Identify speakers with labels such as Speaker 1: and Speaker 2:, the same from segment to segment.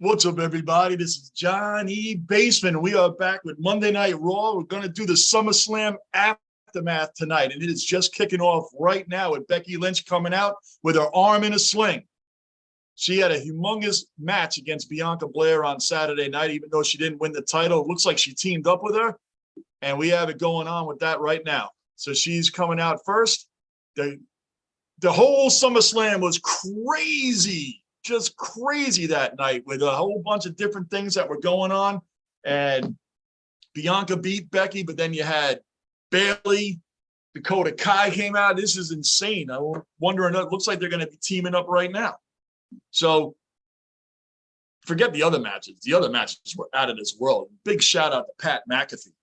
Speaker 1: What's up, everybody? This is Johnny Baseman. We are back with Monday Night Raw. We're going to do the SummerSlam aftermath tonight, and it is just kicking off right now with Becky Lynch coming out with her arm in a sling. She had a humongous match against Bianca Belair on Saturday night, even though she didn't win the title. It looks like she teamed up with her, and we have it going on with that right now. So she's coming out first. The whole SummerSlam was crazy. Just crazy that night with a whole bunch of different things that were going on. And Bianca beat Becky, but then you had Bayley, Dakota Kai came out. This is insane. I'm wondering, it looks like they're going to be teaming up right now. So forget the other matches. The other matches were out of this world. Big shout out to Pat McAfee.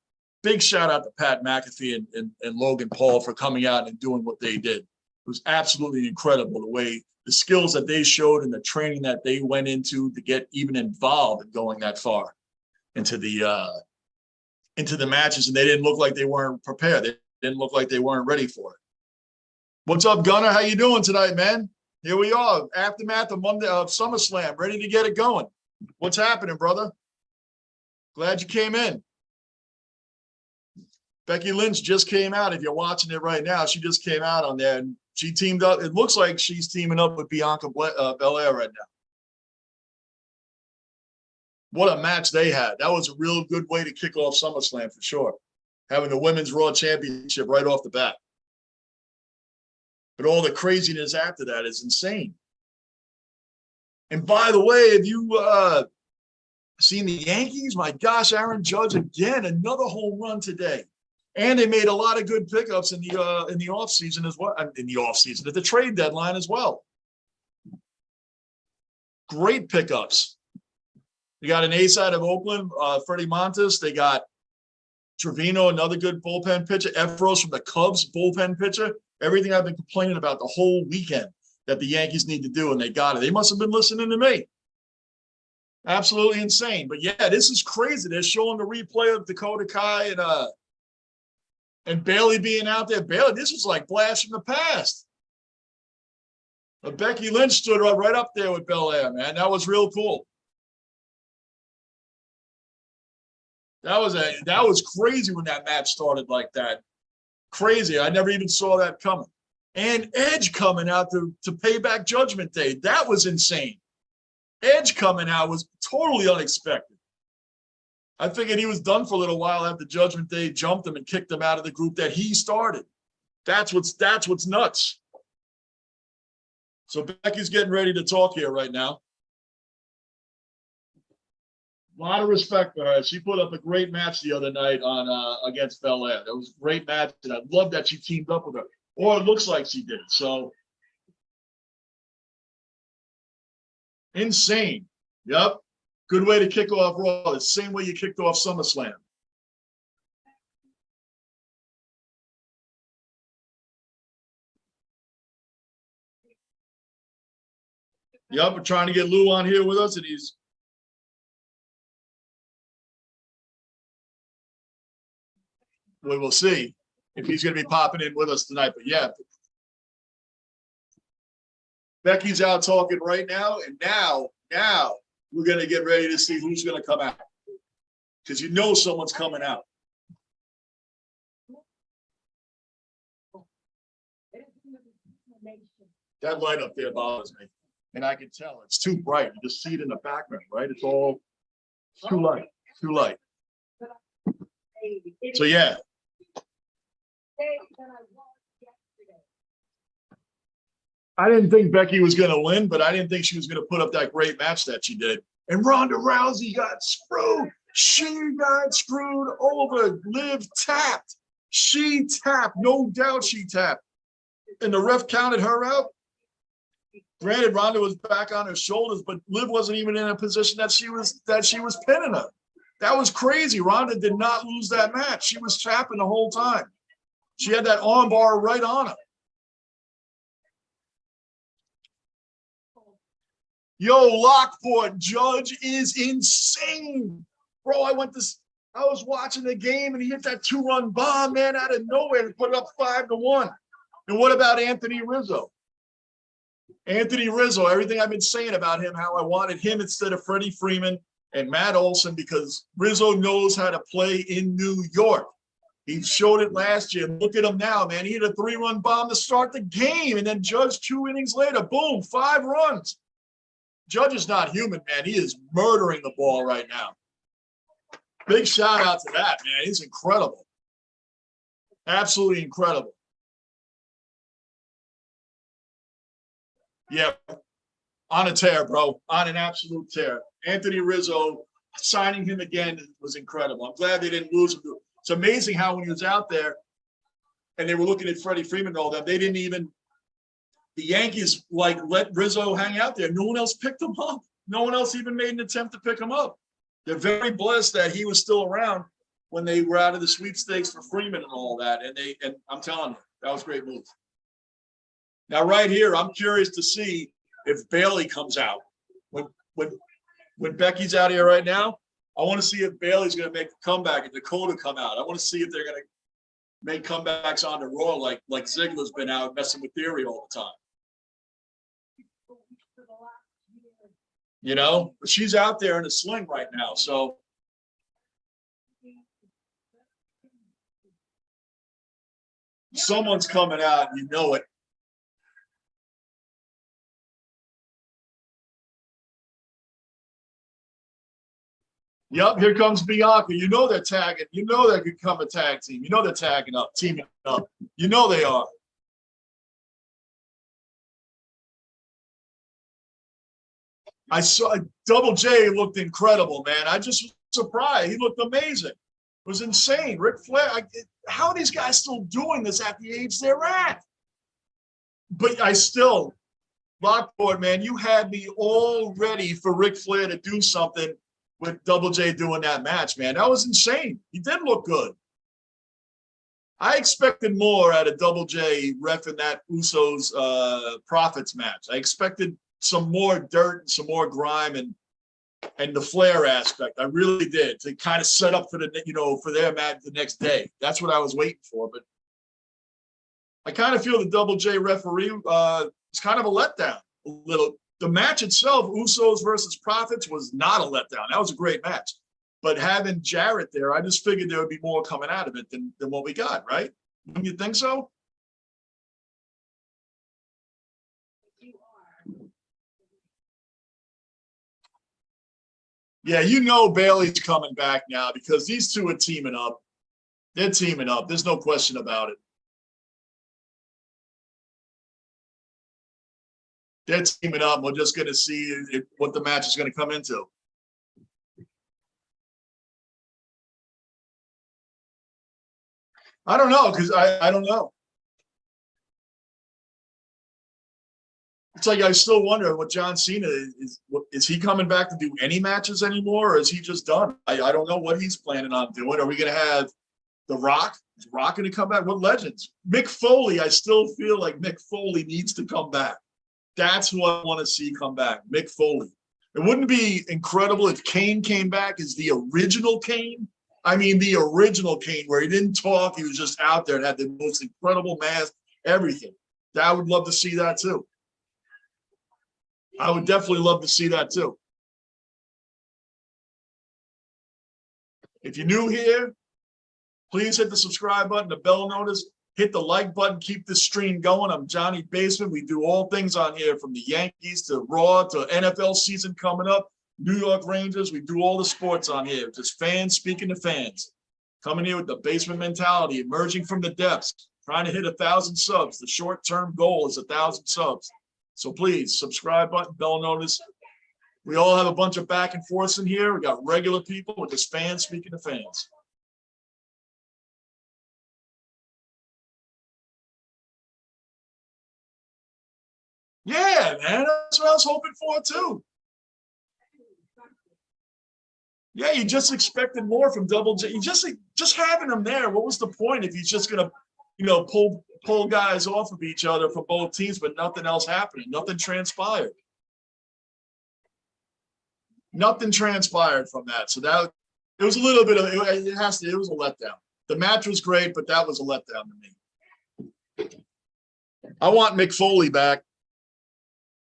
Speaker 1: Big shout out to Pat McAfee and Logan Paul for coming out and doing what they did. It was absolutely incredible the way the skills that they showed and the training that they went into to get even involved in going that far into the matches, and they didn't look like they weren't prepared. They didn't look like they weren't ready for it. What's up, Gunner? How you doing tonight, man? Here we are, aftermath of Monday of SummerSlam, ready to get it going. What's happening, brother? Glad you came in. Becky Lynch just came out. If you're watching it right now, she just came out on there and she teamed up. It looks like she's teaming up with Bianca Belair right now. What a match they had. That was a real good way to kick off SummerSlam for sure. Having the Women's Raw Championship right off the bat. But all the craziness after that is insane. And by the way, have you seen the Yankees? My gosh, Aaron Judge again, another home run today. And they made a lot of good pickups in the offseason as well. In the offseason, at the trade deadline as well. Great pickups. You got an ace out of Oakland, Freddie MONTEZ. They got Trevino, another good bullpen pitcher. Efros from the Cubs, bullpen pitcher. Everything I've been complaining about the whole weekend that the Yankees need to do, and they got it. They must have been listening to me. Absolutely insane. But yeah, this is crazy. They're showing the replay of Dakota Kai and Bayley being out there. Bayley, this was like blast from the past. But Becky Lynch stood right up there with Belair, man. That was real cool. That was crazy when that match started like that. Crazy. I never even saw that coming. And Edge coming out to pay back Judgment Day. That was insane. Edge coming out was totally unexpected. I figured he was done for a little while after Judgment Day jumped him and kicked him out of the group that he started. That's what's nuts. So Becky's getting ready to talk here right now. A lot of respect for her. She put up a great match the other night on against Belair. That was a great match, and I love that she teamed up with her. Or it looks like she did. So insane. Yep. Good way to kick off Raw. The same way you kicked off SummerSlam. Yep, we're trying to get Lou on here with us, and we will see if he's going to be popping in with us tonight. But yeah, Becky's out talking right now, and now we're going to get ready to see who's going to come out, because you know someone's coming out. That light up there bothers me, and I can tell it's too bright. You just see it in the background, right? It's too light, too light. So yeah. I didn't think Becky was going to win, but I didn't think she was going to put up that great match that she did. And Ronda Rousey got screwed. She got screwed over. Liv tapped. She tapped. No doubt she tapped. And the ref counted her out. Granted, Ronda was back on her shoulders, but Liv wasn't even in a position that she was pinning her. That was crazy. Ronda did not lose that match. She was tapping the whole time. She had that arm bar right on her. Yo, Lockport Judge is insane. Bro, I was watching the game and he hit that 2-run bomb, man, out of nowhere to put it up 5-1. And what about Anthony Rizzo? Anthony Rizzo, everything I've been saying about him, how I wanted him instead of Freddie Freeman and Matt Olson, because Rizzo knows how to play in New York. He showed it last year. Look at him now, man. He hit a 3-run bomb to start the game, and then Judge 2 innings later, boom, 5 runs. Judge is not human, man. He is murdering the ball right now. Big shout out to that, man. He's incredible. Absolutely incredible. Yeah, on a tear, bro. On an absolute tear. Anthony Rizzo, signing him again was incredible. I'm glad they didn't lose him. It's amazing how when he was out there and they were looking at Freddie Freeman and all that, they didn't even – the Yankees, like, let Rizzo hang out there. No one else picked him up. No one else even made an attempt to pick him up. They're very blessed that he was still around when they were out of the sweepstakes for Freeman and all that. And I'm telling you, that was a great move. Now, right here, I'm curious to see if Bailey comes out. When Becky's out here right now, I want to see if Bailey's going to make a comeback and Dakota come out. I want to see if they're going to make comebacks on the Raw like Ziggler's been out messing with Theory all the time. You know, but she's out there in a sling right now. So someone's coming out, you know it. Yep, here comes Bianca. You know they're tagging. You know they could become a tag team. You know they're tagging up, teaming up. You know they are. I saw Double J looked incredible, man. I just was surprised. He looked amazing. It was insane. Ric Flair, how are these guys still doing this at the age they're at? But I still, Lockport, man, you had me all ready for Ric Flair to do something with Double J doing that match, man. That was insane. He did look good. I expected more out of Double J reffing that Usos Profits match. I expected some more dirt and some more grime and the Flair aspect. I really did, to kind of set up for for their match the next day. That's what I was waiting for. But I kind of feel the Double J referee is kind of a letdown a little. The match itself, Usos versus Profits, was not a letdown. That was a great match. But having Jarrett there, I just figured there would be more coming out of it than what we got, right? Wouldn't you think so? Yeah, you know Bailey's coming back now because these two are teaming up. They're teaming up. There's no question about it. They're teaming up. We're just going to see what the match is going to come into. I don't know, because I don't know. It's like I still wonder what John Cena is he coming back to do any matches anymore, or is he just done? I don't know what he's planning on doing. Are we going to have The Rock? Is Rock going to come back? What legends? Mick Foley, I still feel like Mick Foley needs to come back. That's who I want to see come back, Mick Foley. It wouldn't be incredible if Kane came back as the original Kane? I mean, the original Kane, where he didn't talk. He was just out there and had the most incredible mask, everything. I would love to see that too. I would definitely love to see that too. If you're new here, please hit the subscribe button, the bell notice, hit the like button, keep this stream going. I'm Johnny Basement. We do all things on here, from the Yankees to Raw to NFL season coming up, New York Rangers. We do all the sports on here. Just fans speaking to fans. Coming here with the basement mentality, emerging from the depths, trying to hit 1,000 subs. The short-term goal is 1,000 subs. So please, subscribe button, bell notice. We all have a bunch of back and forths in here. We got regular people. We're just fans speaking to fans. Yeah, man, that's what I was hoping for too. Yeah, you just expected more from Double J. You just having him there. What was the point if he's just gonna, pull guys off of each other for both teams, but nothing else happening, nothing transpired. Nothing transpired from that. So that it was a little bit of it was a letdown. The match was great, but that was a letdown to me. I want Mick Foley back.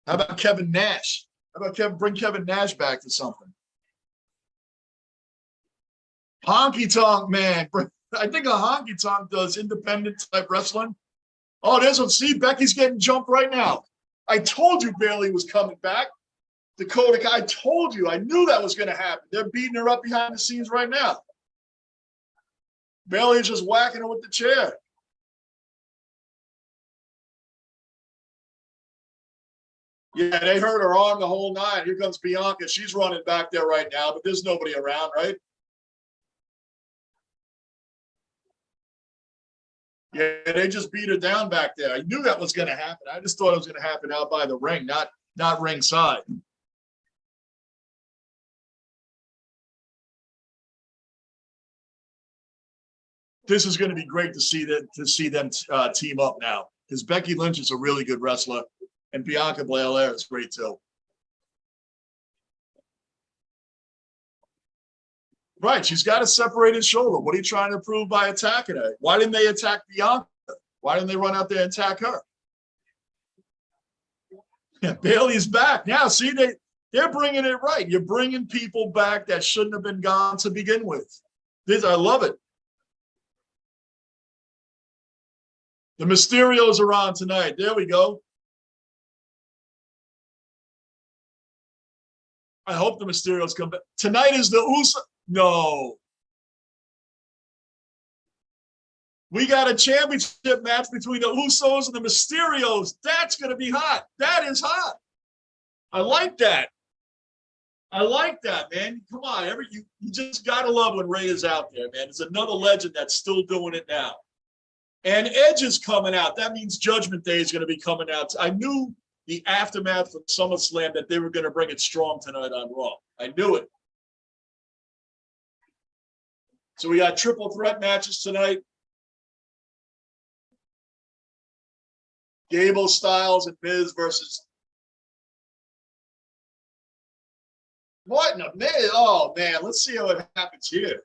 Speaker 1: How about Kevin Nash? How about bring Kevin Nash back to something? Honky Tonk Man. I think a Honky Tonk does independent type wrestling. Oh, there's a see, Becky's getting jumped right now. I told you Bayley was coming back. Dakota, I told you. I knew that was going to happen. They're beating her up behind the scenes right now. Bayley's just whacking her with the chair. Yeah, they hurt her arm the whole nine. Here comes Bianca. She's running back there right now, but there's nobody around, right? Yeah, they just beat her down back there. I knew that was going to happen. I just thought it was going to happen out by the ring, not ringside. This is going to be great to see them team up now, because Becky Lynch is a really good wrestler, and Bianca Belair is great too. Right, she's got a separated shoulder. What are you trying to prove by attacking her? Why didn't they attack Bianca? Why didn't they run out there and attack her? Yeah, Bayley's back now. See, they're bringing it right. You're bringing people back that shouldn't have been gone to begin with. I love it. The Mysterios are on tonight. There we go. I hope the Mysterios come back. Tonight is the Usos. No. We got a championship match between the Usos and the Mysterios. That's going to be hot. That is hot. I like that. I like that, man. Come on. You just got to love when Rey is out there, man. There's another legend that's still doing it now. And Edge is coming out. That means Judgment Day is going to be coming out. I knew the aftermath from SummerSlam that they were going to bring it strong tonight on Raw. I knew it. So we got triple threat matches tonight. Gable, Styles, and Miz versus what in a minute? Oh man, let's see what happens here.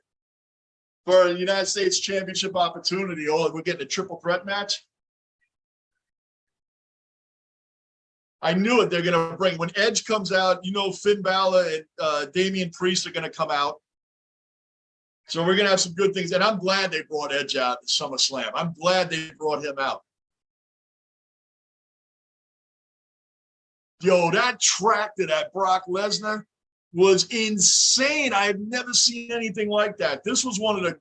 Speaker 1: For a United States Championship opportunity, we're getting a triple threat match. I knew it. They're going to bring, when Edge comes out, you know, Finn Balor and Damian Priest are going to come out. So we're going to have some good things. And I'm glad they brought Edge out at SummerSlam. I'm glad they brought him out. Yo, that tractor that Brock Lesnar was insane. I have never seen anything like that. This was one of the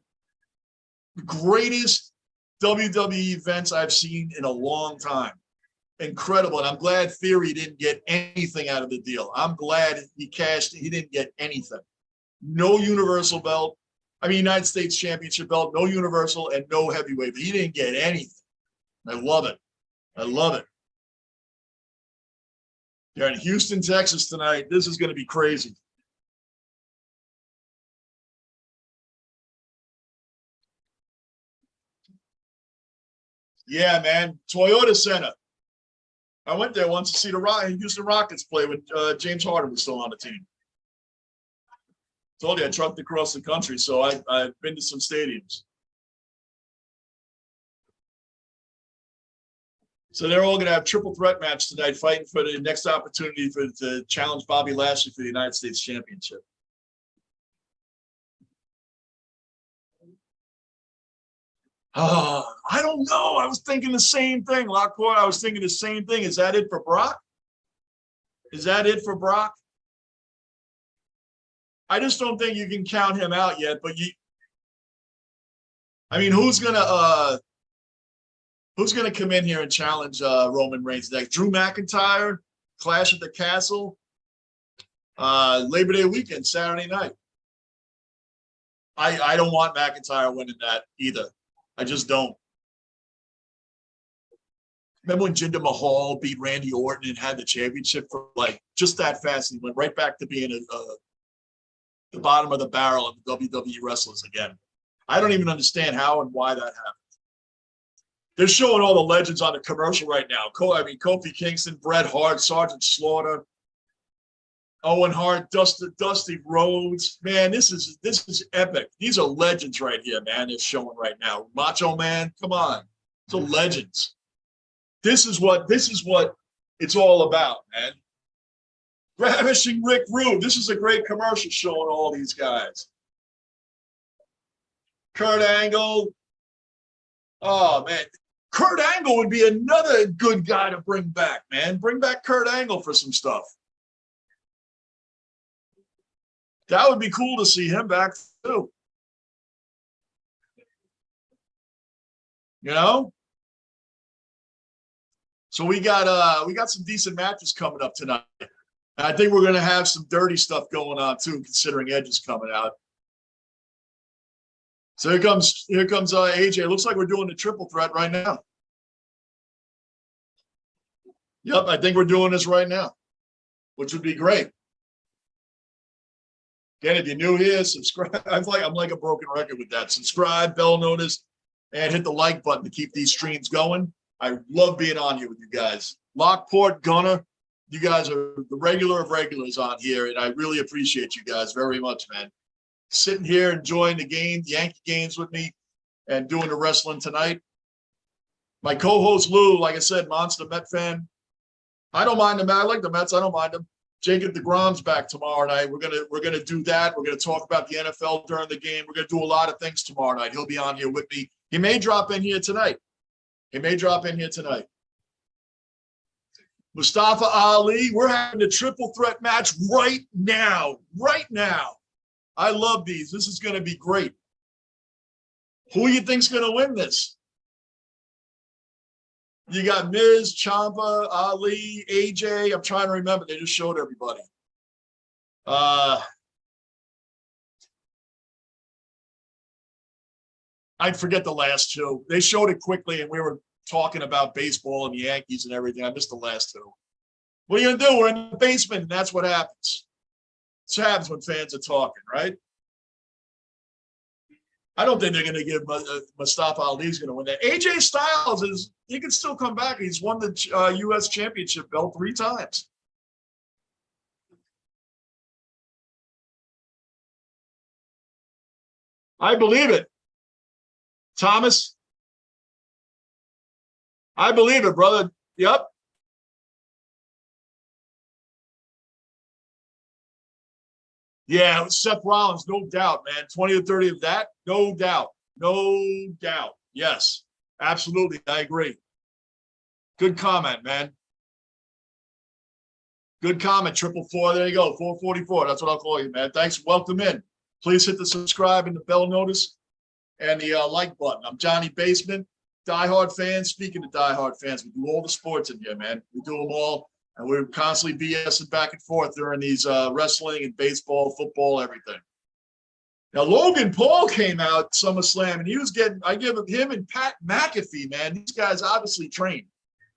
Speaker 1: greatest WWE events I've seen in a long time. Incredible. And I'm glad Theory didn't get anything out of the deal. I'm glad he didn't get anything. No Universal belt. I mean, United States Championship belt, no Universal, and no heavyweight. But he didn't get anything. I love it. I love it. They're in Houston, Texas tonight. This is going to be crazy. Yeah, man. Toyota Center. I went there once to see the Houston Rockets play when James Harden was still on the team. Told you I trucked across the country, so I've been to some stadiums. So they're all going to have triple threat match tonight, fighting for the next opportunity to challenge Bobby Lashley for the United States Championship. I don't know. I was thinking the same thing, Lockport. I was thinking the same thing. Is that it for Brock? Is that it for Brock? I just don't think you can count him out yet. But I mean, who's gonna come in here and challenge Roman Reigns next? Drew McIntyre, Clash at the Castle, Labor Day weekend, Saturday night. I don't want McIntyre winning that either. I just don't. Remember when Jinder Mahal beat Randy Orton and had the championship for like just that fast? He went right back to being the bottom of the barrel of the WWE wrestlers again. I don't even understand how and why that happened. They're showing all the legends on the commercial right now. Kofi Kingston, Bret Hart, Sergeant Slaughter, Owen Hart, Dusty Rhodes. Man, this is epic. These are legends right here, man. They're showing right now. Macho Man, come on. These are legends. This is what it's all about, man. Ravishing Rick Rude. This is a great commercial showing all these guys. Kurt Angle. Oh, man. Kurt Angle would be another good guy to bring back, man. Bring back Kurt Angle for some stuff. That would be cool to see him back, too. You know? So we got some decent matches coming up tonight. And I think we're going to have some dirty stuff going on, too, considering Edge is coming out. So here comes AJ. It looks like we're doing the triple threat right now. Yep, I think we're doing this right now, which would be great. Again, if you're new here, subscribe. I'm like a broken record with that. Subscribe, bell notice, and hit the like button to keep these streams going. I love being on here with you guys. Lockport, Gunner, you guys are the regular of regulars on here, and I really appreciate you guys very much, man. Sitting here enjoying the game, the Yankee games with me, and doing the wrestling tonight. My co-host Lou, like I said, monster Met fan. I don't mind them. I like the Mets. I don't mind them. Jacob deGrom's back tomorrow night. We're gonna do that. We're gonna talk about the NFL during the game. We're gonna do a lot of things tomorrow night. He'll be on here with me. He may drop in here tonight. Mustafa Ali, we're having a triple threat match right now. Right now. I love these. This is going to be great. Who do you think's going to win this? You got Miz, Ciampa, Ali, AJ. I'm trying to remember. They just showed everybody. I'd forget the last two. They showed it quickly, and we were talking about baseball and the Yankees and everything. I missed the last two. What are you going to do? We're in the basement, and that's what happens. This happens when fans are talking, right? I don't think they're going to give Mustafa Ali's going to win that. AJ Styles he can still come back. He's won the U.S. championship belt 3 times. I believe it. Thomas, I believe it, brother. Yep. Yeah, Seth Rollins, no doubt, man. 20 to 30 of that, no doubt. No doubt. Yes, absolutely. I agree. Good comment, man. Good comment, 444. There you go, 444. That's what I'll call you, man. Thanks. Welcome in. Please hit the subscribe and the bell notice and the like button. I'm Johnny Basement, diehard fans. Speaking of diehard fans, we do all the sports in here, man. We do them all. And we're constantly BSing back and forth during these wrestling and baseball, football, everything. Now, Logan Paul came out SummerSlam, and he was I give him and Pat McAfee, man. These guys obviously trained.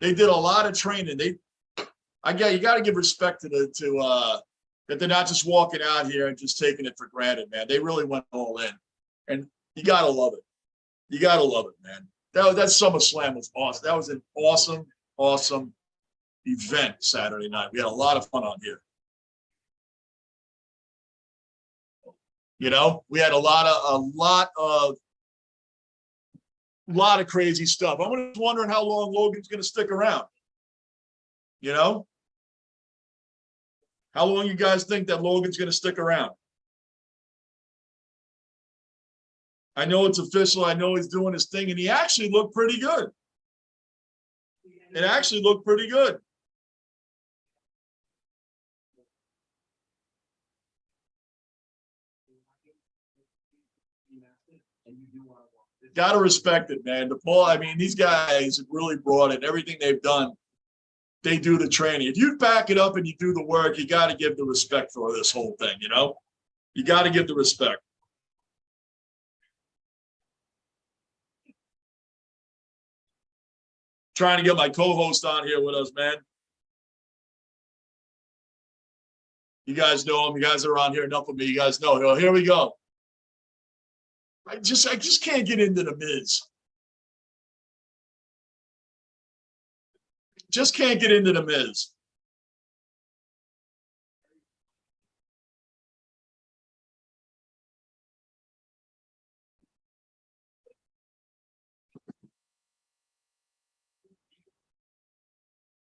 Speaker 1: They did a lot of training. You got to give respect to that they're not just walking out here and just taking it for granted, man. They really went all in, and you got to love it. You got to love it, man. That SummerSlam was awesome. That was an awesome event Saturday night. We had a lot of fun on here. You know, we had a lot of crazy stuff. I'm just wondering how long Logan's going to stick around. You know, how long you guys think that Logan's going to stick around? I know it's official. I know he's doing his thing, and he actually looked pretty good. It actually looked pretty good. Got to respect it, man. These guys have really brought it. Everything they've done, they do the training. If you back it up and you do the work, you got to give the respect for this whole thing, you know? You got to give the respect. Trying to get my co-host on here with us, man. You guys know him. You guys are on here enough of me. You guys know. Here we go. I just can't get into the Miz. Just can't get into the Miz.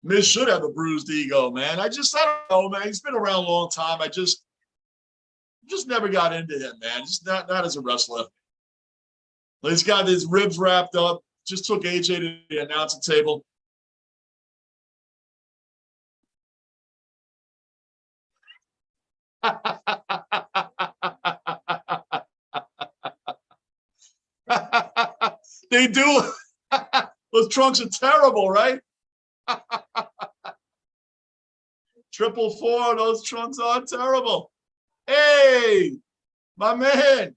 Speaker 1: Miz should have a bruised ego, man. I don't know, man. He's been around a long time. I just never got into him, man. Just not as a wrestler. He's got his ribs wrapped up. Just took AJ to the announcer table. They do. Those trunks are terrible, right? 444, those trunks are terrible. Hey, my man,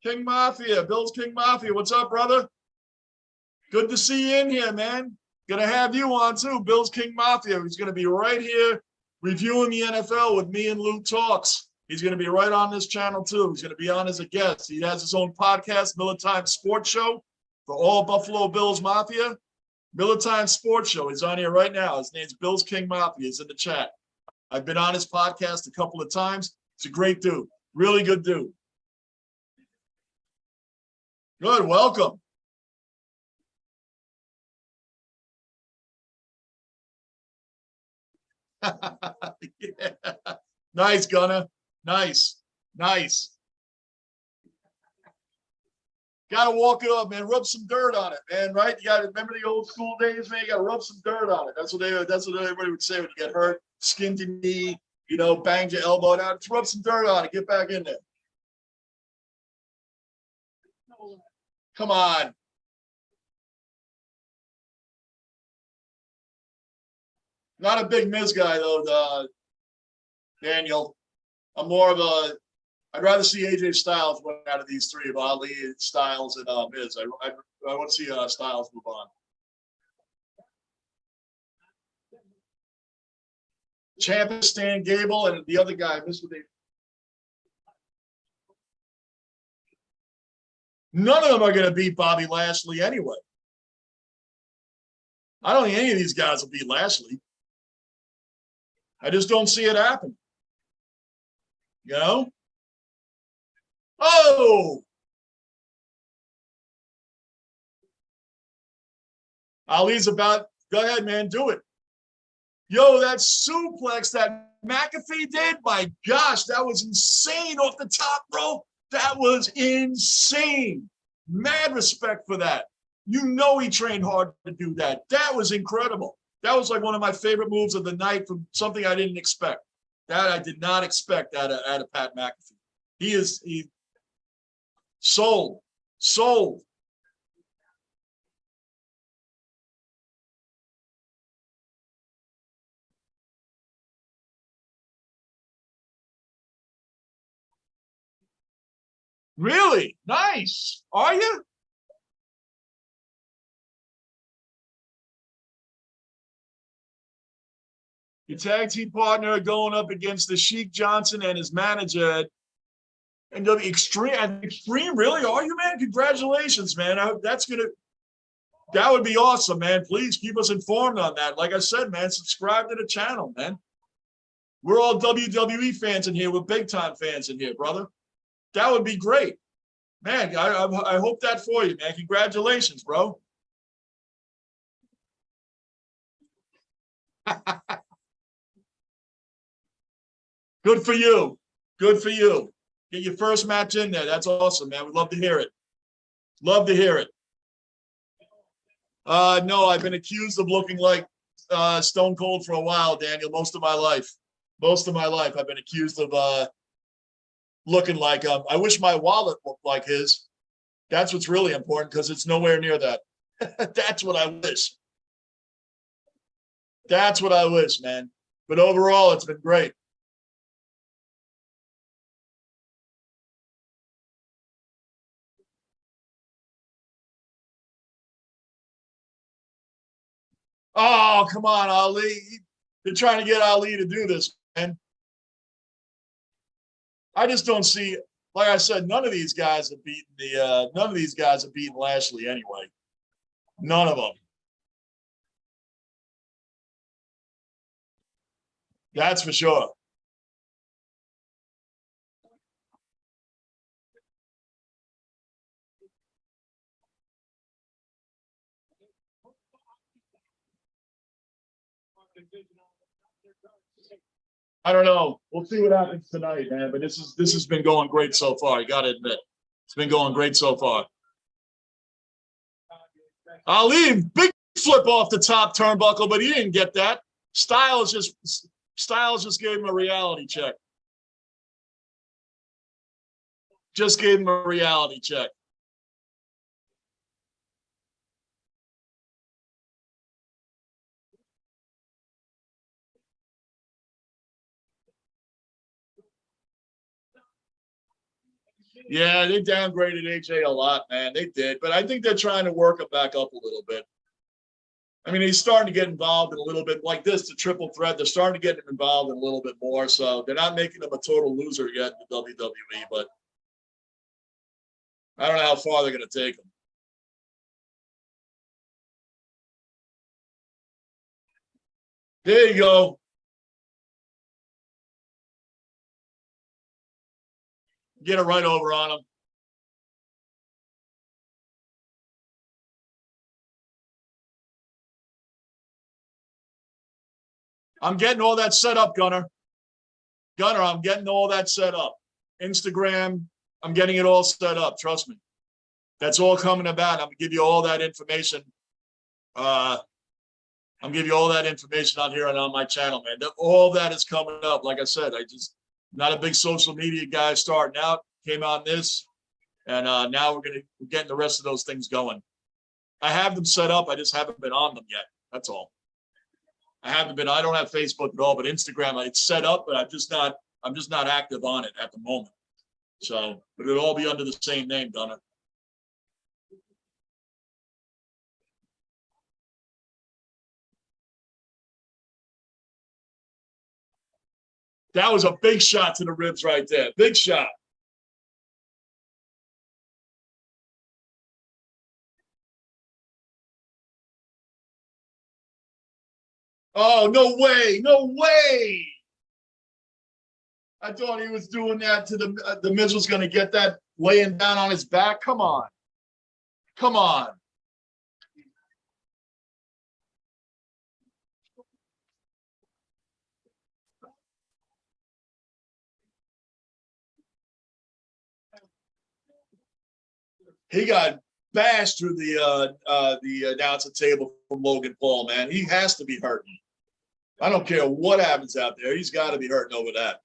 Speaker 1: King Mafia, Bill's King Mafia. What's up, brother? Good to see you in here, man. Gonna have you on too, Bill's King Mafia. He's gonna be right here reviewing the NFL with me and Lou Talks. He's gonna be right on this channel too. He's gonna be on as a guest. He has his own podcast, Miller Time Sports Show, for all Buffalo Bills Mafia. Miller Time Sports Show. He's on here right now. His name's Bill's King Mafia. He's in the chat. I've been on his podcast a couple of times. He's a great dude. Really good dude. Good. Welcome. Yeah. Nice, Gunner. Nice. Nice. Gotta walk it up, man. Rub some dirt on it, man. Right? You gotta remember the old school days, man. You gotta rub some dirt on it. That's what everybody would say when you get hurt, skinned your knee, you know, banged your elbow down. Just rub some dirt on it. Get back in there. Come on. Not a big Miz guy though, Daniel. I'm more of a. I'd rather see AJ Styles win out of these three, of Ali, Styles, and Miz. I want to see Styles move on. Ciampa, Stan Gable, and the other guy, none of them are going to beat Bobby Lashley anyway. I don't think any of these guys will beat Lashley. I just don't see it happen. You know? Oh! Ali's about, go ahead, man, do it. Yo, that suplex that McAfee did, my gosh, that was insane off the top rope. That was insane. Mad respect for that. You know he trained hard to do that. That was incredible. That was like one of my favorite moves of the night from something I didn't expect. That I did not expect out of Pat McAfee. He sold. Really? Nice. Are you? Your tag team partner going up against the Sheik Johnson and his manager. And the extreme, really? Are you, man? Congratulations, man. That would be awesome, man. Please keep us informed on that. Like I said, man, subscribe to the channel, man. We're all WWE fans in here. We're big time fans in here, brother. That would be great. Man, I hope that for you, man. Congratulations, bro. Good for you. Good for you. Get your first match in there. That's awesome, man. We'd love to hear it. Love to hear it. No, I've been accused of looking like Stone Cold for a while, Daniel, most of my life. Most of my life, I've been accused of looking like him. I wish my wallet looked like his. That's what's really important because it's nowhere near that. That's what I wish. That's what I wish, man. But overall, it's been great. Oh, come on, Ali. They're trying to get Ali to do this, man. I just don't see, like I said, none of these guys have beaten Lashley anyway. None of them. That's for sure. I don't know. We'll see what happens tonight, man. But this has been going great so far. You got to admit, it's been going great so far. Ali, big flip off the top turnbuckle, but he didn't get that. Styles just gave him a reality check. Just gave him a reality check. Yeah, they downgraded AJ a lot, man. They did. But I think they're trying to work him back up a little bit. I mean, he's starting to get involved in a little bit like this, the triple threat. They're starting to get him involved in a little bit more. So they're not making him a total loser yet in the WWE, but I don't know how far they're going to take him. There you go. Get it right over on him. I'm getting all that set up, Gunner. Gunner, I'm getting all that set up. Instagram, I'm getting it all set up. Trust me. That's all coming about. I'm going to give you all that information. I'm give you all that information out here and on my channel, man. All that is coming up. Like I said, not a big social media guy starting out. Came on this, and now we're getting the rest of those things going. I have them set up. I just haven't been on them yet. That's all. I don't have Facebook at all, but Instagram, it's set up, but I'm just not active on it at the moment. So, but it'll all be under the same name, Gunner. That was a big shot to the ribs right there. Big shot. Oh, no way. No way. I thought he was doing that to the Miz was going to get that laying down on his back. Come on. Come on. He got bashed through the announcer table from Logan Paul, man. He has to be hurting. I don't care what happens out there. He's got to be hurting over that.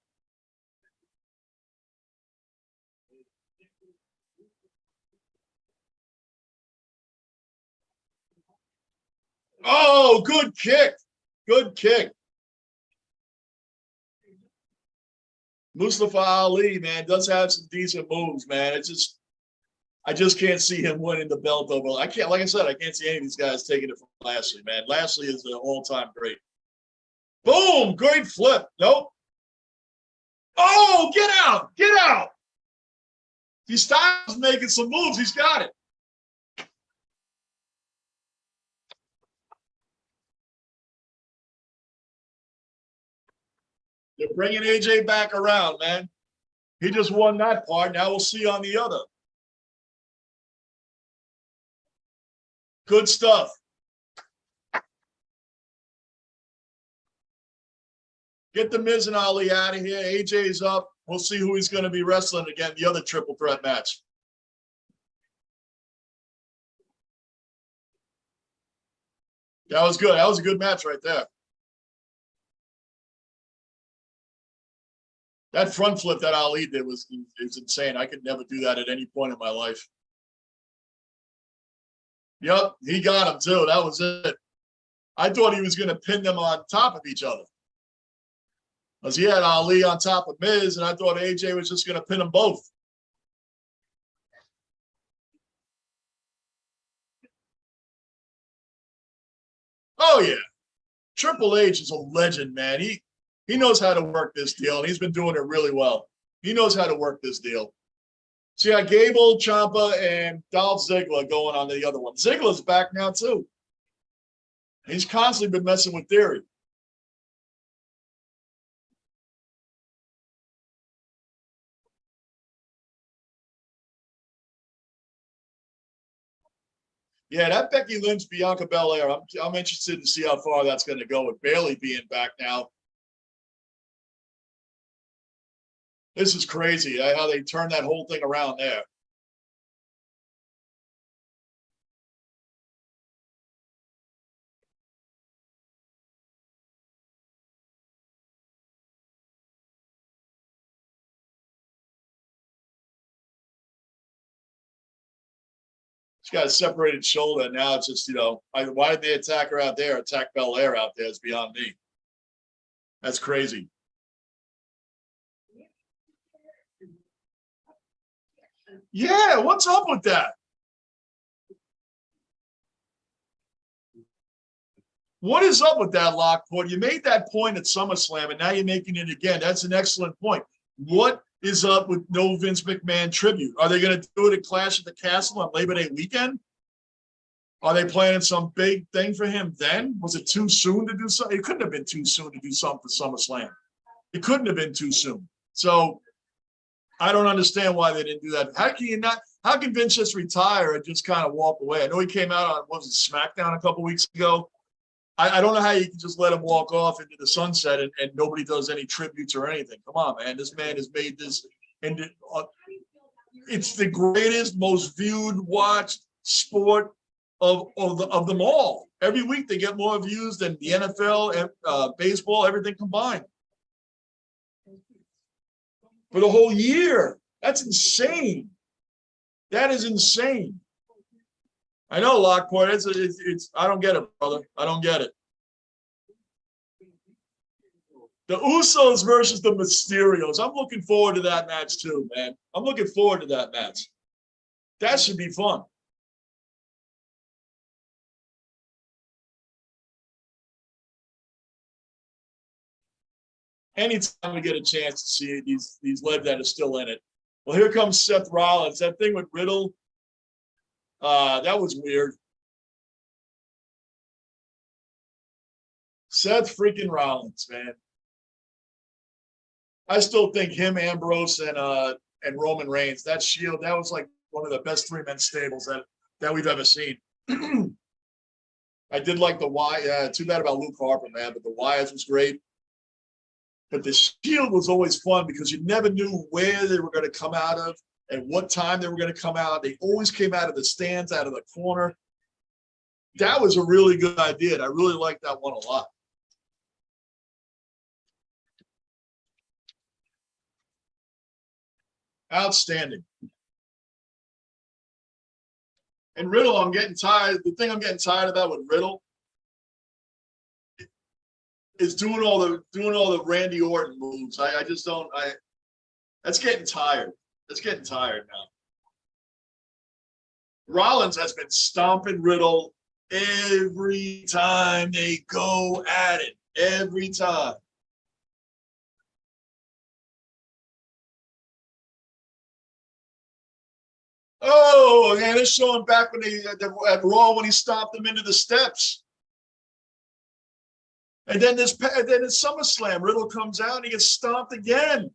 Speaker 1: Oh, good kick. Good kick. Mustafa Ali, man, does have some decent moves, man. I just can't see him winning the belt over. I can't, like I said, I can't see any of these guys taking it from Lashley, man. Lashley is an all-time great. Boom! Great flip. Nope. Oh, get out! Get out! He stops making some moves. He's got it. They're bringing AJ back around, man. He just won that part. Now we'll see on the other. Good stuff. Get the Miz and Ali out of here. AJ's up. We'll see who he's going to be wrestling again, the other triple threat match. That was good. That was a good match right there. That front flip that Ali did was insane. I could never do that at any point in my life. Yep, he got him too. That was it. I thought he was going to pin them on top of each other. Because he had Ali on top of Miz, and I thought AJ was just going to pin them both. Oh, yeah. Triple H is a legend, man. He knows how to work this deal, and he's been doing it really well. He knows how to work this deal. So you got Gable, Ciampa, and Dolph Ziggler going on the other one. Ziggler's back now, too. He's constantly been messing with Theory. Yeah, that Becky Lynch, Bianca Belair, I'm interested to see how far that's going to go with Bayley being back now. This is crazy how they turned that whole thing around there. She's got a separated shoulder. Now it's just, why did they attack her out there? Attack Belair out there is beyond me. That's crazy. Yeah, what's up with that? What is up with that, Lockport? You made that point at SummerSlam, and now you're making it again. That's an excellent point. What is up with no Vince McMahon tribute? Are they going to do it at Clash at the Castle on Labor Day weekend? Are they planning some big thing for him then? Was it too soon to do something? It couldn't have been too soon to do something for SummerSlam. It couldn't have been too soon. So I don't understand why they didn't do that. How can you not? How can Vince just retire and just kind of walk away? I know he came out on, what was it, SmackDown a couple weeks ago. I don't know how you can just let him walk off into the sunset and nobody does any tributes or anything. Come on, man. This man has made this, and it's the greatest, most viewed, watched sport of them all. Every week they get more views than the NFL, baseball, everything combined. For the whole year. That's insane. That is insane. I know, Lockport. It's I don't get it, brother. I don't get it. The Usos versus the Mysterios. I'm looking forward to that match too, man. I'm looking forward to that match. That should be fun. Anytime we get a chance to see these lead that are still in it. Well, here comes Seth Rollins. That thing with Riddle. That was weird. Seth freaking Rollins, man. I still think him, Ambrose, and Roman Reigns, that Shield, that was like one of the best three-man stables that we've ever seen. I did like the Wyatt. Too bad about Luke Harper, man, but the Wyatt was great. But the Shield was always fun because you never knew where they were going to come out of and what time they were going to come out. They always came out of the stands, out of the corner. That was a really good idea. And I really liked that one a lot. Outstanding. And Riddle, I'm getting tired. The thing I'm getting tired about with Riddle is doing all the Randy Orton moves. I just don't. That's getting tired. That's getting tired now. Rollins has been stomping Riddle every time they go at it. Every time. Oh, and it's showing back when at Raw when he stomped him into the steps. And then it's SummerSlam. Riddle comes out and he gets stomped again.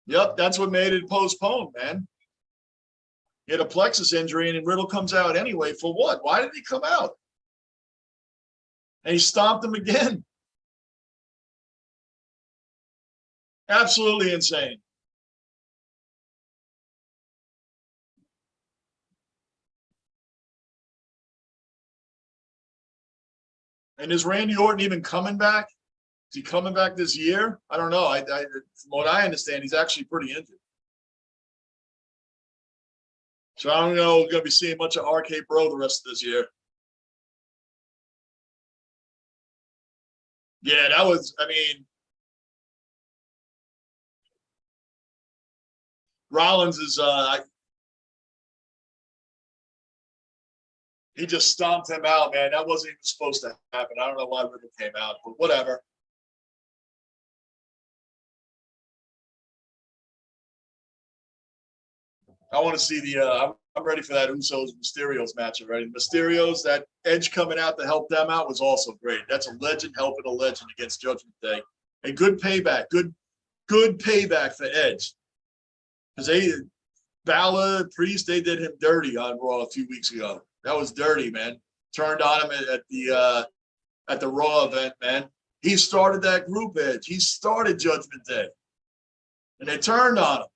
Speaker 1: Yep, that's what made it postponed, man. He had a plexus injury and Riddle comes out anyway. For what? Why did he come out? And he stomped him again. Absolutely insane. And is Randy Orton even coming back? Is he coming back this year? I don't know. From what I understand, he's actually pretty injured. So I don't know. We're going to be seeing much of RK Bro the rest of this year. Yeah, that was, I mean, Rollins is, he just stomped him out, man. That wasn't even supposed to happen. I don't know why Riddle came out, but whatever. I want to see I'm ready for that Usos Mysterios match already. Mysterios, that Edge coming out to help them out was also great. That's a legend helping a legend against Judgment Day. And good payback, good payback for Edge. Because Balor, Priest, they did him dirty on Raw a few weeks ago. That was dirty, man. Turned on him at the Raw event, man. He started that group edge. He started Judgment Day. And they turned on him.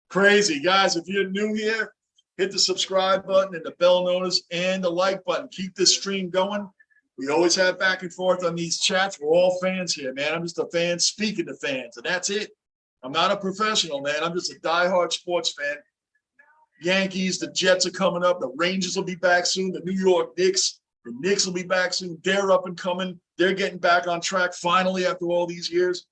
Speaker 1: Crazy. Guys, if you're new here, hit the subscribe button and the bell notice and the like button. Keep this stream going. We always have back and forth on these chats. We're all fans here, man. I'm just a fan speaking to fans, and that's it. I'm not a professional, man. I'm just a diehard sports fan. Yankees, the Jets are coming up. The Rangers will be back soon. The New York Knicks, the Knicks will be back soon. They're up and coming. They're getting back on track finally after all these years.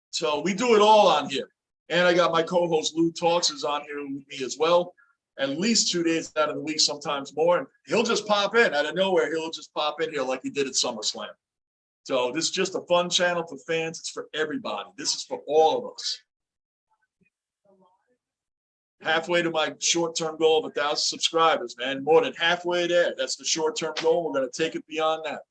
Speaker 1: So we do it all on here. And I got my co-host Lou Talks is on here with me as well. At least 2 days out of the week, sometimes more. And he'll just pop in out of nowhere. He'll just pop in here like he did at SummerSlam. So this is just a fun channel for fans. It's for everybody. This is for all of us. Halfway to my short-term goal of 1,000 subscribers, man. More than halfway there. That's the short-term goal. We're going to take it beyond that.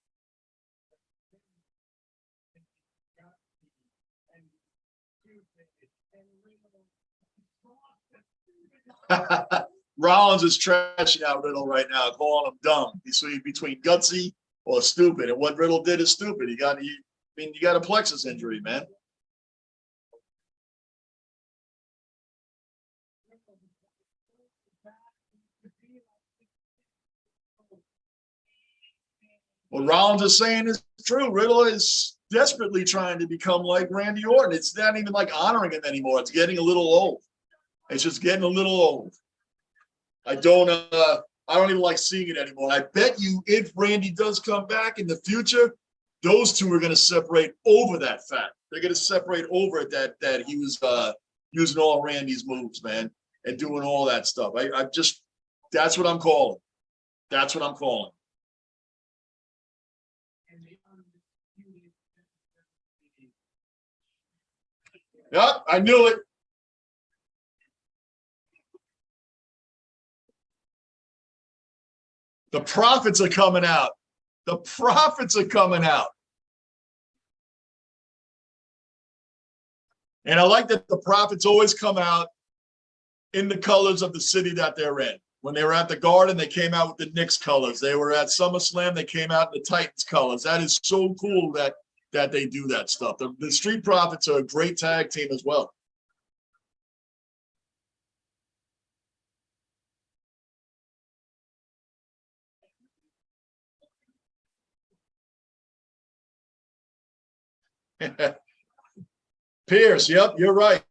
Speaker 1: Rollins is trashing out Riddle right now, calling him dumb. He's between gutsy or stupid. And what Riddle did is stupid. You got a plexus injury, man. What Rollins is saying is true. Riddle is desperately trying to become like Randy Orton. It's not even like honoring him anymore. It's getting a little old. It's just getting a little old. I don't even like seeing it anymore. I bet you if Randy does come back in the future, those two are going to separate over that fact. They're going to separate over it that he was using all Randy's moves, man, and doing all that stuff. That's what I'm calling. That's what I'm calling. Yep, I knew it. The profits are coming out. The profits are coming out. And I like that the profits always come out in the colors of the city that they're in. When they were at the Garden, they came out with the Knicks colors. They were at SummerSlam, they came out in the Titans colors. That is so cool that they do that stuff. The Street Profits are a great tag team as well. Pierce, yep, you're right.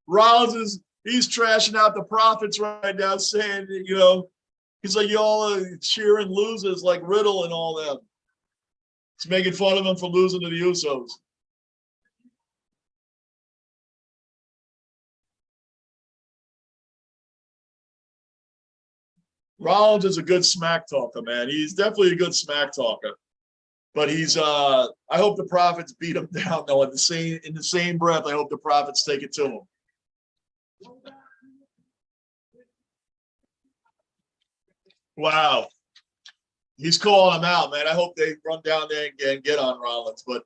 Speaker 1: Rollins he's trashing out the profits right now, saying, he's like, y'all are cheering losers like Riddle and all them. He's making fun of him for losing to the Usos. Rollins is a good smack talker, man. He's definitely a good smack talker. But he's I hope the Profits beat him down though. In the same breath, I hope the Profits take it to him. Wow. He's calling him out, man. I hope they run down there and get on Rollins, but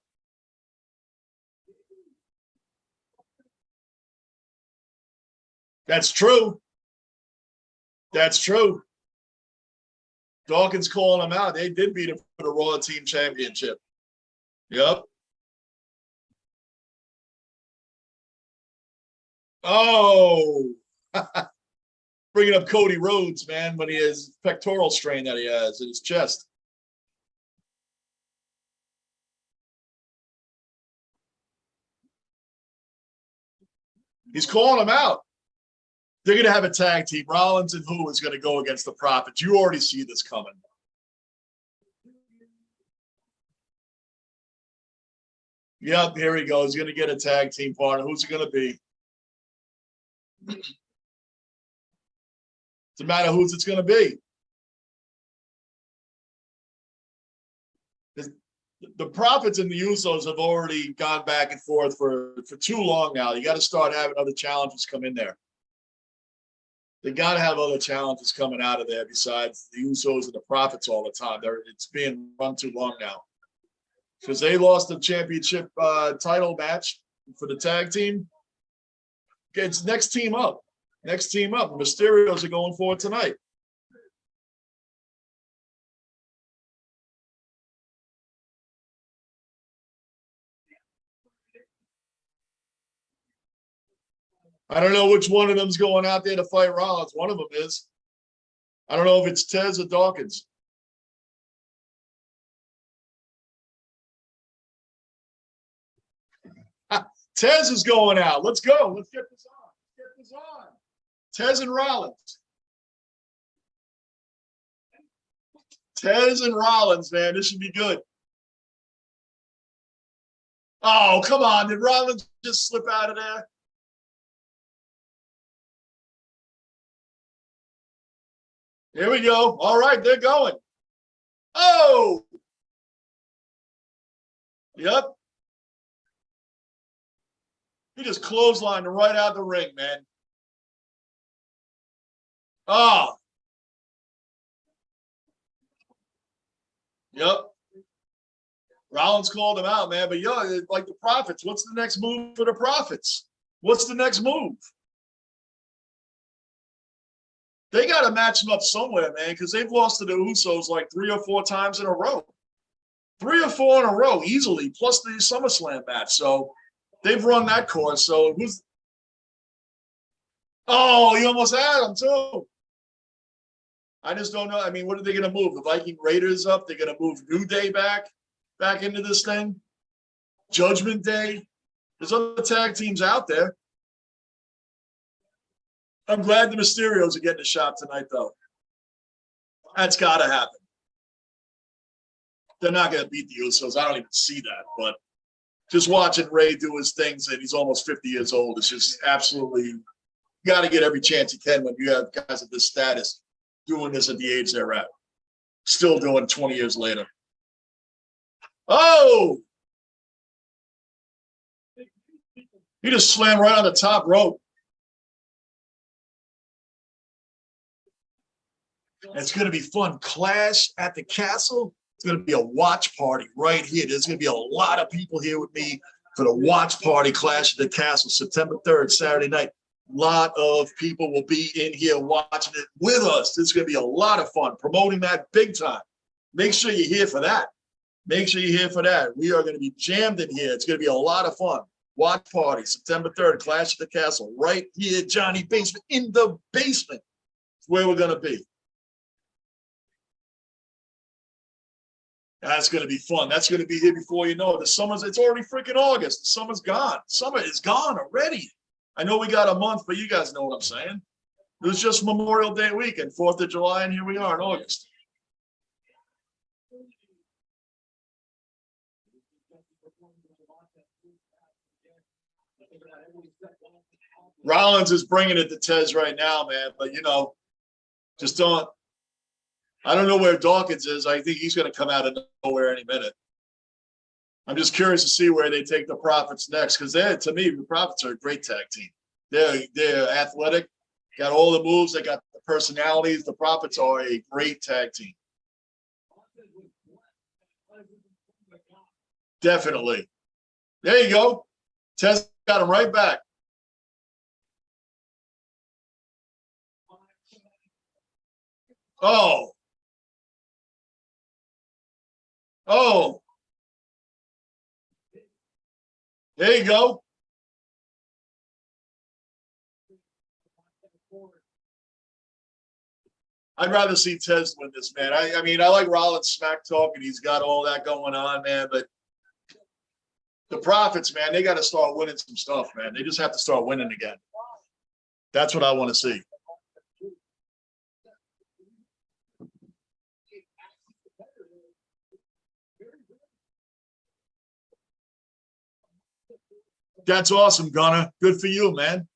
Speaker 1: that's true. That's true. Dawkins calling him out. They did beat him for the Raw Team Championship. Yep. Oh. Bringing up Cody Rhodes, man, when he has pectoral strain that he has in his chest. He's calling him out. They're going to have a tag team. Rollins and who is going to go against the Profits? You already see this coming. Yep, here he goes. He's going to get a tag team partner. Who's it going to be? Doesn't matter who's it's going to be. the Profits and the Usos have already gone back and forth for too long now. You got to start having other challenges come in there. They got to have other challenges coming out of there besides the Usos and the Profits all the time. It's being run too long now because they lost the championship title match for the tag team. It's next team up. Next team up. The Mysterios are going for it tonight. I don't know which one of them's going out there to fight Rollins. One of them is. I don't know if it's Tez or Dawkins. Tez is going out. Let's go. Let's get this on. Let's get this on. Tez and Rollins. Tez and Rollins, man. This should be good. Oh, come on. Did Rollins just slip out of there? Here we go. All right, they're going. Oh! Yep. He just clotheslined right out the ring, man. Oh. Yep. Rollins called him out, man. But, yo, like the Profits, what's the next move for the Profits? What's the next move? They got to match them up somewhere, man, because they've lost to the Usos like 3 or 4 times in a row. 3 or 4 in a row, easily, plus the SummerSlam match. So they've run that course. So who's – oh, you almost had them, too. I just don't know. I mean, what are they going to move? The Viking Raiders up? They're going to move New Day back into this thing? Judgment Day? There's other tag teams out there. I'm glad the Mysterios are getting a shot tonight, though. That's got to happen. They're not going to beat the Usos. I don't even see that. But just watching Rey do his things, and he's almost 50 years old, it's just absolutely – got to get every chance you can when you have guys of this status doing this at the age they're at. Still doing 20 years later. Oh! He just slammed right on the top rope. It's going to be fun. Clash at the Castle. It's going to be a watch party right here. There's going to be a lot of people here with me for the watch party, Clash at the Castle, September 3rd, Saturday night. A lot of people will be in here watching it with us. It's going to be a lot of fun, promoting that big time. Make sure you're here for that. Make sure you're here for that. We are going to be jammed in here. It's going to be a lot of fun. Watch party, September 3rd, Clash at the Castle, right here, Johnny Basement, in the basement. It's where we're going to be. That's going to be fun. That's going to be here before you know it. The summer's, it's already freaking August. The summer's gone. Summer is gone already. I know we got a month, but you guys know what I'm saying. It was just Memorial Day weekend, 4th of July, and here we are in August. Rollins is bringing it to Tez right now, man. But, you know, just don't. I don't know where Dawkins is. I think he's going to come out of nowhere any minute. I'm just curious to see where they take the Profits next, because to me, the Profits are a great tag team. They're athletic, got all the moves, they got the personalities. The Profits are a great tag team. Definitely. There you go. Tez got him right back. Oh. Oh. There you go. I'd rather see Tez win this, man. I mean, I like Rollins smack talk, and he's got all that going on, man. But the Profits, man, they got to start winning some stuff, man. They just have to start winning again. That's what I want to see. That's awesome, Gunner. Good for you, man.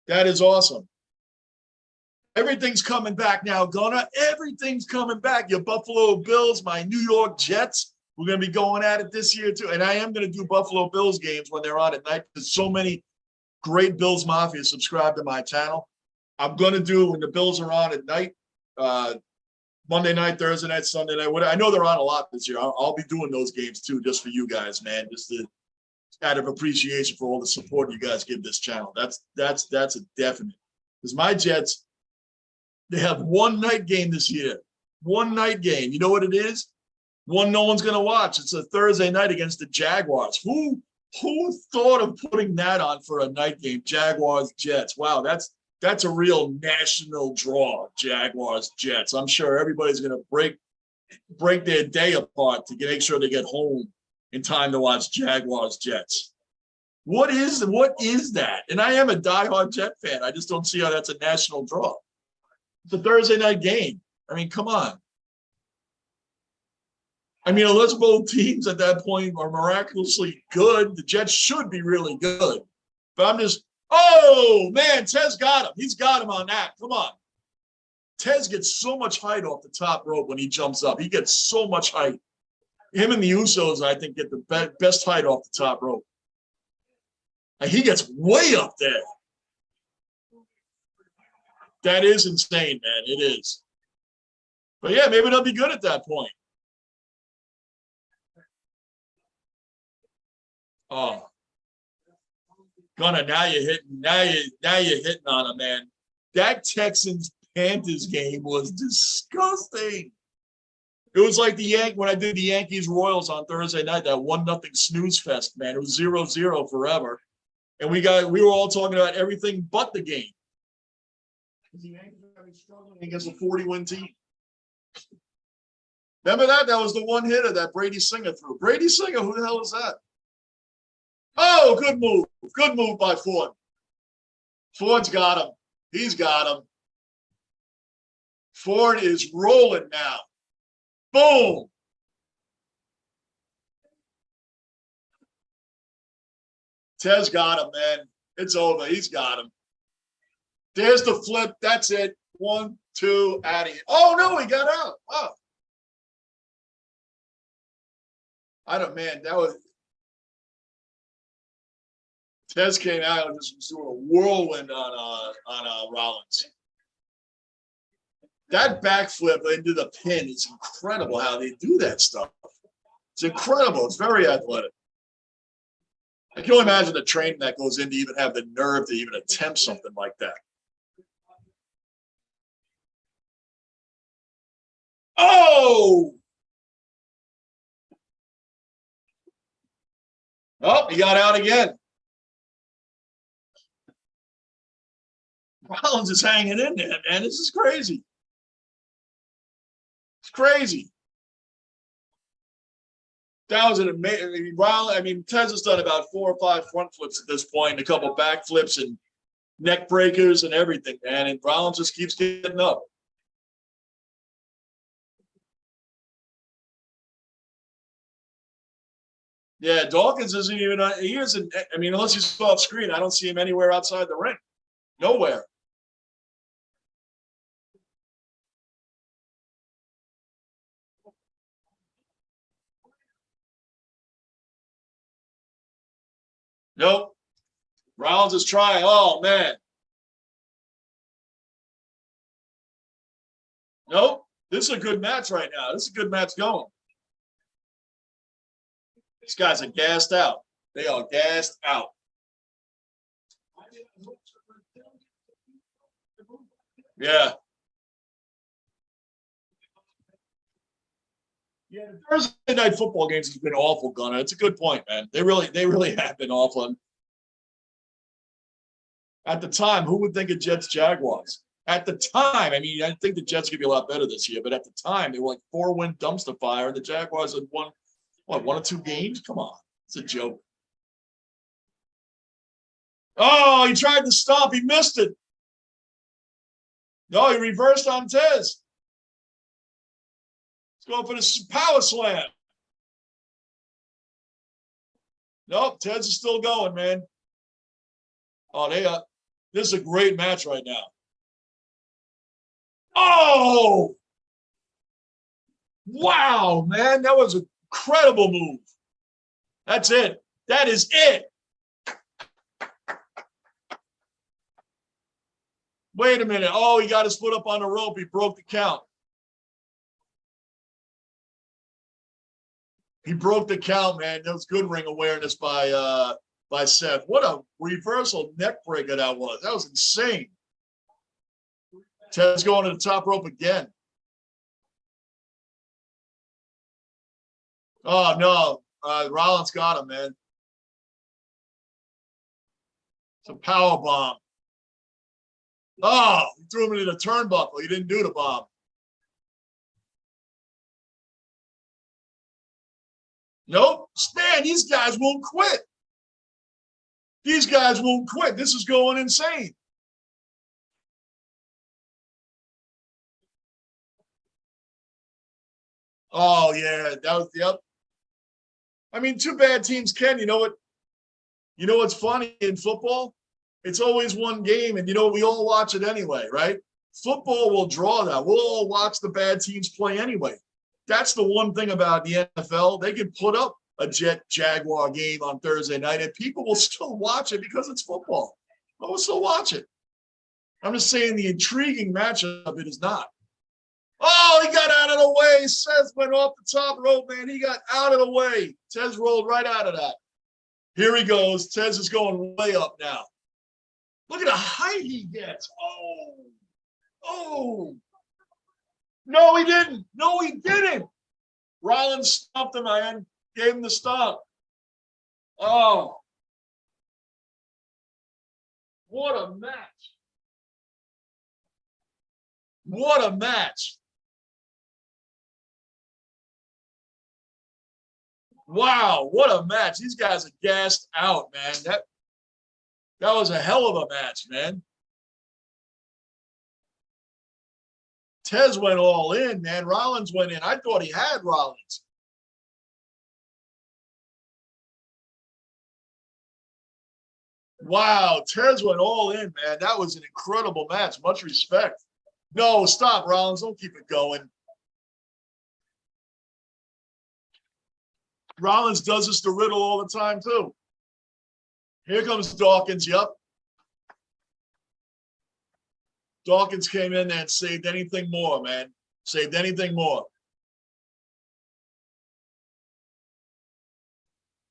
Speaker 1: That is awesome. Everything's coming back now, Gunner. Everything's coming back. Your Buffalo Bills, my New York Jets, We're going to be going at it this year too. And I am going to do Buffalo Bills games when they're on at night. There's so many great Bills Mafia subscribe to my channel. I'm going to do when the Bills are on at night, Monday night, Thursday night, Sunday night. I know they're on a lot this year. I'll be doing those games too, just for you guys, man. Just to, out of appreciation for all the support you guys give this channel. That's a definite. Because my Jets, they have one night game this year. One night game. You know what it is? One no one's going to watch. It's a Thursday night against the Jaguars. Who thought of putting that on for a night game? Jaguars, Jets. Wow, that's a real national draw, Jaguars, Jets. I'm sure everybody's going to break their day apart to make sure they get home in time to watch Jaguars, Jets. What is that? And I am a diehard Jet fan. I just don't see how that's a national draw. It's a Thursday night game. I mean, come on. I mean, unless both teams at that point are miraculously good, the Jets should be really good. But I'm just, oh, man, Tez got him. He's got him on that. Come on. Tez gets so much height off the top rope when he jumps up. He gets so much height. Him and the Usos, I think, get the best height off the top rope. And he gets way up there. That is insane, man. It is. But, yeah, maybe they'll be good at that point. Oh, Gunnar, now you're hitting on him, man. That Texans Panthers game was disgusting. It was like when I did the Yankees Royals on Thursday night, that 1-0 snooze fest, man. It was 0-0 forever. And we were all talking about everything but the game. The Yankees are struggling against a 40-win team. Remember that? That was the one hitter that Brady Singer threw. Brady Singer, who the hell is that? Oh, good move. Good move by Ford. Ford's got him. He's got him. Ford is rolling now. Boom. Tez got him, man. It's over. He's got him. There's the flip. That's it. 1, 2, out of here. Oh, no, he got out. Oh. That was. Tez came out and just was doing a whirlwind on Rollins. That backflip into the pin is incredible how they do that stuff. It's incredible. It's very athletic. I can only imagine the training that goes in to even have the nerve to even attempt something like that. Oh! Oh, he got out again. Rollins is hanging in there, man. This is crazy. It's crazy. That was an amazing. I mean, Tez has done about 4 or 5 front flips at this point, a couple back flips and neck breakers and everything, man. And Rollins just keeps getting up. Yeah, Dawkins isn't even. He isn't. I mean, unless he's off screen, I don't see him anywhere outside the ring. Nowhere. Nope. Rollins is trying. Oh, man. Nope. This is a good match right now. This is a good match going. These guys are gassed out. They are gassed out. Yeah. Yeah, the Thursday night football games has been awful, Gunnar. It's a good point, man. They really have been awful. At the time, who would think of Jets Jaguars? At the time, I mean, I think the Jets could be a lot better this year, but at the time, they were like 4-win dumpster fire, and the Jaguars had won, 1 or 2 games? Come on. It's a joke. Oh, he tried to stop. He missed it. No, he reversed on Tez. Let's go for the power slam. Nope, Ted's is still going, man. Oh, this is a great match right now. Oh! Wow, man. That was a Incredible move. That's it. That is it. Wait a minute. Oh, he got his foot up on the rope. He broke the count. He broke the count, man. That was good ring awareness by Seth. What a reversal neck breaker that was. That was insane. Ted's going to the top rope again. Oh, no. Rollins got him, man. It's a power bomb. Oh, he threw him into the turnbuckle. He didn't do the bomb. Nope. Man, these guys won't quit. These guys won't quit. This is going insane. Oh, yeah. That was, yep. I mean, two bad teams can. You know what? You know what's funny in football? It's always one game, and you know, we all watch it anyway, right? Football will draw that. We'll all watch the bad teams play anyway. That's the one thing about the NFL. They can put up a Jet-Jaguar game on Thursday night, and people will still watch it because it's football. But we'll still watch it. I'm just saying the intriguing matchup of it is not. Oh, he got out of the way. Seth went off the top rope, man. He got out of the way. Tez rolled right out of that. Here he goes. Tez is going way up now. Look at the height he gets. Oh. Oh. No, he didn't. No, he didn't. Rollins stomped him, man. Gave him the stomp. Oh. What a match. What a match. Wow, what a match. These guys are gassed out, man. That was a hell of a match, man. Tez went all in, man. Rollins went in. I thought he had Rollins. Wow, Tez went all in, man. That was an incredible match. Much respect. No, stop, Rollins. Don't keep it going. Rollins does this to Riddle all the time, too. Here comes Dawkins. Yep. Dawkins came in there and saved anything more, man. Saved anything more.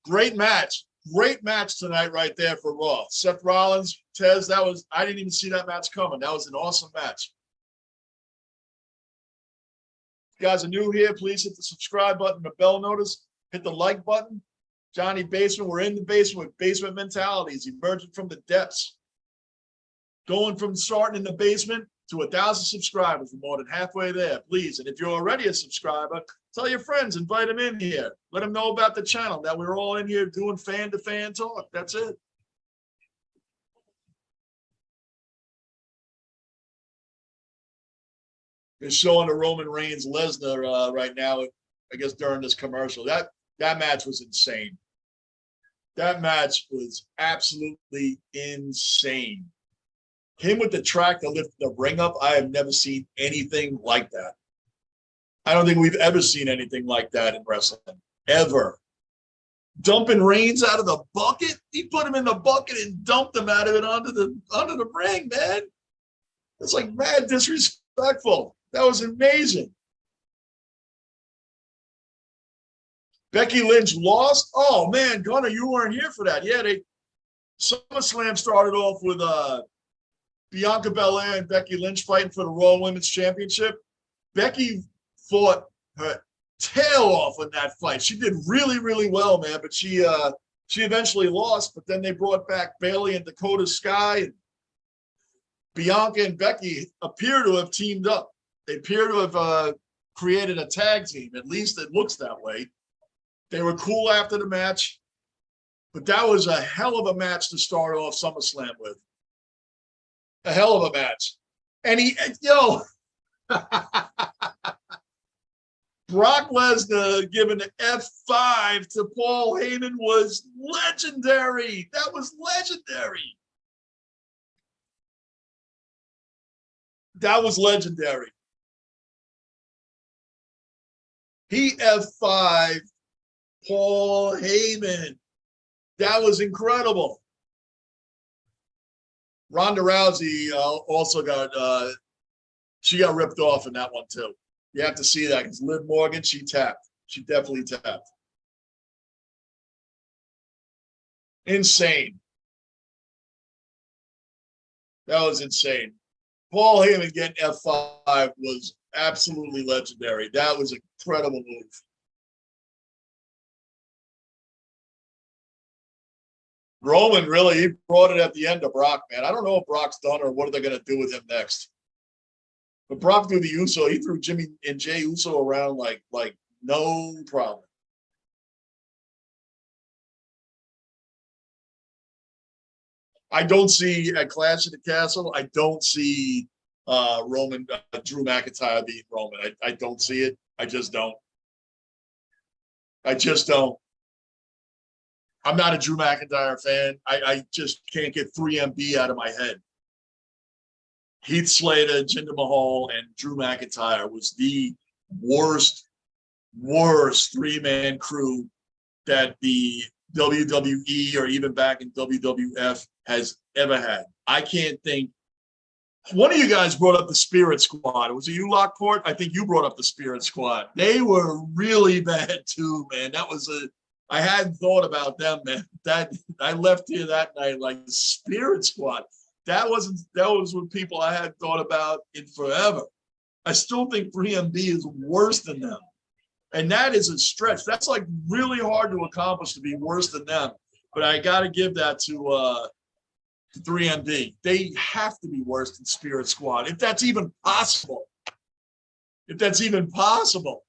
Speaker 1: Great match. Great match tonight right there for Raw. Seth Rollins, Tez, that was, I didn't even see that match coming. That was an awesome match. If you guys are new here, please hit the subscribe button, the bell notice, hit the like button. Johnny Basement, we're in the basement with basement mentalities, emerging from the depths. Going from starting in the basement to 1,000 subscribers. We're more than halfway there, please. And if you're already a subscriber, tell your friends, invite them in here. Let them know about the channel, that we're all in here doing fan-to-fan talk. That's it. They're showing the Roman Reigns Lesnar right now, I guess during this commercial. That match was insane. That match was absolutely insane. Him with the tractor lifting the ring up, I have never seen anything like that. I don't think we've ever seen anything like that in wrestling, ever. Dumping Reigns out of the bucket? He put him in the bucket and dumped him out of it onto the ring, man. It's like mad disrespectful. That was amazing. Becky Lynch lost. Oh, man, Gunnar, you weren't here for that. Yeah, SummerSlam started off with Bianca Belair and Becky Lynch fighting for the Raw Women's Championship. Becky fought her tail off in that fight. She did really, really well, man, but she eventually lost, but then they brought back Bayley and Dakota Sky. And Bianca and Becky appear to have teamed up. They appear to have created a tag team. At least it looks that way. They were cool after the match, but that was a hell of a match to start off SummerSlam with. A hell of a match. And Brock Lesnar giving an F5 to Paul Heyman was legendary. That was legendary. That was legendary. He F5 Paul Heyman. That was incredible. Ronda Rousey also got she got ripped off in that one too. You have to see that because Liv Morgan, she tapped. She definitely tapped. Insane. That was insane. Paul Heyman getting F5 was absolutely legendary. That was an incredible move. Roman really, he brought it at the end of Brock, man. I don't know if Brock's done or what are they going to do with him next. But Brock threw the Uso. He threw Jimmy and Jay Uso around like no problem. I don't see at Clash of the Castle, I don't see Roman, Drew McIntyre beating Roman. I don't see it. I just don't. I just don't. I'm not a Drew McIntyre fan. I just can't get 3MB out of my head. Heath Slater, Jinder Mahal, and Drew McIntyre was the worst three-man crew that the WWE or even back in WWF has ever had. I can't think. One of you guys brought up the Spirit Squad. Was it you, Lockport? I think you brought up the Spirit Squad. They were really bad too, man. That was I hadn't thought about them, man. That I left here that night like the Spirit Squad. That was what people I hadn't thought about in forever. I still think 3MB is worse than them. And that is a stretch. That's like really hard to accomplish to be worse than them. But I got to give that to 3MB. They have to be worse than Spirit Squad, if that's even possible. If that's even possible.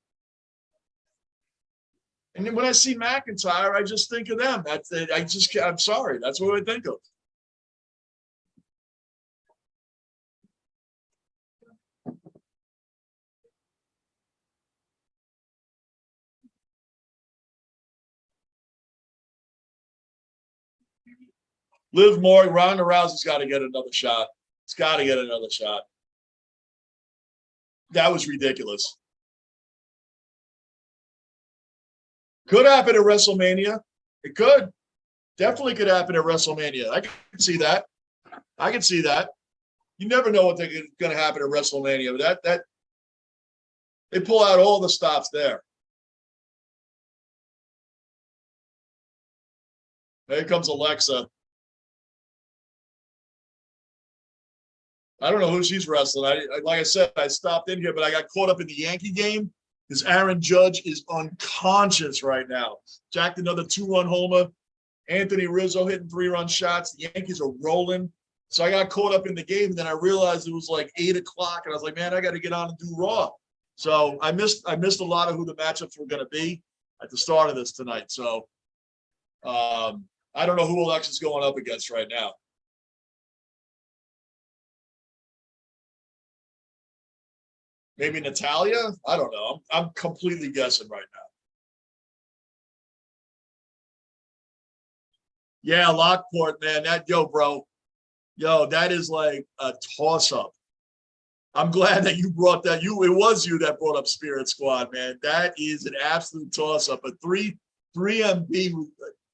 Speaker 1: And then when I see McIntyre, I just think of them. I'm sorry. That's what I think of. Liv Morgan, Ronda Rousey's got to get another shot. It's got to get another shot. That was ridiculous. Could happen at WrestleMania. It could. Definitely could happen at WrestleMania. I can see that. I can see that. You never know what's going to happen at WrestleMania. But that they pull out all the stops there. Here comes Alexa. I don't know who she's wrestling. Like I said, I stopped in here, but I got caught up in the Yankee game because Aaron Judge is unconscious right now. Jacked another 2-run homer. Anthony Rizzo hitting 3-run shots. The Yankees are rolling. So I got caught up in the game, and then I realized it was like 8 o'clock, and I was like, man, I got to get on and do Raw. So I missed a lot of who the matchups were going to be at the start of this tonight. So I don't know who Alexa's going up against right now. Maybe Natalia? I don't know. I'm completely guessing right now. Yeah, Lockport, man. Bro. That is like a toss-up. I'm glad that you brought that. It was you that brought up Spirit Squad, man. That is an absolute toss-up. But 3MB,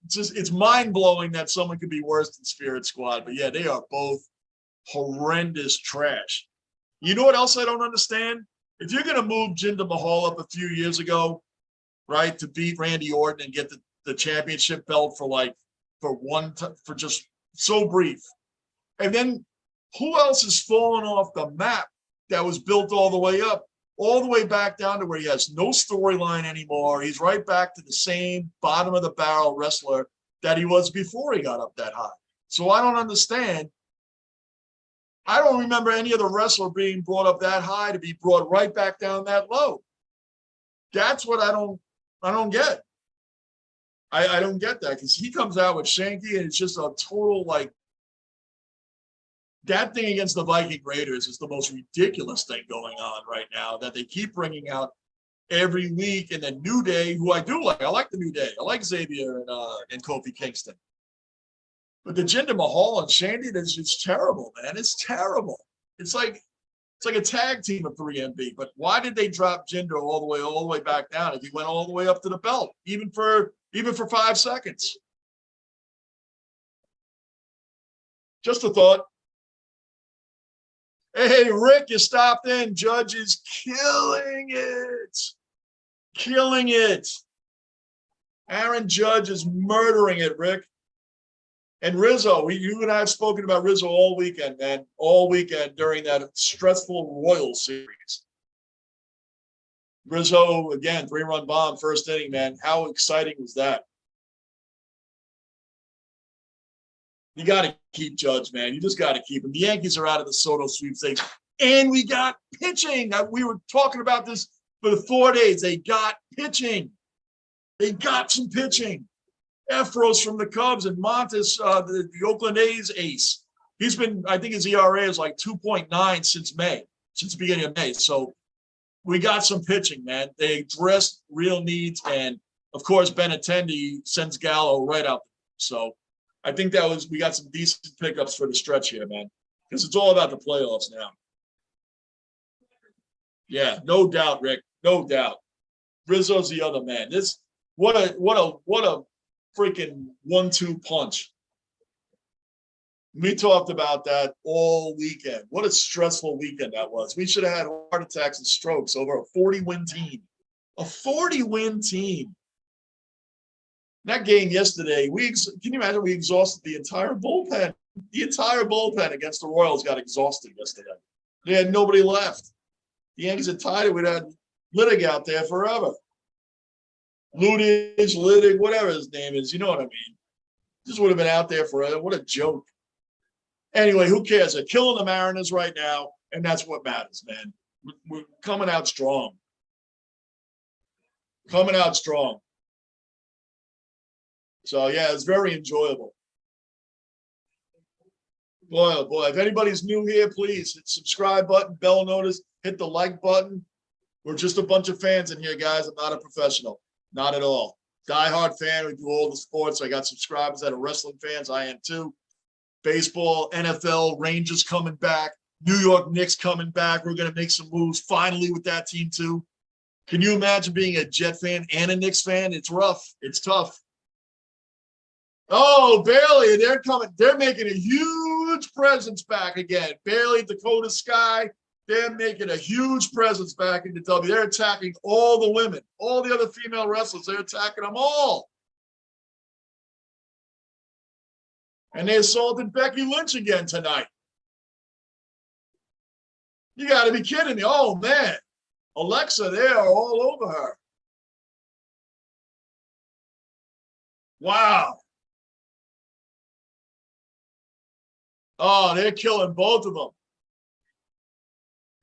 Speaker 1: it's mind-blowing that someone could be worse than Spirit Squad. But yeah, they are both horrendous trash. You know what else I don't understand? If you're going to move Jinder Mahal up a few years ago, right, to beat Randy Orton and get the championship belt for just so brief. And then who else is falling off the map that was built all the way up, all the way back down to where he has no storyline anymore? He's right back to the same bottom of the barrel wrestler that he was before he got up that high. So I don't understand. I don't remember any other wrestler being brought up that high to be brought right back down that low. That's what I don't get. I don't get that because he comes out with Shanky and it's just a total that thing against the Viking Raiders is the most ridiculous thing going on right now that they keep bringing out every week. And then New Day, who I do like. I like the New Day. I like Xavier and Kofi Kingston. But the Jinder Mahal and Shandy, that's just terrible, man. It's terrible. It's like It's like a tag team of 3MB. But why did they drop Jinder all the way back down if he went all the way up to the belt, even for 5 seconds? Just a thought. Hey, Rick, you stopped in. Judge is killing it. Killing it. Aaron Judge is murdering it, Rick. And Rizzo, you and I have spoken about Rizzo all weekend, man. All weekend during that stressful Royal series. Rizzo, again, 3-run bomb, first inning, man. How exciting was that? You got to keep Judge, man. You just got to keep him. The Yankees are out of the Soto sweepstakes. And we got pitching. We were talking about this for the 4 days. They got pitching. They got some pitching. Efros from the Cubs and MONTEZ, the Oakland A's ace. He's been, I think his ERA is like 2.9 since May, since the beginning of May. So we got some pitching, man. They addressed real needs. And, of course, Benintendi sends Gallo right out. So I think we got some decent pickups for the stretch here, man, because it's all about the playoffs now. Yeah, no doubt, Rick. No doubt. Rizzo's the other man. What a freaking 1-2 punch. We talked about that all weekend. What a stressful weekend that was. We should have had heart attacks and strokes over a 40-win team. A 40-win team. That game yesterday, can you imagine we exhausted the entire bullpen? The entire bullpen against the Royals got exhausted yesterday. They had nobody left. The Yankees had tied it. We'd had Liddick out there forever. Liddick, whatever his name is. You know what I mean. Just would have been out there forever. What a joke. Anyway, who cares? They're killing the Mariners right now, and that's what matters, man. We're coming out strong. Coming out strong. So, yeah, it's very enjoyable. Boy, oh boy. If anybody's new here, please hit the subscribe button, bell notice, hit the like button. We're just a bunch of fans in here, guys. I'm not a professional. Not at all. Diehard fan. We do all the sports. I got subscribers that are wrestling fans. I am too. Baseball, NFL, Rangers coming back. New York Knicks coming back. We're going to make some moves finally with that team too. Can you imagine being a Jet fan and a Knicks fan? It's rough. It's tough. Oh, Bailey, they're coming. They're making a huge presence back again. Bailey, Dakota Sky, they're making a huge presence back in the W. They're attacking all the women, all the other female wrestlers. They're attacking them all. And they assaulted Becky Lynch again tonight. You got to be kidding me. Oh, man. Alexa, they are all over her. Wow. Oh, they're killing both of them.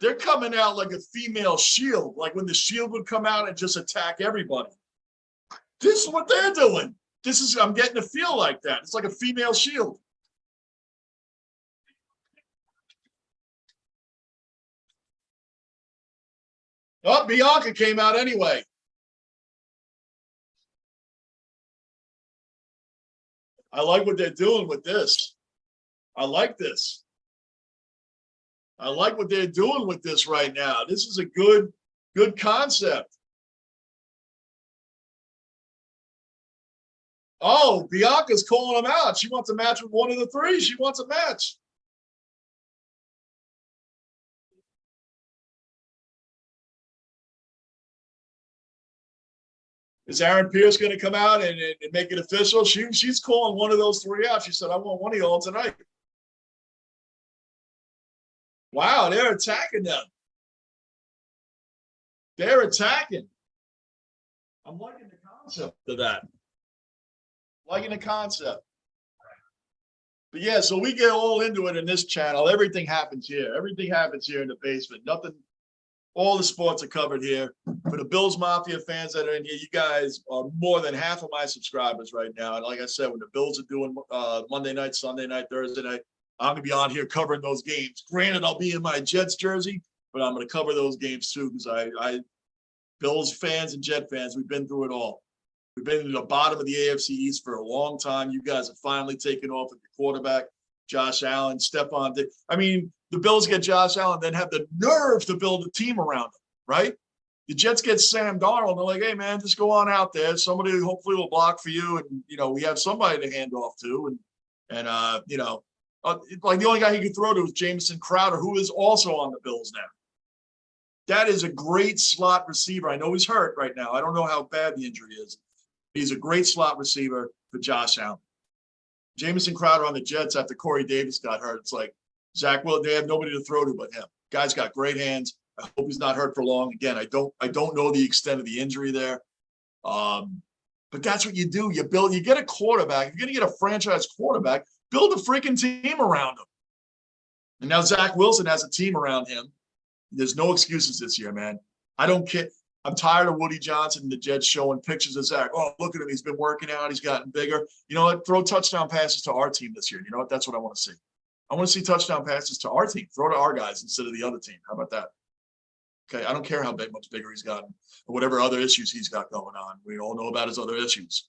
Speaker 1: They're coming out like a female Shield, like when the Shield would come out and just attack everybody. This is what they're doing. I'm getting a feel like that. It's like a female Shield. Oh, Bianca came out anyway. I like what they're doing with this. I like this. I like what they're doing with this right now. This is a good concept. Oh, Bianca's calling them out. She wants a match with one of the three. She wants a match. Is Aaron Pierce going to come out and make it official? She's calling one of those three out. She said, I want one of y'all tonight. Wow, they're attacking them. They're attacking. I'm liking the concept of that. Liking the concept. But yeah, so we get all into it in this channel. Everything happens here. Everything happens here in the basement. Nothing, all the sports are covered here. For the Bills Mafia fans that are in here, you guys are more than half of my subscribers right now. And like I said, when the Bills are doing Monday night, Sunday night, Thursday night, I'm going to be on here covering those games. Granted, I'll be in my Jets jersey, but I'm going to cover those games too because I Bills fans and Jet fans, we've been through it all. We've been in the bottom of the AFC East for a long time. You guys have finally taken off at the quarterback. Josh Allen, Stephon Diggs. I mean, the Bills get Josh Allen, then have the nerve to build a team around him, right? The Jets get Sam Darnold. They're like, hey, man, just go on out there. Somebody hopefully will block for you. And, we have somebody to hand off to. And like the only guy he could throw to was Jamison Crowder, who is also on the Bills now. That is a great slot receiver. I know he's hurt right now. I don't know how bad the injury is. He's a great slot receiver for Josh Allen. Jamison Crowder on the Jets after Corey Davis got hurt. It's like, Zach Will, they have nobody to throw to but him. Guy's got great hands. I hope he's not hurt for long. Again, I don't know the extent of the injury there. But that's what you do. You get a quarterback. You're going to get a franchise quarterback. Build a freaking team around him. And now Zach Wilson has a team around him. There's no excuses this year, man. I don't care. I'm tired of Woody Johnson and the Jets showing pictures of Zach. Oh, look at him. He's been working out. He's gotten bigger. You know what? Throw touchdown passes to our team this year. You know what? That's what I want to see. I want to see touchdown passes to our team. Throw to our guys instead of the other team. How about that? Okay, I don't care how much bigger he's gotten or whatever other issues he's got going on. We all know about his other issues.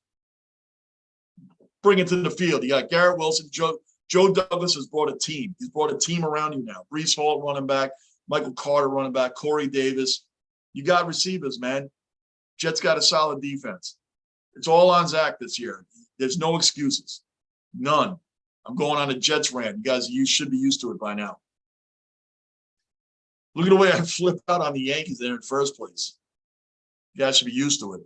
Speaker 1: Bring it to the field. You got Garrett Wilson. Joe Douglas has brought a team. He's brought a team around you now. Breece Hall running back. Michael Carter running back. Corey Davis. You got receivers, man. Jets got a solid defense. It's all on Zach this year. There's no excuses. None. I'm going on a Jets rant. You should be used to it by now. Look at the way I flipped out on the Yankees there in first place. You guys should be used to it.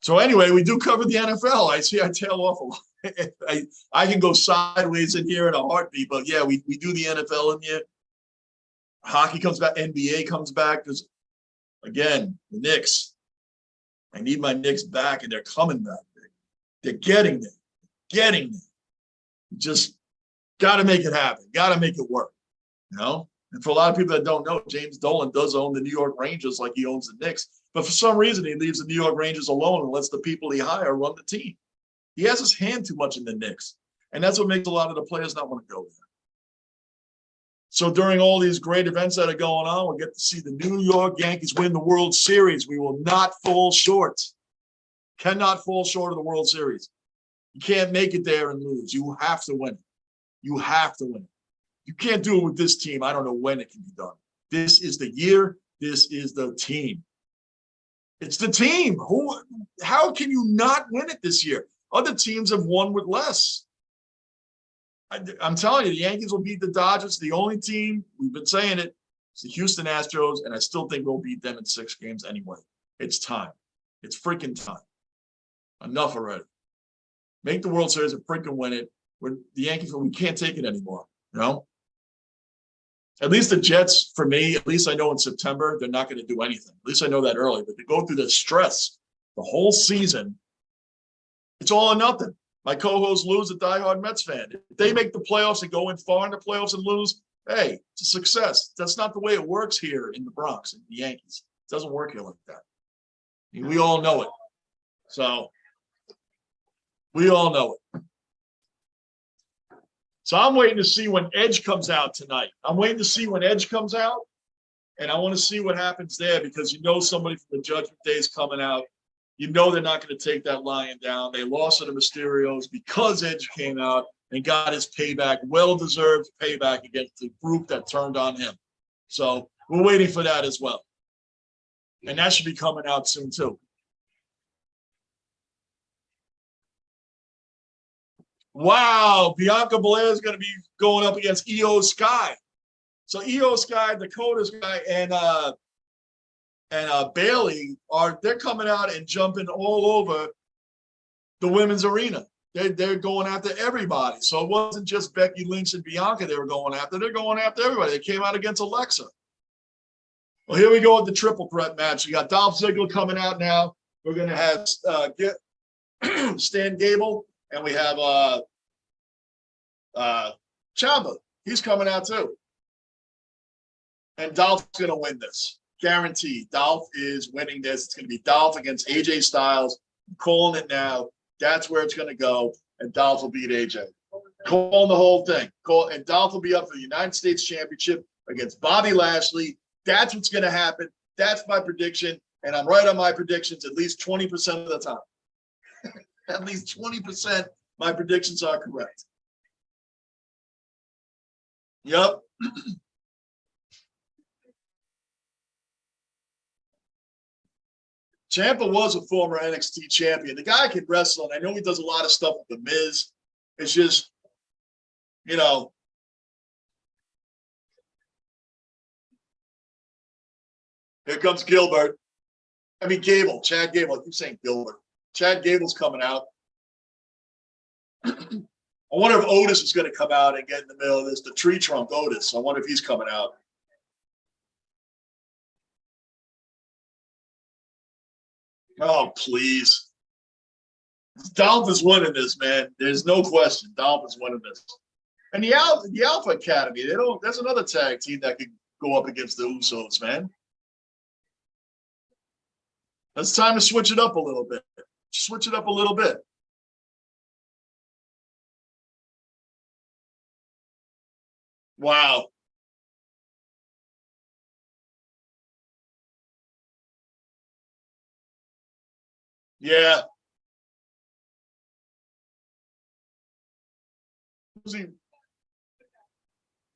Speaker 1: So anyway, we do cover the NFL. I see I tail off a lot. I can go sideways in here in a heartbeat, but yeah, we do the NFL in here. Hockey comes back. NBA comes back. Because, again, the Knicks. I need my Knicks back, and they're coming back. They're getting there. Getting there. Just got to make it happen. Got to make it work, And for a lot of people that don't know, James Dolan does own the New York Rangers like he owns the Knicks. But for some reason, he leaves the New York Rangers alone and lets the people he hire run the team. He has his hand too much in the Knicks. And that's what makes a lot of the players not want to go there. So during all these great events that are going on, we'll get to see the New York Yankees win the World Series. We will not fall short. Cannot fall short of the World Series. You can't make it there and lose. You have to win it. You have to win it. You can't do it with this team. I don't know when it can be done. This is the year. This is the team. It's the team. How can you not win it this year? Other teams have won with less. I'm telling you, the Yankees will beat the Dodgers. The only team, we've been saying it, is the Houston Astros, and I still think we'll beat them in 6 games anyway. It's time. It's freaking time. Enough already. Make the World Series and freaking win it. The Yankees, we can't take it anymore, At least the Jets, for me, at least I know in September, they're not going to do anything. At least I know that early. But to go through the stress the whole season, it's all or nothing. My co-host Lou's a diehard Mets fan. If they make the playoffs and go in far in the playoffs and lose, hey, it's a success. That's not the way it works here in the Bronx, in the Yankees. It doesn't work here like that. I mean, we all know it. So we all know it. So I'm waiting to see when Edge comes out tonight. I'm waiting to see when Edge comes out, and I want to see what happens there because somebody from the Judgment Day is coming out. They're not going to take that lion down. They lost to the Mysterios because Edge came out and got his payback, well-deserved payback against the group that turned on him. So we're waiting for that as well. And that should be coming out soon too. Wow, Bianca Belair is going to be going up against Io Sky. So Io Sky, Dakota's guy, and Bailey they're coming out and jumping all over the women's arena. They're going after everybody. So it wasn't just Becky Lynch and Bianca they were going after. They're going after everybody. They came out against Alexa. Well, here we go with the triple threat match. You got Dolph Ziggler coming out now. We're going to have Stan Gable. And we have Ciampa. He's coming out too. And Dolph's going to win this. Guaranteed. Dolph is winning this. It's going to be Dolph against AJ Styles. I'm calling it now. That's where it's going to go. And Dolph will beat AJ. Calling the whole thing. And Dolph will be up for the United States Championship against Bobby Lashley. That's what's going to happen. That's my prediction. And I'm right on my predictions at least 20% of the time. At least 20%, my predictions are correct. Yep. Ciampa was a former NXT champion. The guy can wrestle, and I know he does a lot of stuff with The Miz. It's just, you know, here comes Gilbert. I mean, Gable, Chad Gable. I keep saying Gilbert. Chad Gable's coming out. I wonder if Otis is going to come out and get in the middle of this. The tree trunk Otis. I wonder if he's coming out. Oh, please. Dolph is winning this, man. There's no question. Dolph is winning this. And the Alpha Academy, they don't. That's another tag team that could go up against the Usos, man. It's time to switch it up a little bit. Switch it up a little bit. Wow. Yeah.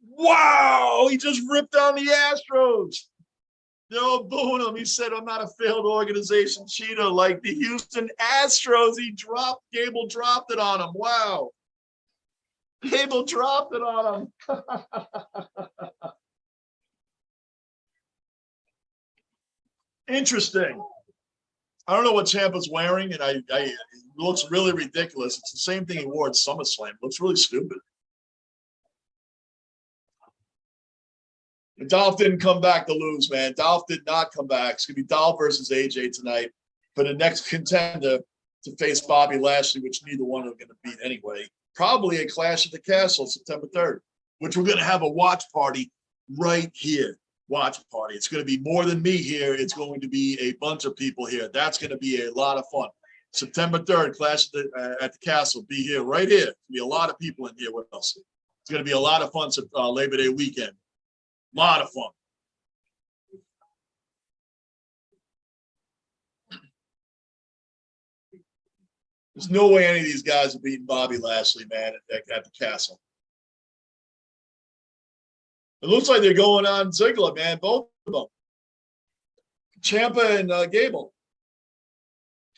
Speaker 1: Wow. He just ripped down the Astros. No, booing him. He said, I'm not a failed organization cheater like the Houston Astros. Gable dropped it on him. Wow. Gable dropped it on him. Interesting. I don't know what Ciampa's wearing, and it looks really ridiculous. It's the same thing he wore at SummerSlam. It looks really stupid. And Dolph didn't come back to lose, man. Dolph did not come back. It's going to be Dolph versus AJ tonight for the next contender to face Bobby Lashley, which neither one are going to beat anyway. Probably a Clash at the Castle September 3rd, which we're going to have a watch party right here. Watch party. It's going to be more than me here. It's going to be a bunch of people here. That's going to be a lot of fun. September 3rd, Clash at the Castle. Be here, right here. There'll be a lot of people in here with us. It's going to be a lot of fun Labor Day weekend. A lot of fun. There's no way any of these guys are beating Bobby Lashley, man, at the Castle. It looks like they're going on Ziggler, man, both of them. Ciampa and Gable.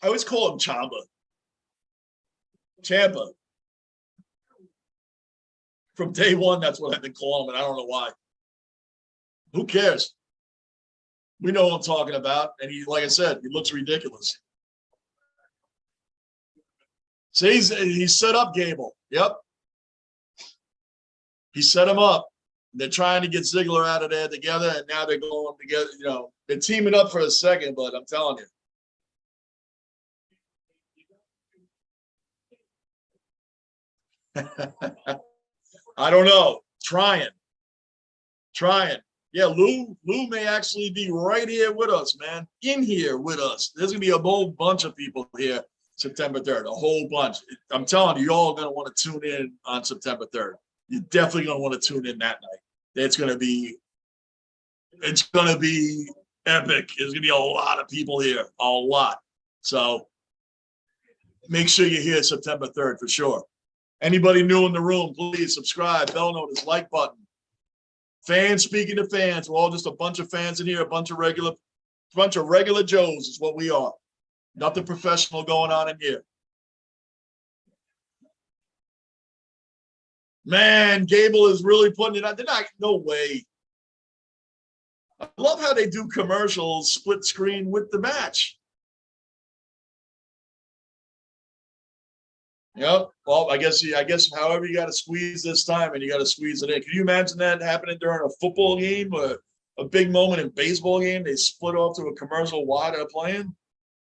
Speaker 1: I always call him Ciampa. Ciampa. From day one, that's what I've been calling him, and I don't know why. Who cares? We know what I'm talking about. And he, like I said, he looks ridiculous. So he set up Gable. Yep. He set him up. They're trying to get Ziggler out of there together, and now they're going together. You know, they're teaming up for a second, but I'm telling you. I don't know. Trying. Yeah, Lou may actually be right here with us, man. In here with us. There's going to be a whole bunch of people here September 3rd. A whole bunch. I'm telling you, you're all going to want to tune in on September 3rd. You're definitely going to want to tune in that night. It's going to be epic. There's going to be a lot of people here. A lot. So make sure you're here September 3rd for sure. Anybody new in the room, please subscribe, bell notice, like button. Fans speaking to fans. We're all just a bunch of fans in here, a bunch of regular Joes is what we are. Nothing professional going on in here. Man, Gable is really putting it on. They're not, no way. I love how they do commercials split screen with the match. Yep. Well, I guess however you got to squeeze this time, and you got to squeeze it in. Can you imagine that happening during a football game or a big moment in baseball game? They split off to a commercial while they're playing.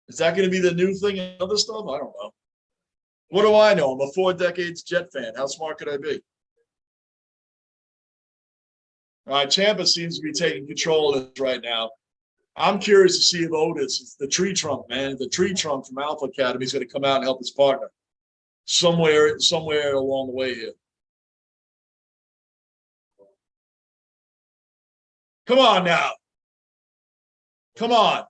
Speaker 1: Is that going to be the new thing and other stuff? I don't know. What do I know? I'm a 4 decades Jet fan. How smart could I be? All right, Ciampa seems to be taking control of this right now. I'm curious to see if Otis, the tree trunk, man, the tree trunk from Alpha Academy is going to come out and help his partner. Somewhere along the way here. Come on now. Come on.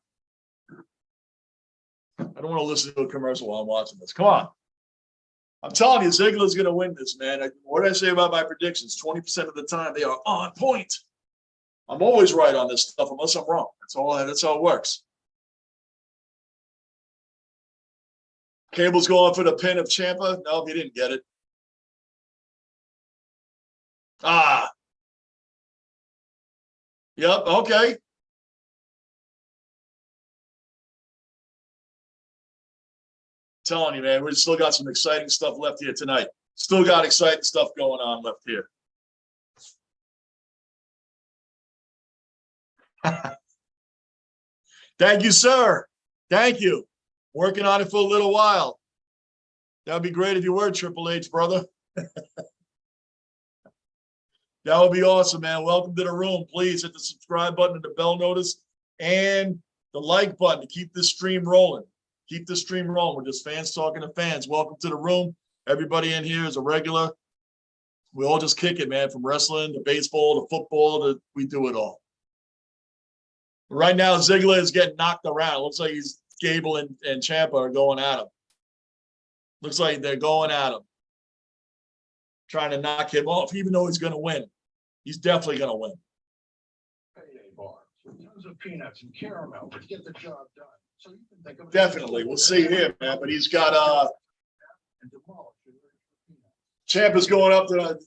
Speaker 1: I don't want to listen to a commercial while I'm watching this. Come on. I'm telling you, Ziggler's going to win this, man. What did I say about my predictions? 20% of the time, they are on point. I'm always right on this stuff unless I'm wrong. That's how it works. Cable's going for the pin of Ciampa. No, he didn't get it. Ah. Yep, okay. Telling you, man, we still got some exciting stuff left here tonight. Still got exciting stuff going on left here. Thank you, sir. Thank you. Working on it for a little while. That'd be great if you were Triple H, brother. That would be awesome, man. Welcome to the room. Please hit the subscribe button and the bell notice and the like button to keep this stream rolling. Keep this stream rolling. We're just fans talking to fans. Welcome to the room. Everybody in here is a regular. We all just kick it, man, from wrestling to baseball to football we do it all. Right now, Ziggler is getting knocked around. Looks like Gable and Ciampa are going at him. Looks like they're going at him. Trying to knock him off, even though he's going to win. He's definitely going to win.
Speaker 2: Payday bar. Tons of peanuts and caramel to get the job done. So you can think of
Speaker 1: definitely. We'll see here, man. But he's got Ciampa's going up to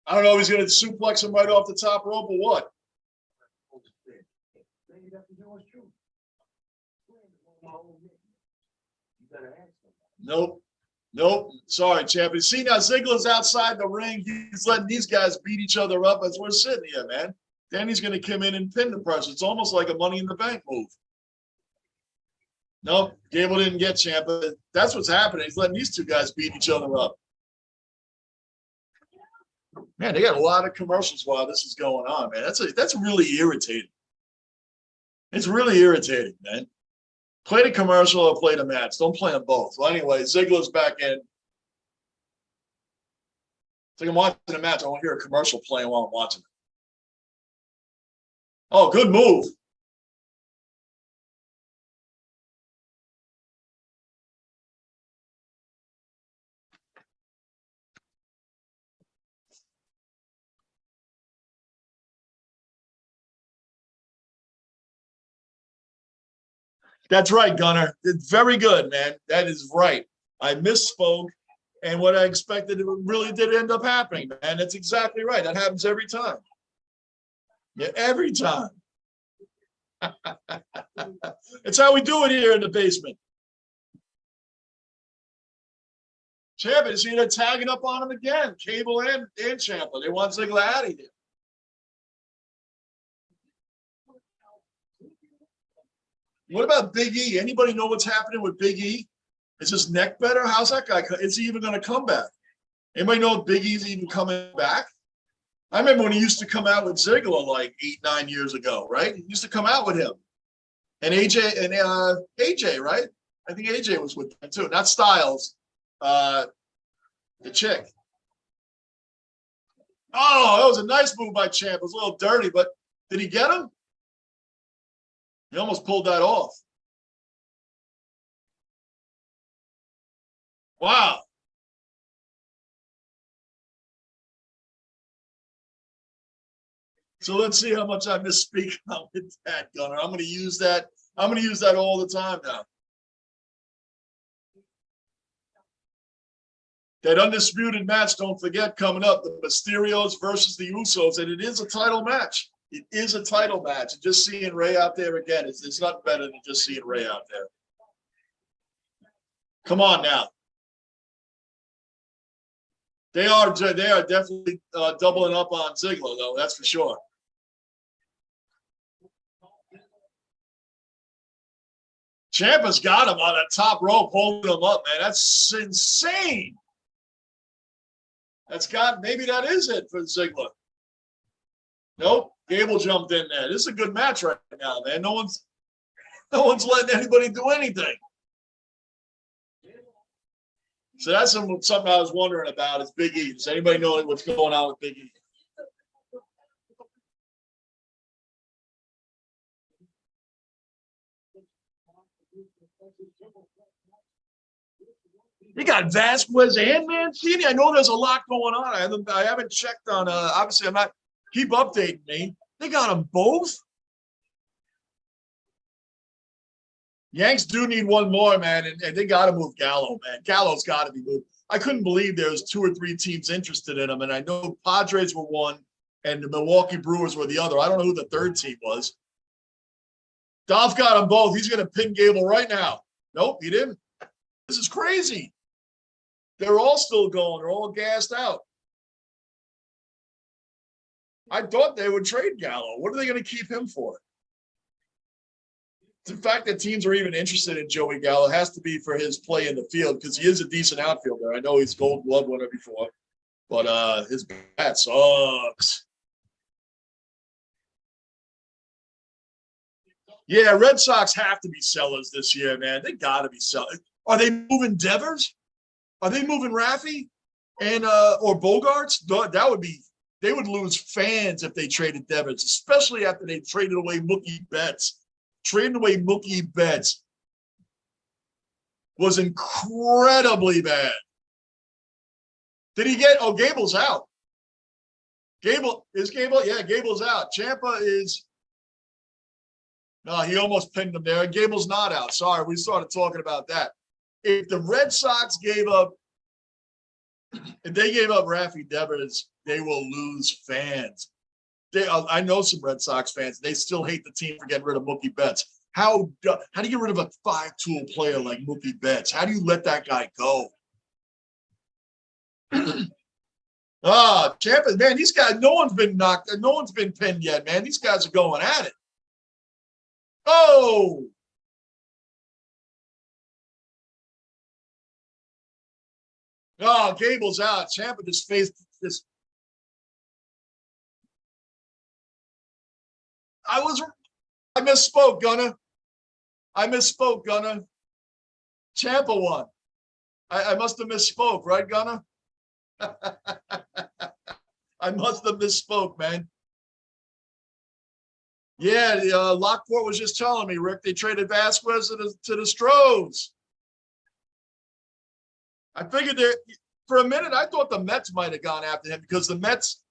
Speaker 1: I don't know if he's going to suplex him right off the top rope or what. Nope. Nope. Sorry, champion. See, now Ziggler's outside the ring. He's letting these guys beat each other up as we're sitting here, man. Then he's going to come in and pin the person. It's almost like a Money in the Bank move. Nope. Gable didn't get Ciampa. That's what's happening. He's letting these two guys beat each other up. Man, they got a lot of commercials while this is going on, man. That's really irritating. It's really irritating, man. Play the commercial or play the match. Don't play them both. Well, anyway, Ziggler's back in. It's like I'm watching a match. I want to hear a commercial playing while I'm watching it. Oh, good move. That's right, Gunner. It's very good, man. That is right. I misspoke, and what I expected really did end up happening, man. That's exactly right. That happens every time. Yeah, every time. It's how we do it here in the basement. Ciampa, see, they're tagging up on him again. Cable and Ciampa. They want Ziggler out of here. What about Big E? Anybody know what's happening with Big E? Is his neck better? How's that guy? Is he even going to come back? Anybody know if Big E's even coming back? I remember when he used to come out with Ziggler like 8-9 years ago, right? He used to come out with him. And AJ, right? I think AJ was with him too. Not Styles, the chick. Oh, that was a nice move by Ciampa. It was a little dirty, but did he get him? He almost pulled that off. Wow. So let's see how much I misspeak with that, Gunner. I'm going to use that. I'm going to use that all the time now. That undisputed match, don't forget, coming up, the Mysterios versus the Usos, and it is a title match. It is a title match. And just seeing Rey out there again, it's not better than just seeing Rey out there. Come on now. They are definitely doubling up on Ziggler, though. That's for sure. Ciampa's got him on that top rope, holding him up, man. That's insane. Maybe that is it for Ziggler. Nope. Gable jumped in there. This is a good match right now, man. No one's letting anybody do anything. So that's something I was wondering about is Big E. Does anybody know what's going on with Big E? You got Vasquez and Mancini. I know there's a lot going on. I haven't checked on. Obviously, I'm not. Keep updating me. They got them both. Yanks do need one more, man, and they got to move Gallo, man. Gallo's got to be moved. I couldn't believe there was 2 or 3 teams interested in him, and I know Padres were one, and the Milwaukee Brewers were the other. I don't know who the third team was. Dolph got them both. He's going to pin Gable right now. Nope, he didn't. This is crazy. They're all still going. They're all gassed out. I thought they would trade Gallo. What are they going to keep him for? The fact that teams are even interested in Joey Gallo has to be for his play in the field because he is a decent outfielder. I know he's Gold Glove winner before, but his bat sucks. Yeah, Red Sox have to be sellers this year, man. They got to be sellers. Are they moving Devers? Are they moving Raffy and or Bogarts? That would be. They would lose fans if they traded Devers, especially after they traded away Mookie Betts. Trading away Mookie Betts was incredibly bad. Did he get? Oh, Gable's out. Gable is Gable. Yeah, Gable's out. Ciampa is. No, he almost pinned him there. Gable's not out. Sorry, we started talking about that. If the Red Sox gave up, if they gave up Raffy Devers, they will lose fans. I know some Red Sox fans. They still hate the team for getting rid of Mookie Betts. How do you get rid of a 5-tool player like Mookie Betts? How do you let that guy go? Ciampa, man, these guys, no one's been knocked, no one's been pinned yet, man. These guys are going at it. Oh! Oh, Gable's out. Ciampa just faced this. I misspoke, Gunner. Ciampa won. I must have misspoke, right, Gunner? I must have misspoke, man. Yeah, the Lockport was just telling me, Rick, they traded Vasquez to the Stros. I figured for a minute, I thought the Mets might have gone after him because the Mets,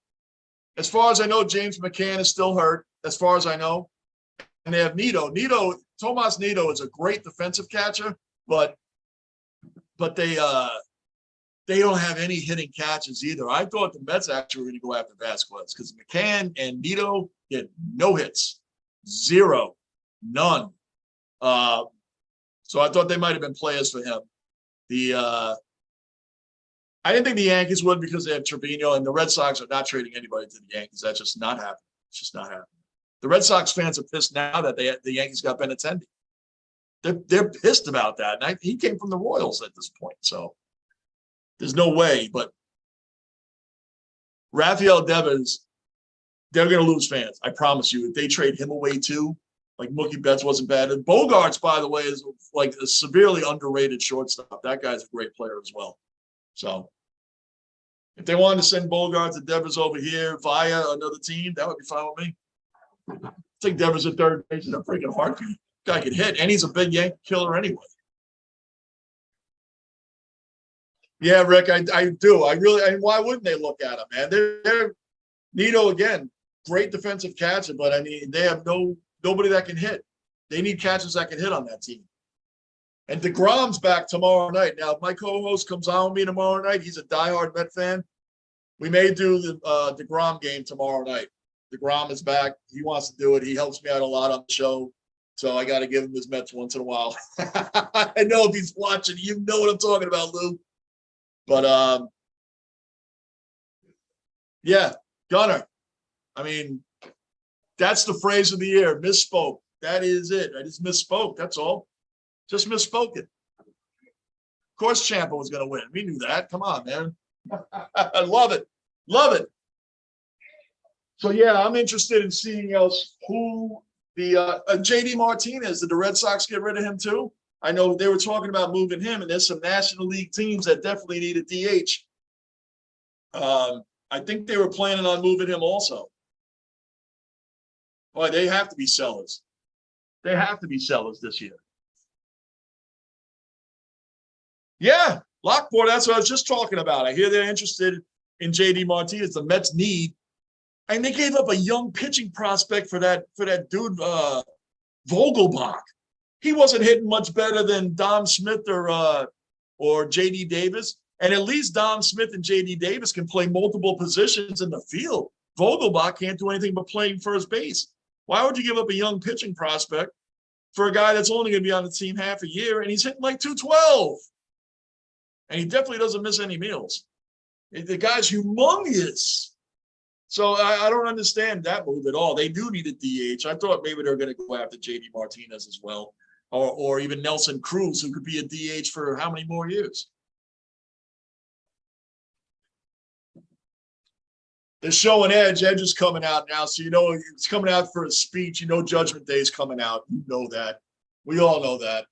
Speaker 1: as far as I know, James McCann is still hurt, as far as I know. And they have Nito. Tomas Nito is a great defensive catcher, but they don't have any hitting catches either. I thought the Mets actually were going to go after Vasquez because McCann and Nito get no hits, 0, none. So I thought they might have been players for him. I didn't think the Yankees would because they have Trevino, and the Red Sox are not trading anybody to the Yankees. That's just not happening. It's just not happening. The Red Sox fans are pissed now that the Yankees got Benintendi. They're pissed about that. And he came from the Royals at this point, so there's no way. But Rafael Devers, they're going to lose fans. I promise you. If they trade him away too, like Mookie Betts wasn't bad. And Bogarts, by the way, is like a severely underrated shortstop. That guy's a great player as well. So if they wanted to send Bogarts and Devers over here via another team, that would be fine with me. I think Devers at third base is a freaking heartbeat. Guy could hit, and he's a big Yankee killer anyway. Yeah, Rick, I do. Why wouldn't they look at him, man? They're Nito again, great defensive catcher, but I mean, they have nobody that can hit. They need catchers that can hit on that team. And DeGrom's back tomorrow night. Now, if my co-host comes on with me tomorrow night, he's a diehard Met fan. We may do the DeGrom game tomorrow night. DeGrom is back. He wants to do it. He helps me out a lot on the show. So I got to give him his Mets once in a while. I know if he's watching, you know what I'm talking about, Lou. But, yeah, Gunner. I mean, that's the phrase of the year. Misspoke. That is it. I just misspoke. That's all. Just misspoken. Of course, Ciampa was going to win. We knew that. Come on, man. I love it. Love it. So, yeah, I'm interested in seeing else who the J.D. Martinez, did the Red Sox get rid of him too? I know they were talking about moving him, and there's some National League teams that definitely need a DH. I think they were planning on moving him also. Boy, they have to be sellers. They have to be sellers this year. Yeah, Lockport, that's what I was just talking about. I hear they're interested in JD Martinez. The Mets need, and they gave up a young pitching prospect for that dude Vogelbach. He wasn't hitting much better than Dom Smith or JD Davis. And at least Dom Smith and JD Davis can play multiple positions in the field. Vogelbach can't do anything but playing first base. Why would you give up a young pitching prospect for a guy that's only going to be on the team half a year and he's hitting like 212? And he definitely doesn't miss any meals. The guy's humongous. So I don't understand that move at all. They do need a DH. I thought maybe they're going to go after JD Martinez as well, or even Nelson Cruz, who could be a DH for how many more years? They're showing Edge. Edge is coming out now, so you know it's coming out for a speech. You know Judgment Day is coming out. You know that. We all know that.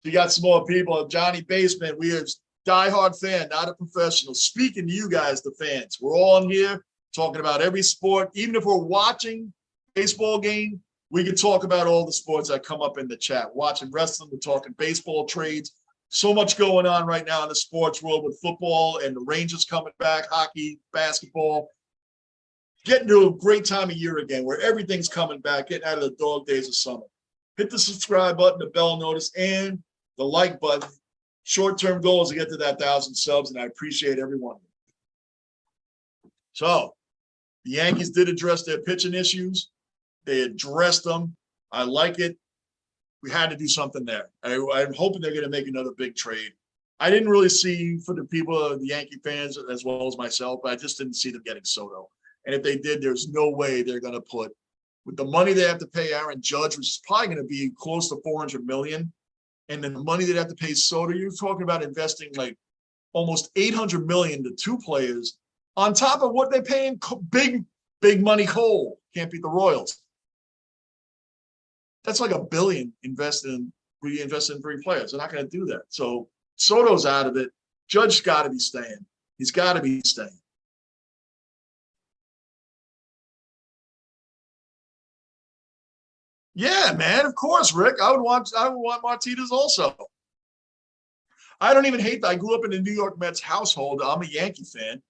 Speaker 1: You got some more people. Johnny Basement, we are diehard fan, not a professional. Speaking to you guys, the fans. We're all in here talking about every sport. Even if we're watching baseball game, we can talk about all the sports that come up in the chat. Watching wrestling, we're talking baseball trades. So much going on right now in the sports world with football and the Rangers coming back, hockey, basketball. Getting to a great time of year again where everything's coming back, getting out of the dog days of summer. Hit the subscribe button, the bell notice, and the like button. Short-term goal is to get to that 1,000 subs, and I appreciate everyone. So the Yankees did address their pitching issues. They addressed them. I like it. We had to do something there. I'm hoping they're going to make another big trade. I didn't really see, for the people, the Yankee fans, as well as myself, but I just didn't see them getting Soto. And if they did, there's no way they're going to put, with the money they have to pay Aaron Judge, which is probably going to be close to $400 million, and then the money they have to pay Soto, you're talking about investing like almost $800 million to two players on top of what they're paying big money Cole. Can't beat the Royals. That's like $1 billion reinvested in three players. They're not going to do that. So Soto's out of it. Judge's got to be staying. He's got to be staying. Yeah, man, of course, Rick. I would want Martinez also. I don't even hate that. I grew up in the New York Mets household. I'm a Yankee fan.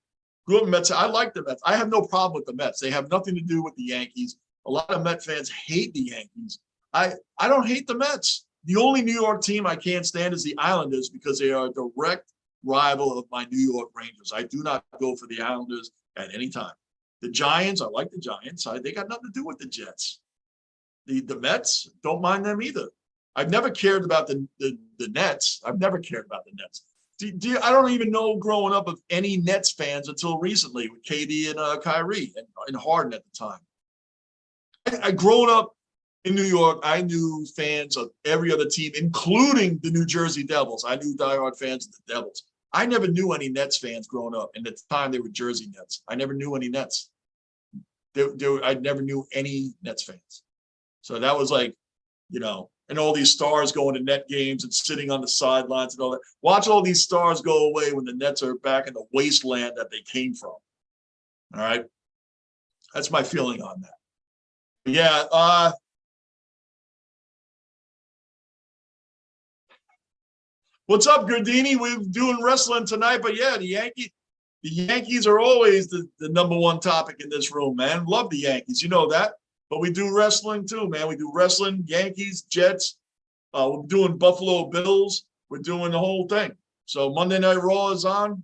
Speaker 1: Grew up in Mets. I like the Mets. I have no problem with the Mets. They have nothing to do with the Yankees. A lot of Met fans hate the Yankees. I don't hate the Mets. The only New York team I can't stand is the Islanders because they are a direct rival of my New York Rangers. I do not go for the Islanders at any time. The Giants, I like the Giants. They got nothing to do with the Jets. The Mets, don't mind them either. I've never cared about the Nets. I've never cared about the Nets. I don't even know growing up of any Nets fans until recently with KD and Kyrie and Harden at the time. I grown up in New York. I knew fans of every other team, including the New Jersey Devils. I knew diehard fans of the Devils. I never knew any Nets fans growing up. And at the time, they were Jersey Nets. I never knew any Nets. I never knew any Nets fans. So that was like, you know, and all these stars going to net games and sitting on the sidelines and all that. Watch all these stars go away when the Nets are back in the wasteland that they came from. All right. That's my feeling on that. But yeah. What's up, Gardini? We're doing wrestling tonight, but yeah, the Yankees are always the number one topic in this room, man. Love the Yankees. You know that. But we do wrestling too, man. We do wrestling, Yankees, Jets. We're doing Buffalo Bills. We're doing the whole thing. So Monday Night Raw is on.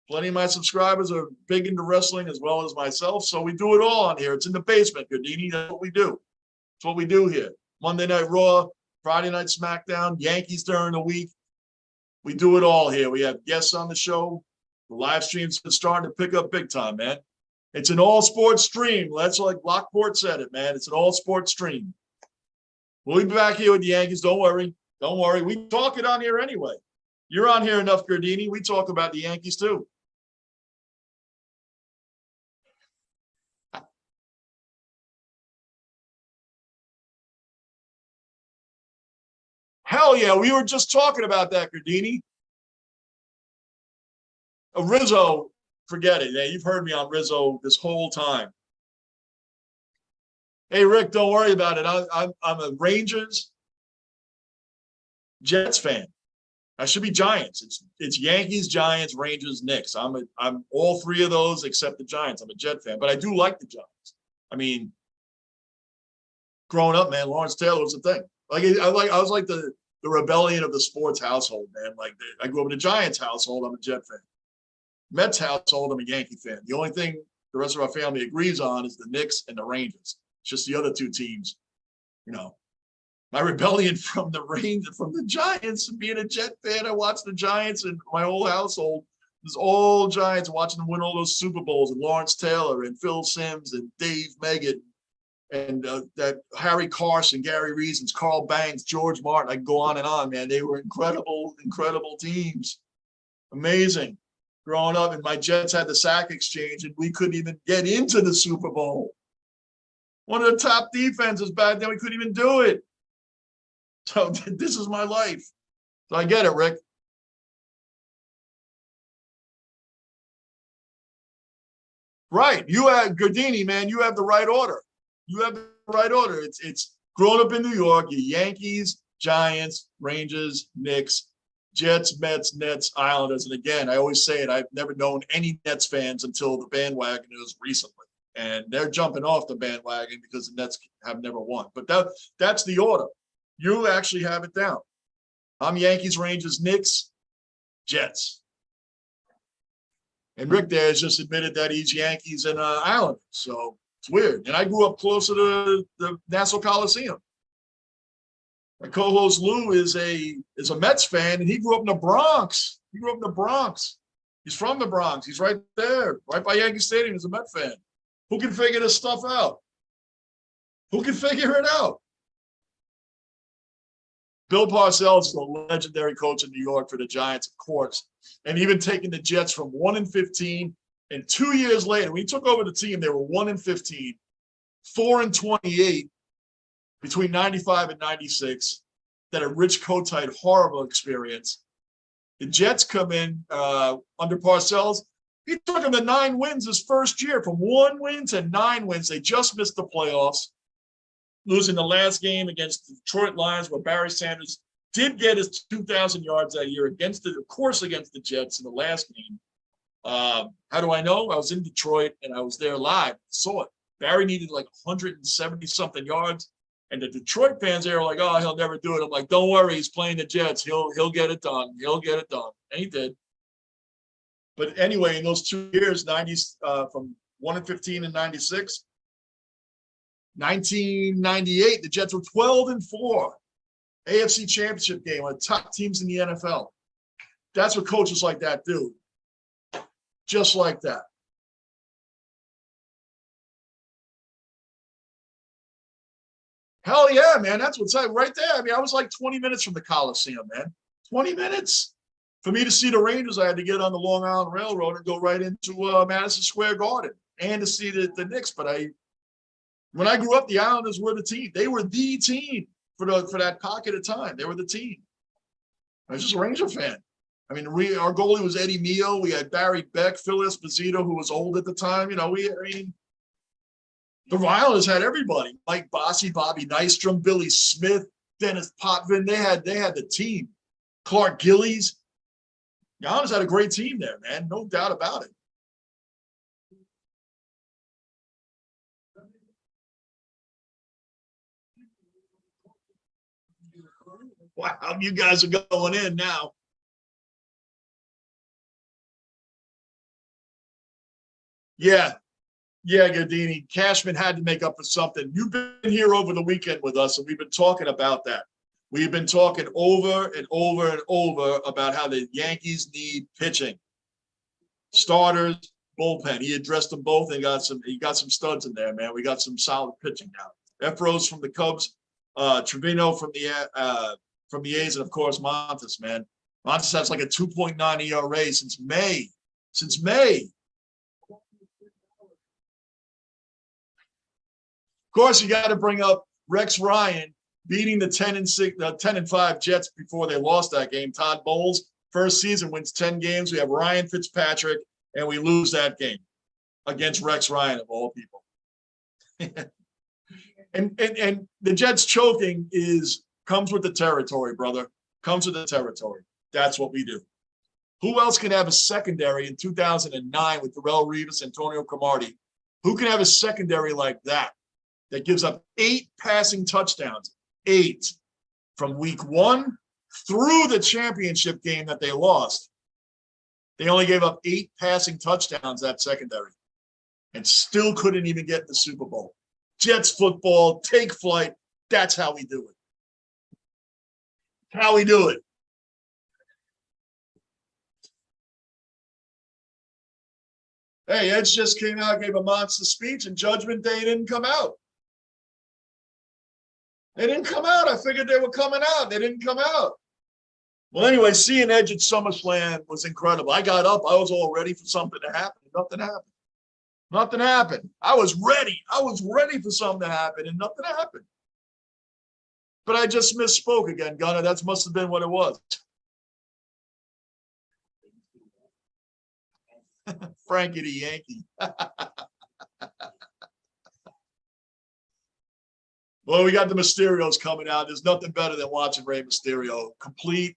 Speaker 1: Plenty of my subscribers are big into wrestling as well as myself. So we do it all on here. It's in the basement, Gardini. That's what we do. That's what we do here. Monday Night Raw, Friday Night SmackDown, Yankees during the week. We do it all here. We have guests on the show. The live stream's been starting to pick up big time, man. It's an all-sports stream. That's like Lockport said it, man. It's an all-sports stream. We'll be back here with the Yankees. Don't worry. Don't worry. We talk it on here anyway. You're on here enough, Gardini. We talk about the Yankees too. Hell yeah. We were just talking about that, Gardini. Rizzo. Forget it. Yeah, you've heard me on Rizzo this whole time. Hey, Rick, don't worry about it. I'm a Rangers Jets fan. I should be Giants. It's Yankees, Giants, Rangers, Knicks. I'm all three of those except the Giants. I'm a Jet fan, but I do like the Giants. I mean, growing up, man, Lawrence Taylor was a thing. I was like the rebellion of the sports household, man. Like I grew up in a Giants household. I'm a Jet fan. Mets household, I'm a Yankee fan. The only thing the rest of our family agrees on is the Knicks and the Rangers. It's just the other two teams, you know. My rebellion from the Giants, being a Jet fan, I watched the Giants and my whole household was all Giants, watching them win all those Super Bowls, and Lawrence Taylor and Phil Simms and Dave Meggett and that Harry Carson, Gary Reasons, Carl Banks, George Martin. I can go on and on, man. They were incredible, incredible teams. Amazing. Growing up, and my Jets had the sack exchange, and we couldn't even get into the Super Bowl. One of the top defenses back then, we couldn't even do it. So this is my life. So I get it, Rick. Right. You have Gardini, man. You have the right order. You have the right order. It's growing up in New York, you Yankees, Giants, Rangers, Knicks, Jets, Mets, Nets, Islanders. And again, I always say it, I've never known any Nets fans until the bandwagon was recently. And they're jumping off the bandwagon because the Nets have never won. But that's the order. You actually have it down. I'm Yankees, Rangers, Knicks, Jets. And Rick there has just admitted that he's Yankees and Islanders. So it's weird. And I grew up closer to the Nassau Coliseum. My co-host Lou is a Mets fan, and he grew up in the Bronx. He's from the Bronx. He's right there, right by Yankee Stadium. He's a Met fan. Who can figure this stuff out? Who can figure it out? Bill Parcells is a legendary coach in New York for the Giants, of course, and even taking the Jets from 1-15, and 2 years later, when he took over the team, they were 1-15, 4-28 between 95 and 96. That a Rich Kotite horrible experience. The Jets come in under Parcells. He took them to 9 wins his first year, from 1 win to 9 wins. They just missed the playoffs, losing the last game against the Detroit Lions, where Barry Sanders did get his 2,000 yards that year against the Jets in the last game. How do I know? I was in Detroit and I was there live. Saw it. Barry needed like 170 something yards, and the Detroit fans there were like, "Oh, he'll never do it." I'm like, "Don't worry, he's playing the Jets. He'll get it done. He'll get it done," and he did. But anyway, in those 2 years, 90s, from 1-15 and 96. 1998, the Jets were 12-4, AFC Championship game, one of the top teams in the NFL. That's what coaches like that do. Just like that. Hell yeah, man. That's what's up right there. I mean, I was like 20 minutes from the Coliseum, man. 20 minutes. For me to see the Rangers, I had to get on the Long Island Railroad and go right into Madison Square Garden, and to see the Knicks. But when I grew up, the Islanders were the team. They were the team for that pocket of time. They were the team. I was just a Ranger fan. I mean, our goalie was Eddie Mio. We had Barry Beck, Phil Esposito, who was old at the time. You know, the Islanders had everybody: Mike Bossy, Bobby Nystrom, Billy Smith, Dennis Potvin. They had the team. Clark Gillies. The Islanders had a great team there, man. No doubt about it. Wow, you guys are going in now. Yeah, Gardini. Cashman had to make up for something. You've been here over the weekend with us, and we've been talking about that. We've been talking over and over and over about how the Yankees need pitching. Starters, bullpen. He addressed them both and he got some studs in there, man. We got some solid pitching now. Efros from the Cubs, Trevino from the A's, and of course Montes, man. Montes has like a 2.9 ERA since May. Of course, you got to bring up Rex Ryan beating the 10-5 Jets before they lost that game. Todd Bowles, first season, wins 10 games. We have Ryan Fitzpatrick, and we lose that game against Rex Ryan, of all people. and the Jets choking comes with the territory, brother. Comes with the territory. That's what we do. Who else can have a secondary in 2009 with Darrell Revis, Antonio Cromartie? Who can have a secondary like that gives up 8 passing touchdowns, 8 from week 1 through the championship game that they lost? They only gave up 8 passing touchdowns, that secondary, and still couldn't even get the Super Bowl. Jets football, take flight. That's how we do it. How we do it. Hey, Edge just came out, gave a monster speech, and Judgment Day didn't come out. They didn't come out. I figured they were coming out. They didn't come out. Well, anyway, seeing Edge at SummerSlam was incredible. I got up. I was all ready for something to happen. Nothing happened. Nothing happened. I was ready. I was ready for something to happen, and nothing happened. But I just misspoke again, Gunner. That must have been what it was. Frankie the Yankee. Well, we got the Mysterios coming out. There's nothing better than watching Rey Mysterio. Complete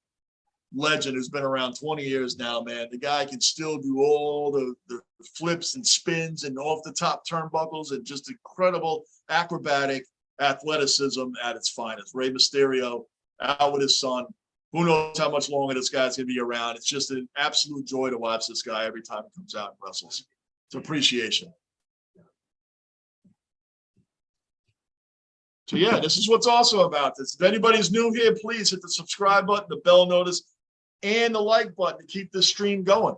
Speaker 1: legend who's been around 20 years now, man. The guy can still do all the flips and spins and off the top turnbuckles and just incredible acrobatic athleticism at its finest. Rey Mysterio out with his son. Who knows how much longer this guy's going to be around. It's just an absolute joy to watch this guy every time he comes out and wrestles. It's appreciation. So, yeah, this is what's awesome about this. If anybody's new here, please hit the subscribe button, the bell notice, and the like button to keep this stream going.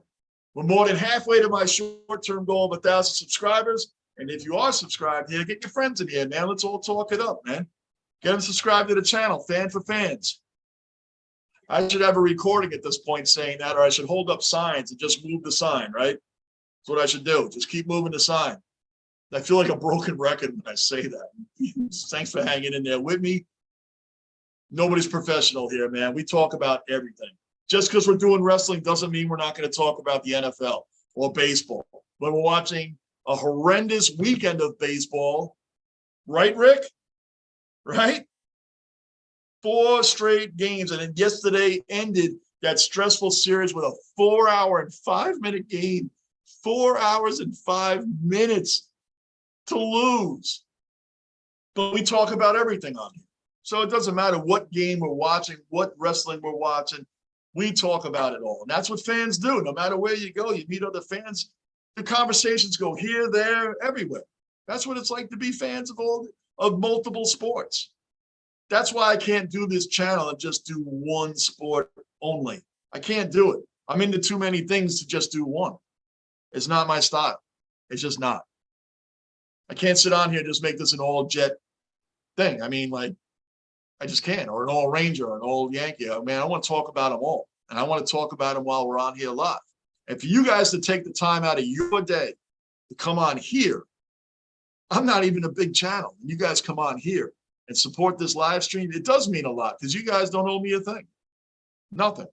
Speaker 1: We're more than halfway to my short-term goal of 1,000 subscribers. And if you are subscribed here, get your friends in here, man. Let's all talk it up, man. Get them subscribed to the channel, Fan for Fans. I should have a recording at this point saying that, or I should hold up signs and just move the sign, right? That's what I should do. Just keep moving the sign. I feel like a broken record when I say that. Thanks for hanging in there with me. Nobody's professional here, man. We talk about everything. Just because we're doing wrestling doesn't mean we're not going to talk about the NFL or baseball. When we're watching a horrendous weekend of baseball, right, Rick? Right? 4 straight games, and then yesterday ended that stressful series with a 4-hour and 5-minute game. 4 hours and 5 minutes to lose. But we talk about everything on here. So it doesn't matter what game we're watching, what wrestling we're watching. We talk about it all. And that's what fans do. No matter where you go, you meet other fans. The conversations go here, there, everywhere. That's what it's like to be fans of multiple sports. That's why I can't do this channel and just do one sport only. I can't do it. I'm into too many things to just do one. It's not my style. It's just not. I can't sit on here and just make this an all jet thing. I mean, like, I just can't. Or an all Ranger or an all Yankee. Man, I want to talk about them all. And I want to talk about them while we're on here live. And for you guys to take the time out of your day to come on here, I'm not even a big channel. You guys come on here and support this live stream. It does mean a lot because you guys don't owe me a thing. Nothing.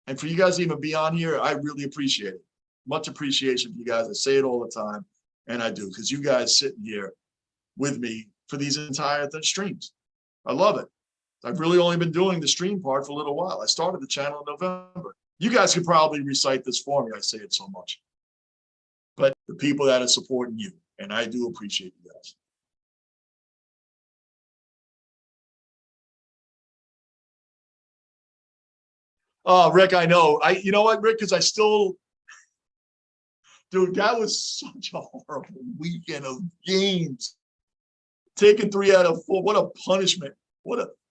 Speaker 1: And for you guys to even be on here, I really appreciate it. Much appreciation for you guys. I say it all the time, and I do, because you guys sitting here with me for these entire streams. I love it. I've really only been doing the stream part for a little while. I started the channel in November. You guys could probably recite this for me. I say it so much. But the people that are supporting you, and I do appreciate you guys. Oh, Rick, I know. You know what, Rick? Because I still, dude, that was such a horrible weekend of games. Taking 3 out of 4. What a punishment.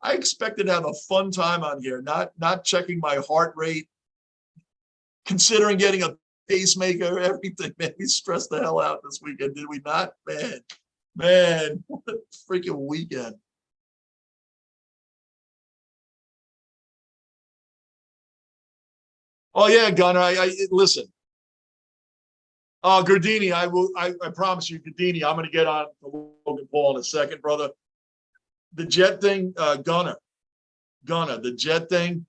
Speaker 1: I expected to have a fun time on here, not checking my heart rate, considering getting a pacemaker, everything. Man, we stressed the hell out this weekend, did we not? Man, what a freaking weekend. Oh yeah, Gunner. I listen. Gardini, I promise you, Gardini, I'm gonna get on Logan Paul in a second, brother. The jet thing, Gunner, the jet thing.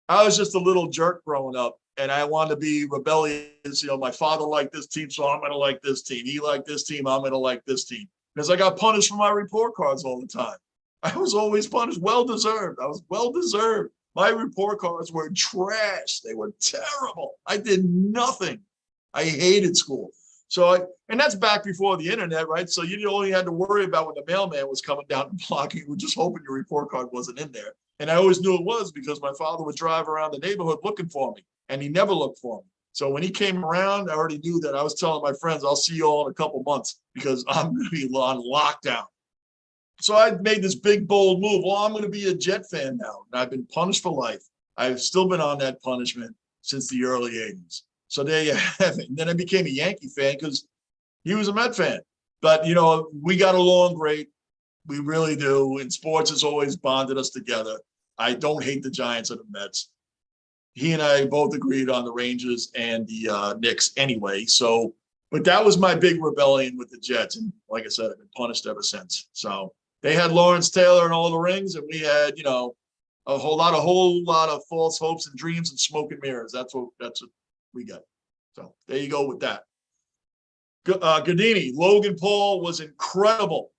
Speaker 1: I was just a little jerk growing up, and I wanted to be rebellious. You know, my father liked this team, so I'm gonna like this team. He liked this team, I'm gonna like this team. Because I got punished for my report cards all the time. I was always punished, well deserved. I was well deserved. My report cards were trash. They were terrible. I did nothing. I hated school. So, and that's back before the internet, right? So you only had to worry about when the mailman was coming down the block. You were just hoping your report card wasn't in there. And I always knew it was because my father would drive around the neighborhood looking for me, and he never looked for me. So when he came around, I already knew that. I was telling my friends, I'll see you all in a couple months because I'm going to be on lockdown. So I made this big, bold move. Well, I'm going to be a Jet fan now. And I've been punished for life. I've still been on that punishment since the early 80s. So there you have it. And then I became a Yankee fan because he was a Met fan. But, you know, we got along great. We really do. And sports has always bonded us together. I don't hate the Giants or the Mets. He and I both agreed on the Rangers and the Knicks anyway. So, but that was my big rebellion with the Jets. And like I said, I've been punished ever since. So they had Lawrence Taylor and all the rings, and we had, you know, a whole lot of false hopes and dreams and smoke and mirrors. That's what we got. So there you go with that. Godini, Logan Paul was incredible.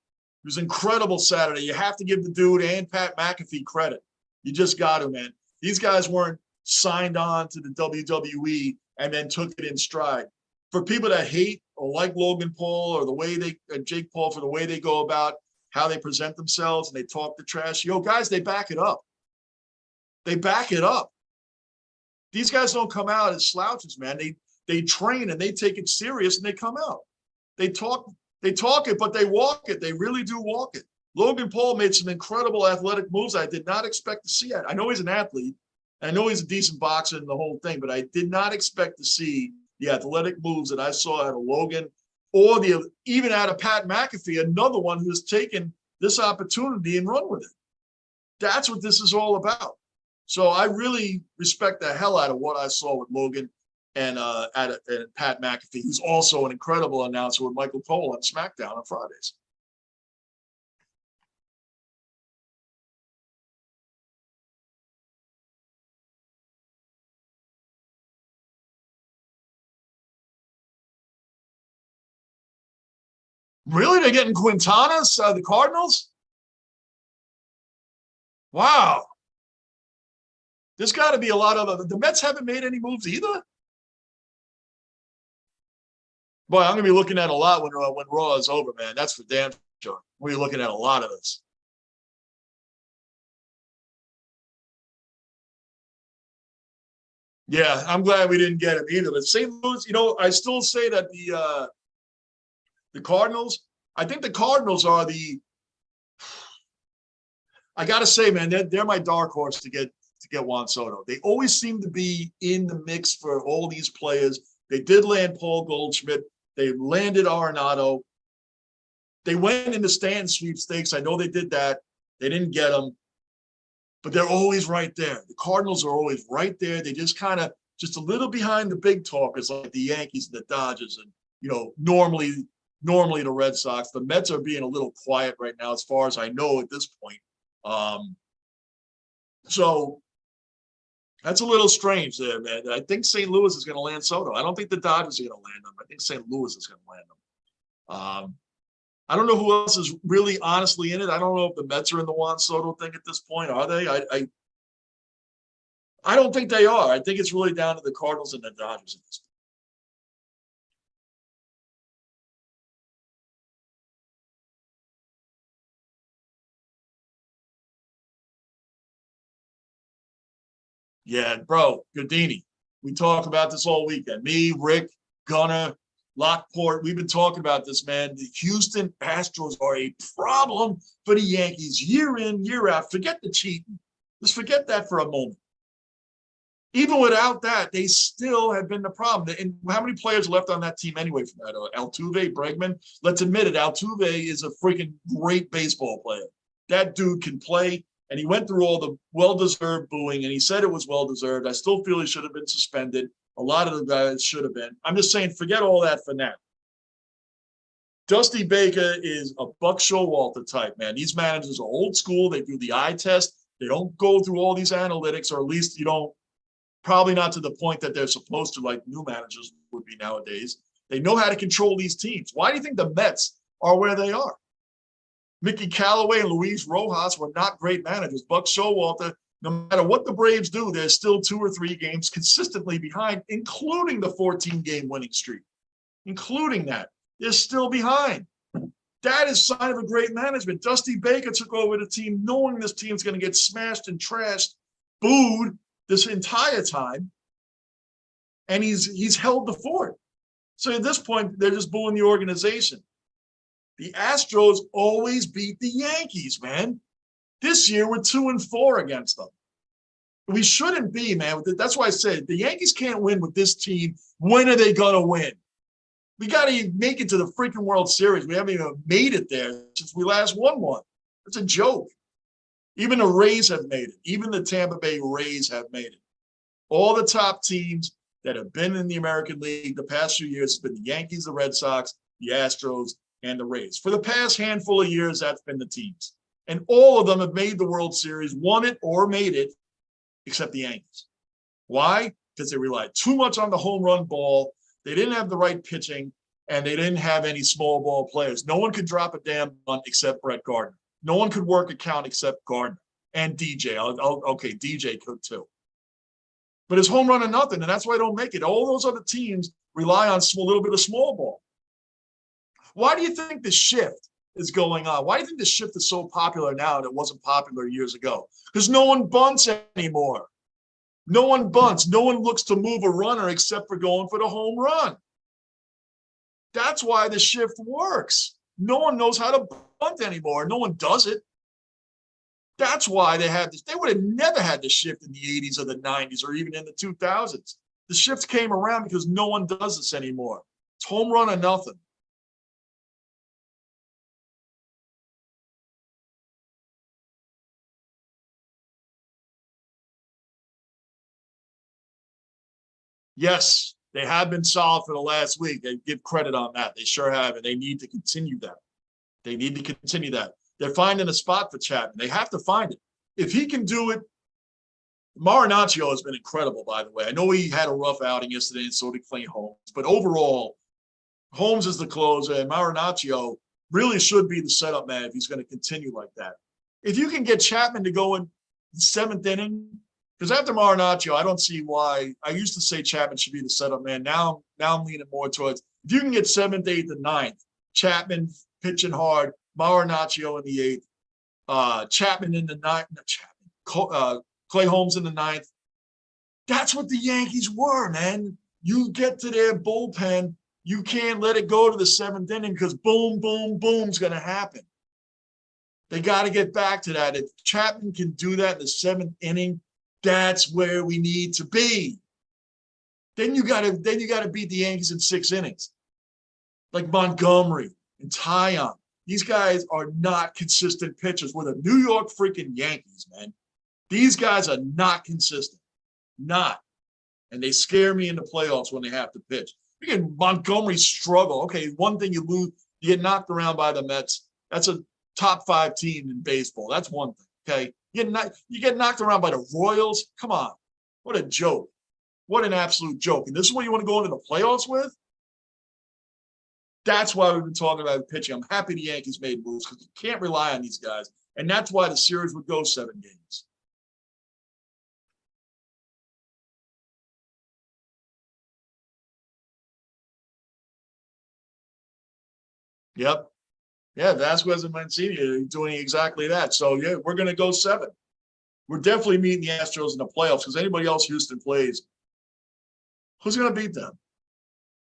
Speaker 1: It was incredible Saturday. You have to give the dude and Pat McAfee credit. You just got to, man. These guys weren't signed on to the WWE and then took it in stride. For people that hate or like Logan Paul or the way Jake Paul, for the way they go about how they present themselves and they talk the trash, guys, they back it up. They back it up. These guys don't come out as slouches, man. They train and they take it serious and they come out. They talk it, but they walk it. They really do walk it. Logan Paul made some incredible athletic moves I did not expect to see. I know he's an athlete. I know he's a decent boxer and the whole thing, but I did not expect to see the athletic moves that I saw out of Logan or even out of Pat McAfee, another one who's taken this opportunity and run with it. That's what this is all about. So I really respect the hell out of what I saw with Logan and Pat McAfee, who's also an incredible announcer with Michael Cole on SmackDown on Fridays. Really? They're getting Quintanas, the Cardinals? Wow. There's got to be a lot of the Mets haven't made any moves either. Boy, I'm going to be looking at a lot when Raw is over, man. That's for damn sure. We're looking at a lot of this. Yeah, I'm glad we didn't get him either. But St. Louis, I still say that the Cardinals, I think the Cardinals are I got to say, man, they're my dark horse to get Juan Soto. They always seem to be in the mix for all these players. They did land Paul Goldschmidt. They landed Arenado. They went into Stanton sweepstakes. I know they did that. They didn't get them, but they're always right there. The Cardinals are always right there. They just kind of just a little behind the big talkers like the Yankees and the Dodgers and, normally the Red Sox. The Mets are being a little quiet right now as far as I know at this point. So that's a little strange there, man. I think St. Louis is going to land Soto. I don't think the Dodgers are going to land them. I think St. Louis is going to land them. I don't know who else is really honestly in it. I don't know if the Mets are in the Juan Soto thing at this point. Are they? I don't think they are. I think it's really down to the Cardinals and the Dodgers at this point. Yeah, bro, Godini. We talk about this all weekend. Me, Rick, Gunner, Lockport, we've been talking about this, man. The Houston Astros are a problem for the Yankees year in, year out. Forget the cheating. Just forget that for a moment. Even without that, they still have been the problem. And how many players left on that team anyway from that? Altuve, Bregman. Let's admit it, Altuve is a freaking great baseball player. That dude can play. And he went through all the well-deserved booing, and he said it was well-deserved. I still feel he should have been suspended. A lot of the guys should have been. I'm just saying, forget all that for now. Dusty Baker is a Buck Showalter type, man. These managers are old school. They do the eye test. They don't go through all these analytics, or at least probably not to the point that they're supposed to, like new managers would be nowadays. They know how to control these teams. Why do you think the Mets are where they are? Mickey Callaway and Luis Rojas were not great managers. Buck Showalter No matter what the Braves do, they're still 2 or 3 games consistently behind, including the 14-game winning streak. Including that, they're still behind. That is sign of a great management. Dusty Baker took over the team knowing this team's going to get smashed and trashed, booed this entire time, and he's held the fort. So at this point, they're just booing the organization. The Astros always beat the Yankees, man. This year, we're 2-4 against them. We shouldn't be, man. That's why I said the Yankees can't win with this team. When are they going to win? We got to make it to the freaking World Series. We haven't even made it there since we last won one. It's a joke. Even the Rays have made it. Even the Tampa Bay Rays have made it. All the top teams that have been in the American League the past few years have been the Yankees, the Red Sox, the Astros, and the Rays. For the past handful of years, that's been the teams. And all of them have made the World Series, won it or made it, except the Yankees. Why? Because they relied too much on the home run ball. They didn't have the right pitching, and they didn't have any small ball players. No one could drop a damn bunt except Brett Gardner. No one could work a count except Gardner and DJ. Okay, DJ could too. But it's home run and nothing, and that's why I don't make it. All those other teams rely on a little bit of small ball. Why do you think the shift is going on? Why do you think the shift is so popular now and it wasn't popular years ago? Because no one bunts anymore. No one bunts. No one looks to move a runner except for going for the home run. That's why the shift works. No one knows how to bunt anymore. No one does it. That's why they had this. They would have never had the shift in the 80s or the 90s or even in the 2000s. The shift came around because no one does this anymore. It's home run or nothing. Yes, they have been solid for the last week. They give credit on that. They sure have, and they need to continue that. They need to continue that. They're finding a spot for Chapman. They have to find it. If he can do it, Marinaccio has been incredible, by the way. I know he had a rough outing yesterday, and so did Clay Holmes. But overall, Holmes is the closer, and Marinaccio really should be the setup man if he's going to continue like that. If you can get Chapman to go in the 7th inning, because after Marinaccio, I don't see why. I used to say Chapman should be the setup man. Now I'm leaning more towards if you can get 7th, 8th, and 9th, Chapman pitching hard, Marinaccio in the 8th, Chapman in the 9th, Clay Holmes in the 9th. That's what the Yankees were, man. You get to their bullpen, you can't let it go to the 7th inning because boom, boom, boom's going to happen. They got to get back to that. If Chapman can do that in the 7th inning, that's where we need to be. Then you got to beat the Yankees in 6 innings, like Montgomery and Tyon. These guys are not consistent pitchers. We're the New York freaking Yankees, man. These guys are not consistent, not, and they scare me in the playoffs when they have to pitch. Again, Montgomery struggle. Okay, one thing you lose, you get knocked around by the Mets. That's a top 5 team in baseball. That's one thing. Okay. You get knocked around by the Royals. Come on. What a joke. What an absolute joke. And this is what you want to go into the playoffs with? That's why we've been talking about pitching. I'm happy the Yankees made moves because you can't rely on these guys. And that's why the series would go 7 games. Yep. Yeah, Vasquez and Mancini are doing exactly that. So, yeah, we're going to go 7. We're definitely meeting the Astros in the playoffs because anybody else Houston plays, who's going to beat them?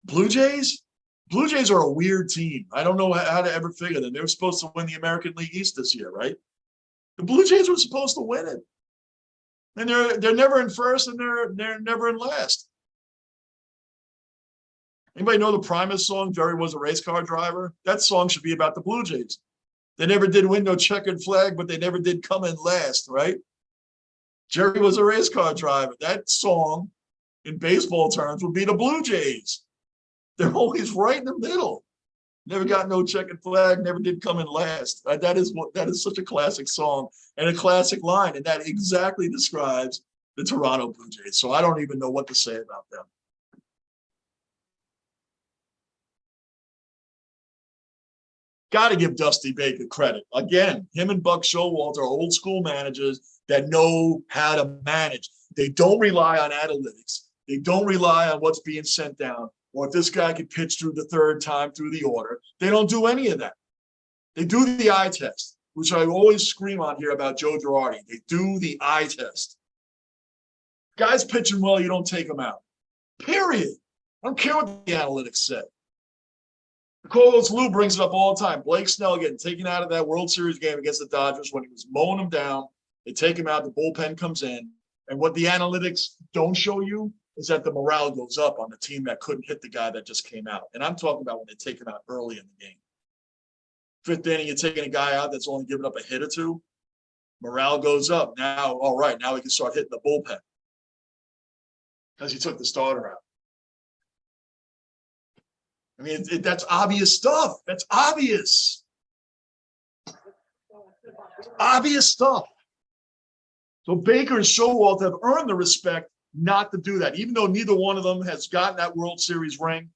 Speaker 1: Blue Jays? Blue Jays are a weird team. I don't know how to ever figure them. They were supposed to win the American League East this year, right? The Blue Jays were supposed to win it. And they're never in first and they're never in last. Anybody know the Primus song, Jerry Was a Race Car Driver? That song should be about the Blue Jays. They never did win no checkered flag, but they never did come in last, right? Jerry Was a Race Car Driver. That song, in baseball terms, would be the Blue Jays. They're always right in the middle. Never got no checkered flag, never did come in last. That is such a classic song and a classic line, and that exactly describes the Toronto Blue Jays. So I don't even know what to say about them. Got to give Dusty Baker credit. Again, him and Buck Showalter are old school managers that know how to manage. They don't rely on analytics. They don't rely on what's being sent down, or if this guy can pitch through the third time through the order. They don't do any of that. They do the eye test, which I always scream on here about Joe Girardi. They do the eye test. Guys pitching well, you don't take them out. Period. I don't care what the analytics say. Carlos Lou brings it up all the time. Blake Snell getting taken out of that World Series game against the Dodgers when he was mowing them down. They take him out, the bullpen comes in. And what the analytics don't show you is that the morale goes up on the team that couldn't hit the guy that just came out. And I'm talking about when they take him out early in the game. Fifth inning, you're taking a guy out that's only giving up a hit or two. Morale goes up. Now, all right, now we can start hitting the bullpen because he took the starter out. I mean, that's obvious stuff. That's obvious. Obvious stuff. So Baker and Showalter have earned the respect not to do that, even though neither one of them has gotten that World Series ring.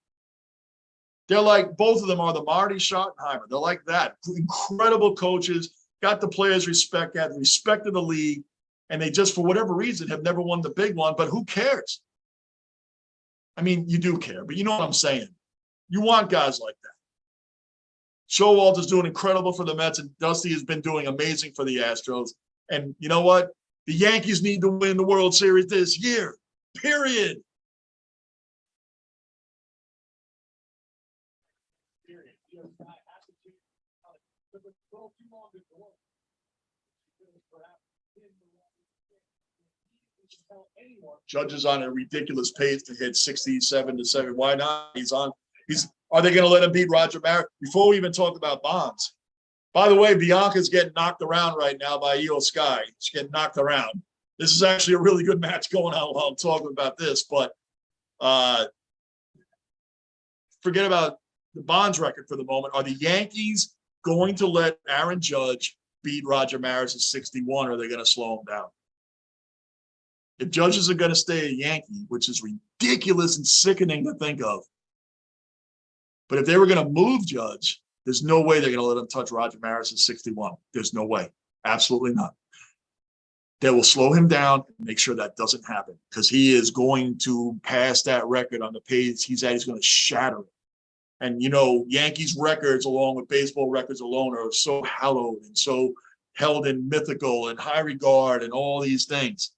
Speaker 1: They're like, both of them are the Marty Schottenheimer. They're like that. Incredible coaches, got the players' respect, got the respect of the league, and they just, for whatever reason, have never won the big one, but who cares? I mean, you do care, but you know what I'm saying. You want guys like that. Showalter's doing incredible for the Mets, and Dusty has been doing amazing for the Astros. And you know what? The Yankees need to win the World Series this year, period. Judge is on a ridiculous pace to hit 67 to 7. Why not? Are they going to let him beat Roger Maris? Before we even talk about Bonds. By the way, Bianca's getting knocked around right now by Io Sky. She's getting knocked around. This is actually a really good match going on while I'm talking about this, but forget about the Bonds record for the moment. Are the Yankees going to let Aaron Judge beat Roger Maris at 61, or are they going to slow him down? If judges are going to stay a Yankee, which is ridiculous and sickening to think of, but if they were going to move Judge, there's no way they're going to let him touch Roger Maris at 61. There's no way. Absolutely not. They will slow him down and make sure that doesn't happen, because he is going to pass that record on the pace he's at. He's going to shatter it. And, you know, Yankees records, along with baseball records alone, are so hallowed and so held in mythical and high regard and all these things.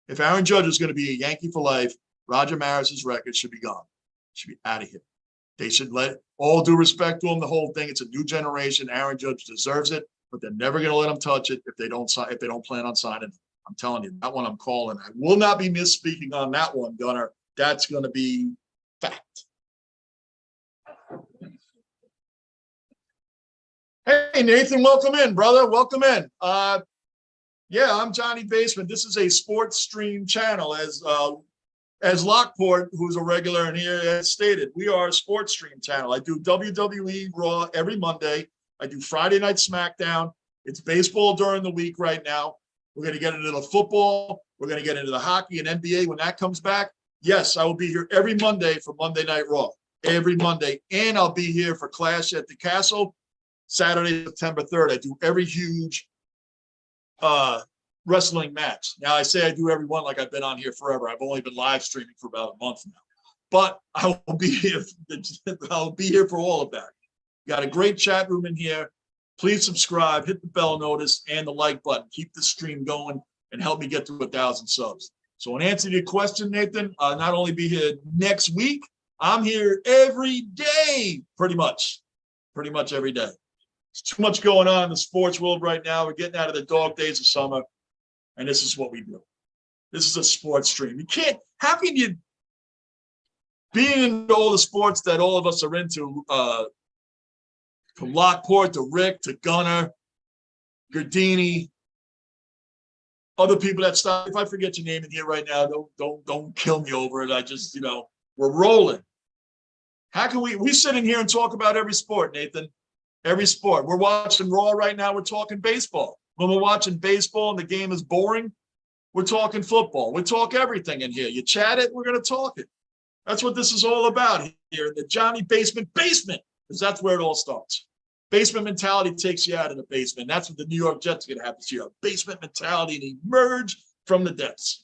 Speaker 1: If Aaron Judge is going to be a Yankee for life, Roger Maris's record should be gone. Should be out of here. They should let, all due respect to him, the whole thing. It's a new generation. Aaron Judge deserves it, but they're never going to let him touch it if they don't plan on signing him. I'm telling you, that one I'm calling. I will not be misspeaking on that one, Gunnar. That's going to be fact. Hey, Nathan, welcome in, brother. Welcome in. Yeah, I'm Johnny Basement. This is a sports stream channel, as Lockport, who's a regular in here, has stated. We are a sports stream channel. I do WWE Raw every Monday. I do Friday Night SmackDown. It's baseball during the week right now. We're going to get into the football. We're going to get into the hockey and NBA when that comes back. Yes, I will be here every Monday for Monday Night Raw. Every Monday. And I'll be here for Clash at the Castle Saturday, September 3rd. I do every huge wrestling match. Now, I say I do every one like I've been on here forever. I've only been live streaming for about a month now. But I will be here. I'll be here for all of that. Got a great chat room in here. Please subscribe, hit the bell notice, and the like button. Keep the stream going and help me get to 1,000 subs. So in answer to your question, Nathan, I'll not only be here next week, I'm here every day, pretty much every day. There's too much going on in the sports world right now. We're getting out of the dog days of summer, and this is what we do. This is a sports stream. You can't, how can you, being into all the sports that all of us are into, from Lockport to Rick to Gunnar, Gardini, other people that stop. If I forget your name in here right now, don't kill me over it. I just, you know, we're rolling. How can we sit in here and talk about every sport, Nathan? Every sport. We're watching Raw right now. We're talking baseball. When we're watching baseball and the game is boring, we're talking football. We talk everything in here. You chat it, we're going to talk it. That's what this is all about here in the Johnny Basement, because that's where it all starts. Basement mentality takes you out of the basement. That's what the New York Jets are going to have this year. A basement mentality and emerge from the depths.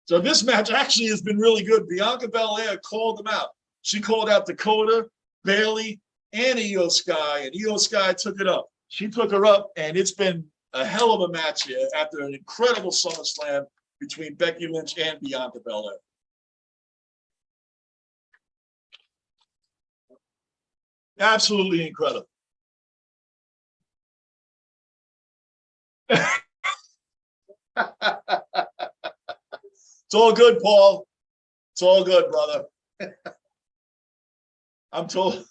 Speaker 1: So this match actually has been really good. Bianca Belair called them out. She called out Dakota, Bayley, and Io Sky, and Io Sky took it up. She took her up, and it's been a hell of a match here after an incredible SummerSlam between Becky Lynch and Bianca Belair. Absolutely incredible. It's all good, Paul. It's all good, brother. I'm told.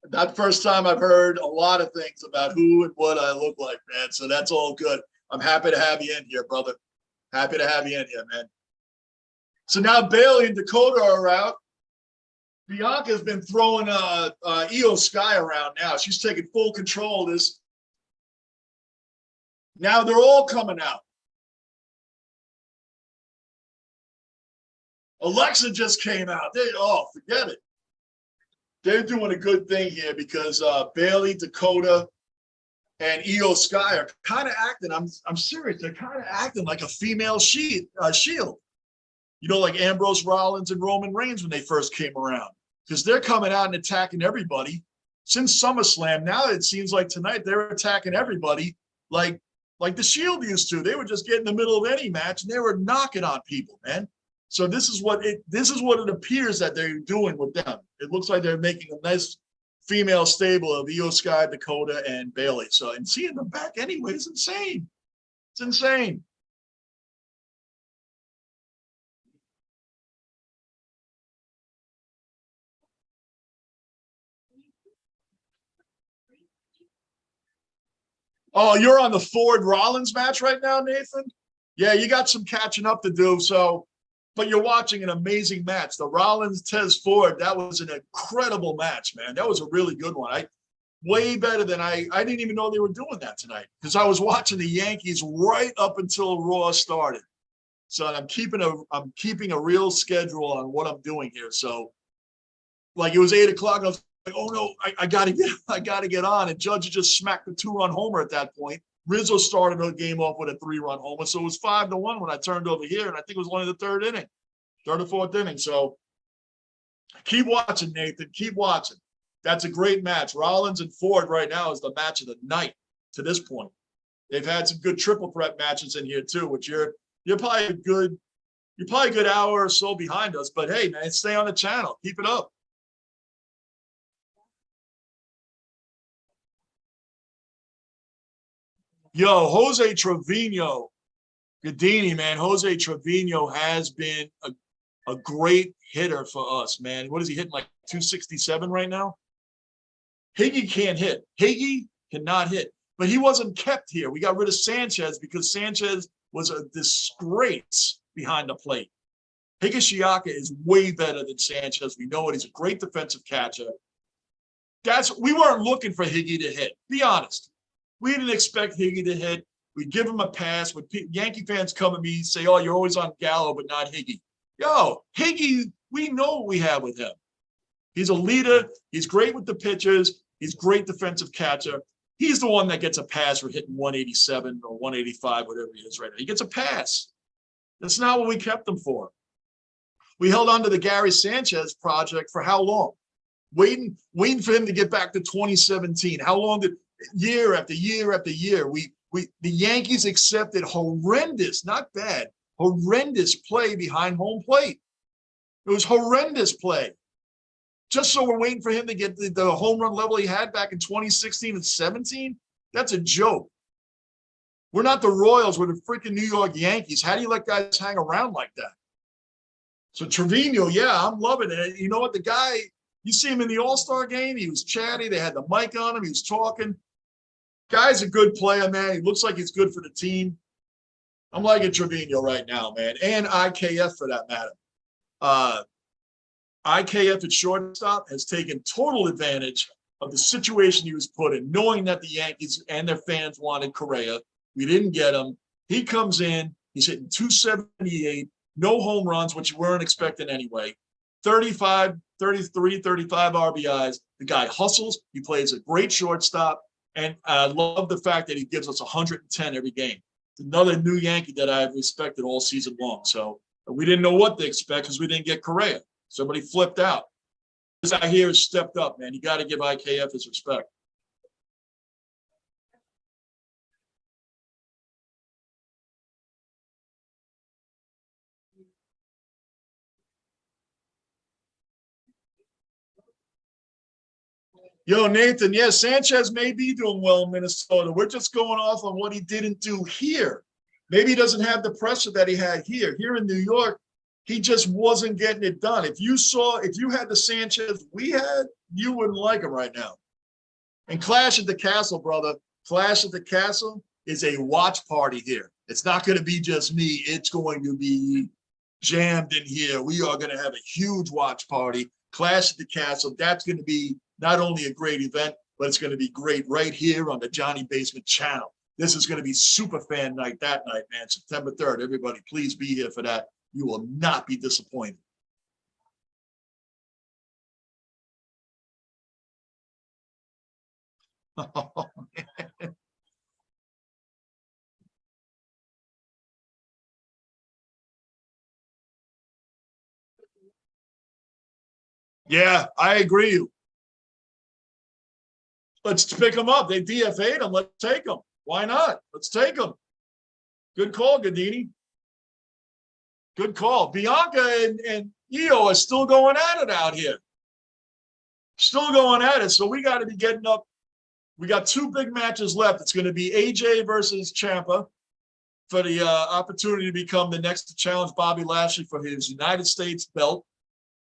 Speaker 1: Not the first time I've heard a lot of things about who and what I look like, man. So that's all good. I'm happy to have you in here, brother. Happy to have you in here, man. So now Bayley and Dakota are out. Bianca's been throwing Io Sky around now. She's taking full control of this. Now they're all coming out. Alexa just came out. Forget it. They're doing a good thing here because Bayley, Dakota, and Io Sky are kind of acting. I'm serious. They're kind of acting like a female Shield. You know, like Ambrose, Rollins, and Roman Reigns when they first came around, because they're coming out and attacking everybody. Since SummerSlam, now it seems like tonight they're attacking everybody like the Shield used to. They would just get in the middle of any match and they were knocking on people, man. So this is what it appears that they're doing with them. It looks like they're making a nice female stable of Io Sky, Dakota, and Bayley. So, and seeing them back anyway is insane. It's insane. Oh, you're on the Ford Rollins match right now, Nathan? Yeah, you got some catching up to do. So, but you're watching an amazing match. The Rollins Tez Ford, that was an incredible match, man. That was a really good one. Way better than I didn't even know they were doing that tonight, because I was watching the Yankees right up until Raw started. So I'm keeping a real schedule on what I'm doing here. So like it was 8 o'clock. I was like, oh no, I gotta get on. And Judge just smacked the 2-run homer at that point. Rizzo started the game off with a 3-run homer. So it was 5-1 when I turned over here. And I think it was only the third or fourth inning. So keep watching, Nathan. Keep watching. That's a great match. Rollins and Ford right now is the match of the night to this point. They've had some good triple threat matches in here too, which you're probably a good hour or so behind us. But hey, man, stay on the channel. Keep it up. Yo, Jose Trevino, Godini, man. Jose Trevino has been a great hitter for us, man. What is he hitting, like 267 right now? Higgy can't hit. Higgy cannot hit. But he wasn't kept here. We got rid of Sanchez because Sanchez was a disgrace behind the plate. Higashiyaka is way better than Sanchez. We know it. He's a great defensive catcher. We weren't looking for Higgy to hit. Be honest. We didn't expect Higgy to hit. We give him a pass. When Yankee fans come at me and say, oh, you're always on Gallo, but not Higgy. Yo, Higgy, we know what we have with him. He's a leader. He's great with the pitchers. He's great defensive catcher. He's the one that gets a pass for hitting 187 or 185, whatever he is right now. He gets a pass. That's not what we kept him for. We held on to the Gary Sanchez project for how long? Waiting for him to get back to 2017. How long did year after year after year, the Yankees accepted horrendous, not bad, horrendous play behind home plate. It was horrendous play. Just so we're waiting for him to get the home run level he had back in 2016 and 17? That's a joke. We're not the Royals. We're the freaking New York Yankees. How do you let guys hang around like that? So Trevino, yeah, I'm loving it. You know what? The guy, you see him in the All-Star game. He was chatty. They had the mic on him. He was talking. Guy's a good player, man. He looks like he's good for the team. I'm liking Trevino right now, man. And IKF for that matter. IKF at shortstop has taken total advantage of the situation he was put in, knowing that the Yankees and their fans wanted Correa. We didn't get him. He comes in. He's hitting 278, no home runs, which you weren't expecting anyway. 35, 33, 35 RBIs. The guy hustles. He plays a great shortstop. And I love the fact that he gives us 110 every game. Another new Yankee that I've respected all season long. So we didn't know what to expect because we didn't get Correa. Somebody flipped out. This guy here has stepped up, man. You got to give IKF his respect. Yo, Nathan, yeah, Sanchez may be doing well in Minnesota. We're just going off on what he didn't do here. Maybe he doesn't have the pressure that he had here. Here in New York, he just wasn't getting it done. If you had the Sanchez we had, you wouldn't like him right now. And Clash at the Castle, brother. Clash at the Castle is a watch party here. It's not going to be just me. It's going to be jammed in here. We are going to have a huge watch party. Clash at the Castle. That's going to be not only a great event, but it's going to be great right here on the Johnny Basement channel. This is going to be super fan night that night, man. September 3rd. Everybody, please be here for that. You will not be disappointed. Oh, man. Yeah, I agree. Let's pick them up. They DFA'd them. Let's take them. Why not? Let's take them. Good call, Gadini. Good call. Bianca and Io are still going at it out here. Still going at it. So we got to be getting up. We got 2 big matches left. It's going to be AJ versus Ciampa for the opportunity to become the next to challenge Bobby Lashley for his United States belt.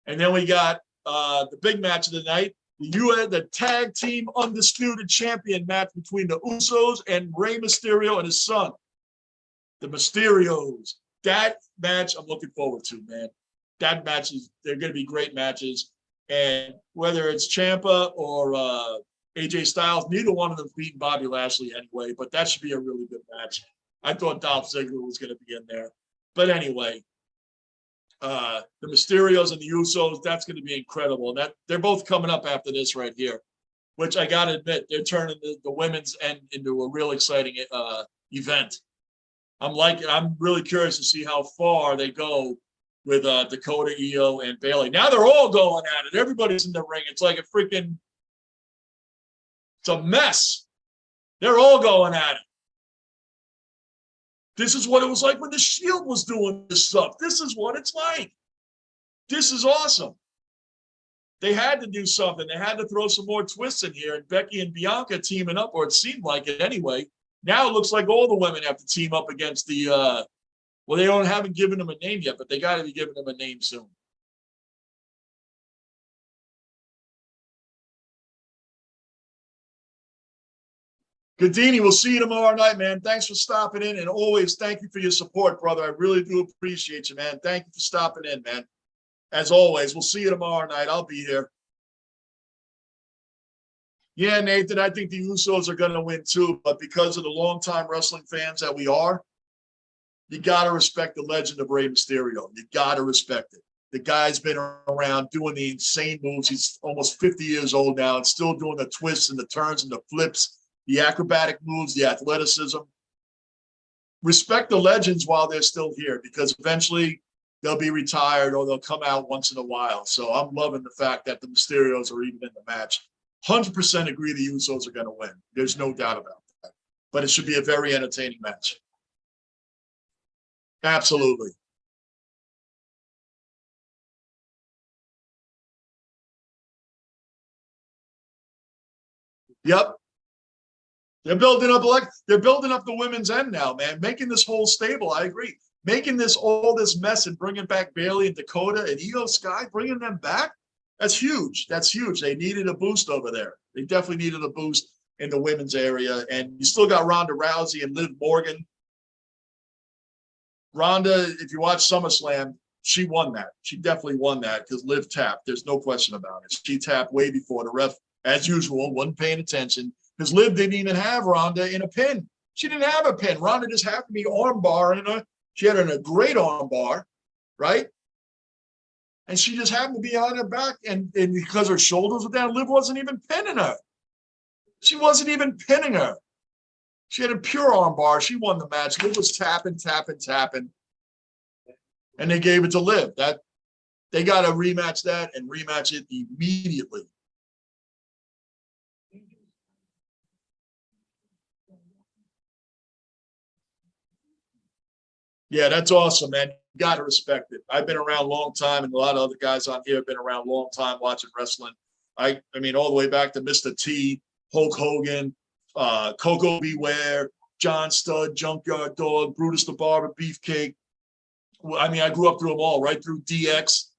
Speaker 1: And then we got the big match of the night, the tag team undisputed champion match between the Usos and Rey Mysterio and his son, the Mysterios. That match I'm looking forward to, man. That match they're going to be great matches. And whether it's Ciampa or AJ Styles, neither one of them beating Bobby Lashley anyway, but that should be a really good match. I thought Dolph Ziggler was going to be in there. But anyway, the Mysterios and the Usos, that's going to be incredible. And that they're both coming up after this right here, which I got to admit, they're turning the women's end into a real exciting event. I'm really curious to see how far they go with Dakota, Io, and Bayley. Now they're all going at it. Everybody's in the ring. It's like it's a mess. They're all going at it. This is what it was like when the Shield was doing this stuff. This is what it's like. This is awesome. They had to do something. They had to throw some more twists in here. And Becky and Bianca teaming up, or it seemed like it anyway. Now it looks like all the women have to team up against the well, they haven't given them a name yet, but they got to be giving them a name soon. Gadini, we'll see you tomorrow night, man. Thanks for stopping in, and always thank you for your support, brother. I really do appreciate you, man. Thank you for stopping in, man. As always, we'll see you tomorrow night. I'll be here. Yeah, Nathan, I think the Usos are going to win too, but because of the longtime wrestling fans that we are, you got to respect the legend of Rey Mysterio. You got to respect it. The guy's been around doing the insane moves. He's almost 50 years old now and still doing the twists and the turns and the flips, the acrobatic moves, the athleticism. Respect the legends while they're still here, because eventually they'll be retired or they'll come out once in a while. So I'm loving the fact that the Mysterios are even in the match. 100% agree the Usos are going to win. There's no doubt about that. But it should be a very entertaining match. Absolutely. Yep. They're building up the women's end now, man. Making this whole stable. I agree. Making all this mess and bringing back Bayley and Dakota and Io Sky, bringing them back. That's huge. That's huge. They needed a boost over there. They definitely needed a boost in the women's area. And you still got Ronda Rousey and Liv Morgan. Ronda, if you watch SummerSlam, she won that. She definitely won that because Liv tapped. There's no question about it. She tapped way before the ref, as usual, wasn't paying attention because Liv didn't even have Ronda in a pin. She didn't have a pin. Ronda just happened to be arm barring her. She had her in a great arm bar, right? And she just happened to be on her back, and because her shoulders were down, Liv wasn't even pinning her. She wasn't even pinning her. She had a pure arm bar. She won the match. Liv was tapping. And they gave it to Liv. That they got to rematch that and rematch it immediately. Yeah, that's awesome, man. You got to respect it. I've been around a long time, and a lot of other guys on here have been around a long time watching wrestling. I mean, all the way back to Mr. T, Hulk Hogan, Coco Beware, John Studd, Junkyard Dog, Brutus the Barber, Beefcake. I mean, I grew up through them all, right through DX,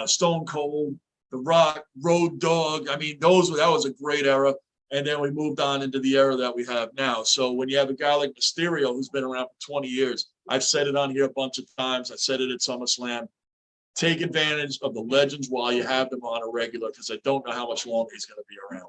Speaker 1: Stone Cold, The Rock, Road Dogg. I mean, that was a great era. And then we moved on into the era that we have now. So when you have a guy like Mysterio, who's been around for 20 years, I've said it on here a bunch of times. I said it at SummerSlam. Take advantage of the legends while you have them on a regular, because I don't know how much longer he's going to be around.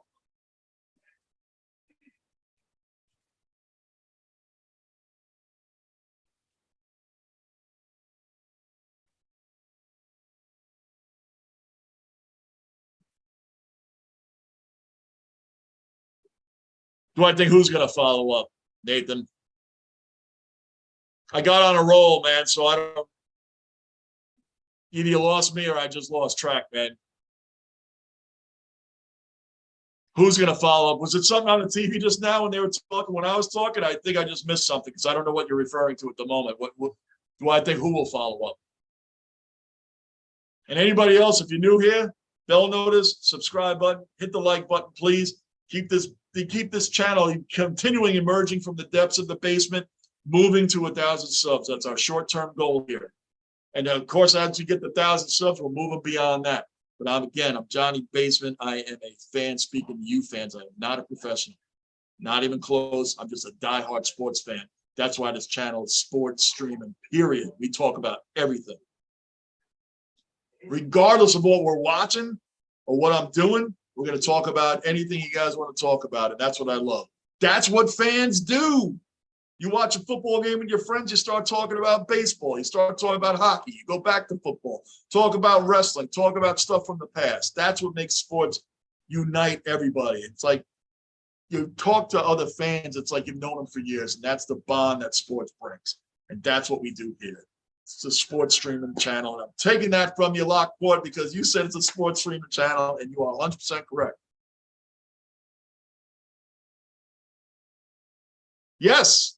Speaker 1: Do I think who's going to follow up, Nathan? I got on a roll, man, so I don't know. Either you lost me or I just lost track, man. Who's going to follow up? Was it something on the TV just now when they were talking? When I was talking, I think I just missed something because I don't know what you're referring to at the moment. What do I think who will follow up? And anybody else, if you're new here, bell notice, subscribe button, hit the like button, please. Keep this channel continuing emerging from the depths of the basement, moving to 1,000 subs. That's our short-term goal here. And of course, as you get the 1,000 subs, we're moving beyond that. But I'm Johnny Basement. I am a fan speaking to you fans. I am not a professional, not even close. I'm just a diehard sports fan. That's why this channel is sports streaming, period. We talk about everything. Regardless of what we're watching or what I'm doing, we're going to talk about anything you guys want to talk about. And that's what I love. That's what fans do. You watch a football game with your friends, you start talking about baseball. You start talking about hockey. You go back to football. Talk about wrestling. Talk about stuff from the past. That's what makes sports unite everybody. It's like you talk to other fans. It's like you've known them for years. And that's the bond that sports brings. And that's what we do here. It's a sports streaming channel. And I'm taking that from you, Lockport, because you said it's a sports streaming channel, and you are 100% correct. Yes.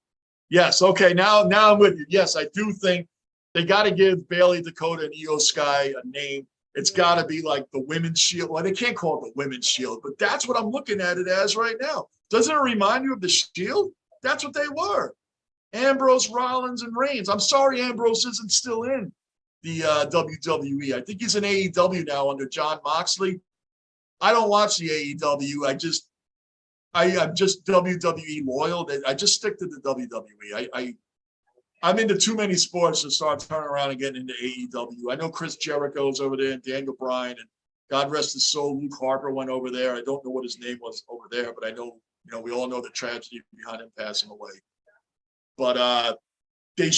Speaker 1: Yes. Okay. Now I'm with you. Yes, I do think they got to give Bailey, Dakota, and Io Sky a name. It's got to be like the Women's Shield. Well, they can't call it the Women's Shield, but that's what I'm looking at it as right now. Doesn't it remind you of the Shield? That's what they were. Ambrose, Rollins, and Reigns. I'm sorry Ambrose isn't still in the WWE. I think he's in AEW now under Jon Moxley. I don't watch the AEW. I'm just WWE loyal. I just stick to the WWE. I'm into too many sports to start turning around and getting into AEW. I know Chris Jericho's over there and Daniel Bryan, and God rest his soul, Luke Harper went over there. I don't know what his name was over there, but I know, we all know the tragedy behind him passing away. But they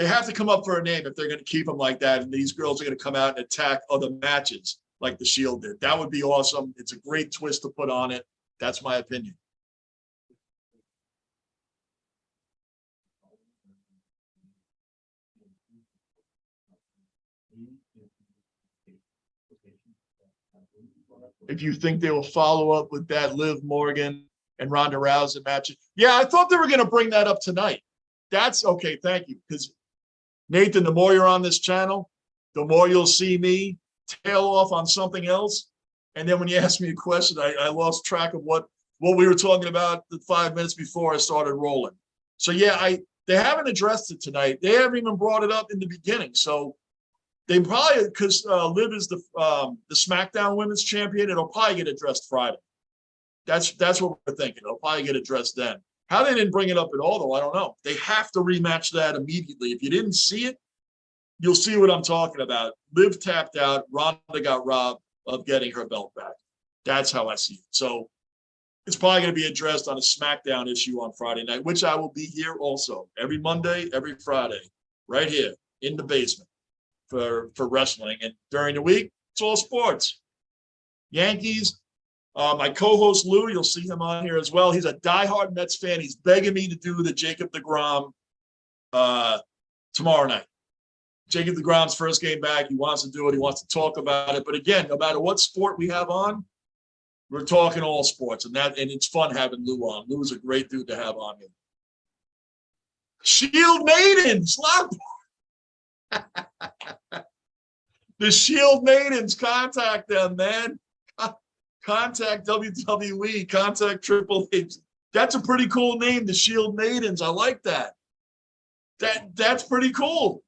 Speaker 1: have to come up for a name if they're going to keep them like that. And these girls are going to come out and attack other matches like the Shield did. That would be awesome. It's a great twist to put on it. That's my opinion. If you think they will follow up with that Liv Morgan and Ronda Rousey match. Yeah, I thought they were going to bring that up tonight. That's okay. Thank you. Because Nathan, the more you're on this channel, the more you'll see me tail off on something else. And then when you ask me a question, I lost track of what we were talking about the 5 minutes before I started rolling. So yeah, they haven't addressed it tonight. They haven't even brought it up in the beginning. So they probably, because Liv is the SmackDown Women's Champion, it'll probably get addressed Friday. That's what we're thinking. It'll probably get addressed then. How they didn't bring it up at all, though, I don't know. They have to rematch that immediately. If you didn't see it, you'll see what I'm talking about. Liv tapped out. Ronda got robbed of getting her belt back. That's how I see it. So it's probably going to be addressed on a SmackDown issue on Friday night, which I will be here also every Monday, every Friday, right here in the basement. for wrestling. And during the week, it's all sports. Yankees. My co-host Lou, you'll see him on here as well. He's a diehard Mets fan. He's begging me to do the Jacob deGrom tomorrow night. Jacob deGrom's first game back. He wants to do it. He wants to talk about it. But again, no matter what sport we have on, we're talking all sports, and it's fun having Lou on. Lou is a great dude to have on here. Shield Maidens, the Shield Maidens, contact them, man. Contact WWE, contact Triple H. That's a pretty cool name, the Shield Maidens. I like that. That's pretty cool.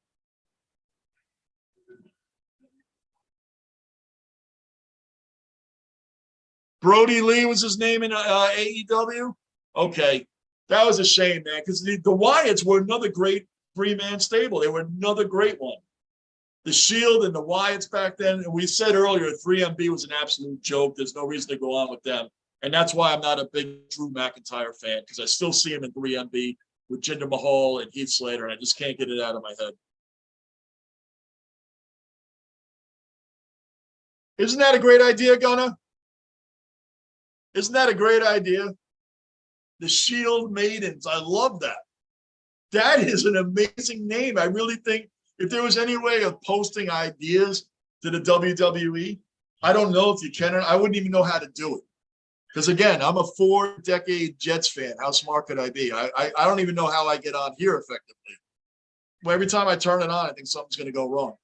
Speaker 1: Brody Lee was his name in AEW. Okay, that was a shame, man, because the Wyatts were another great three-man stable. They were another great one. The Shield and the Wyatts back then, and we said earlier, 3MB was an absolute joke. There's no reason to go on with them. And that's why I'm not a big Drew McIntyre fan, because I still see him in 3MB with Jinder Mahal and Heath Slater, and I just can't get it out of my head. Isn't that a great idea, Gunnar? Isn't that a great idea? The Shield Maidens. I love that. That is an amazing name. I really think if there was any way of posting ideas to the WWE, I don't know if you can or I wouldn't even know how to do it. Because again, I'm a 4-decade Jets fan. How smart could I be? I don't even know how I get on here effectively. Well, every time I turn it on, I think something's going to go wrong.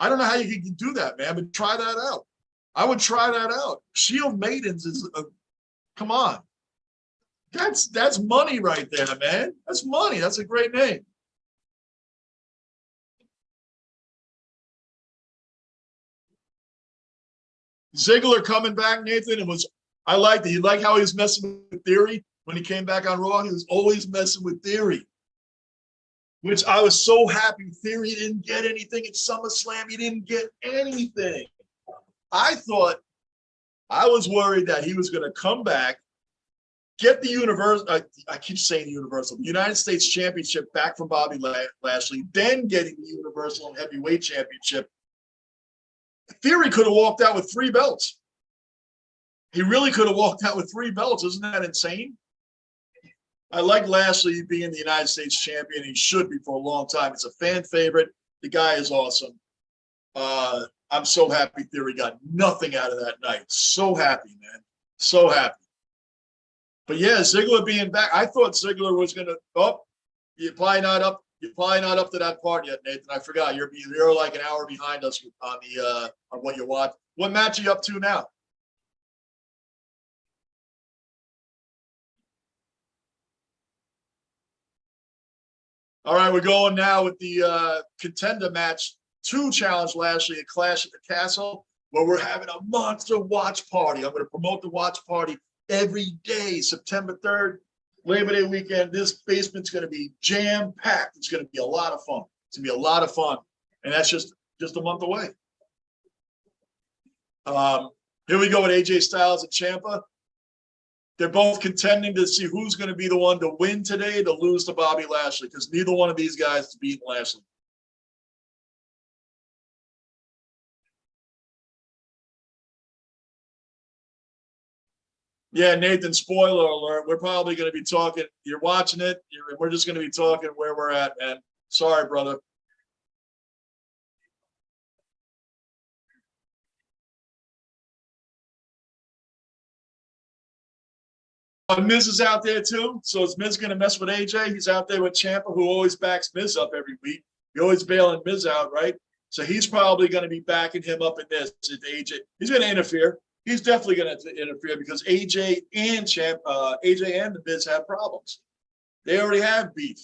Speaker 1: I don't know how you can do that, man, but try that out. I would try that out. Shield Maidens is come on. That's money right there, man. That's money. That's a great name. Ziggler coming back, Nathan, I liked it. You like how he was messing with Theory when he came back on Raw? He was always messing with Theory, which I was so happy Theory didn't get anything at SummerSlam. He didn't get anything. I was worried that he was going to come back, get the I keep saying the United States Championship back from Bobby Lashley, then getting the Universal and Heavyweight Championship. Theory could have walked out with 3 belts. He really could have walked out with 3 belts. Isn't that insane? I like Lashley being the United States champion. He should be for a long time. It's a fan favorite. The guy is awesome. I'm so happy Theory got nothing out of that night. So happy, man. So happy. But yeah, Ziggler being back. I thought Ziggler was going to, you're probably not up to that part yet, Nathan. I forgot. You're like an hour behind us on what you watch. What match are you up to now? All right, we're going now with the contender match 2 challenge Lashley, a Clash at the Castle, where we're having a monster watch party. I'm going to promote the watch party every day, September 3rd, Labor Day weekend. This basement's going to be jam-packed. It's going to be a lot of fun. It's going to be a lot of fun. And that's just a month away. Here we go with AJ Styles and Ciampa. They're both contending to see who's going to be the one to win today, to lose to Bobby Lashley, because neither one of these guys has beaten Lashley. Yeah, Nathan, spoiler alert. We're probably going to be talking. You're watching it. We're just going to be talking where we're at, man. Sorry, brother. Miz is out there too. So is Miz going to mess with AJ? He's out there with Ciampa, who always backs Miz up every week. He always bailing Miz out, right? So he's probably going to be backing him up in this. If AJ, he's going to interfere. He's definitely going to interfere because AJ and the Miz have problems. They already have beef.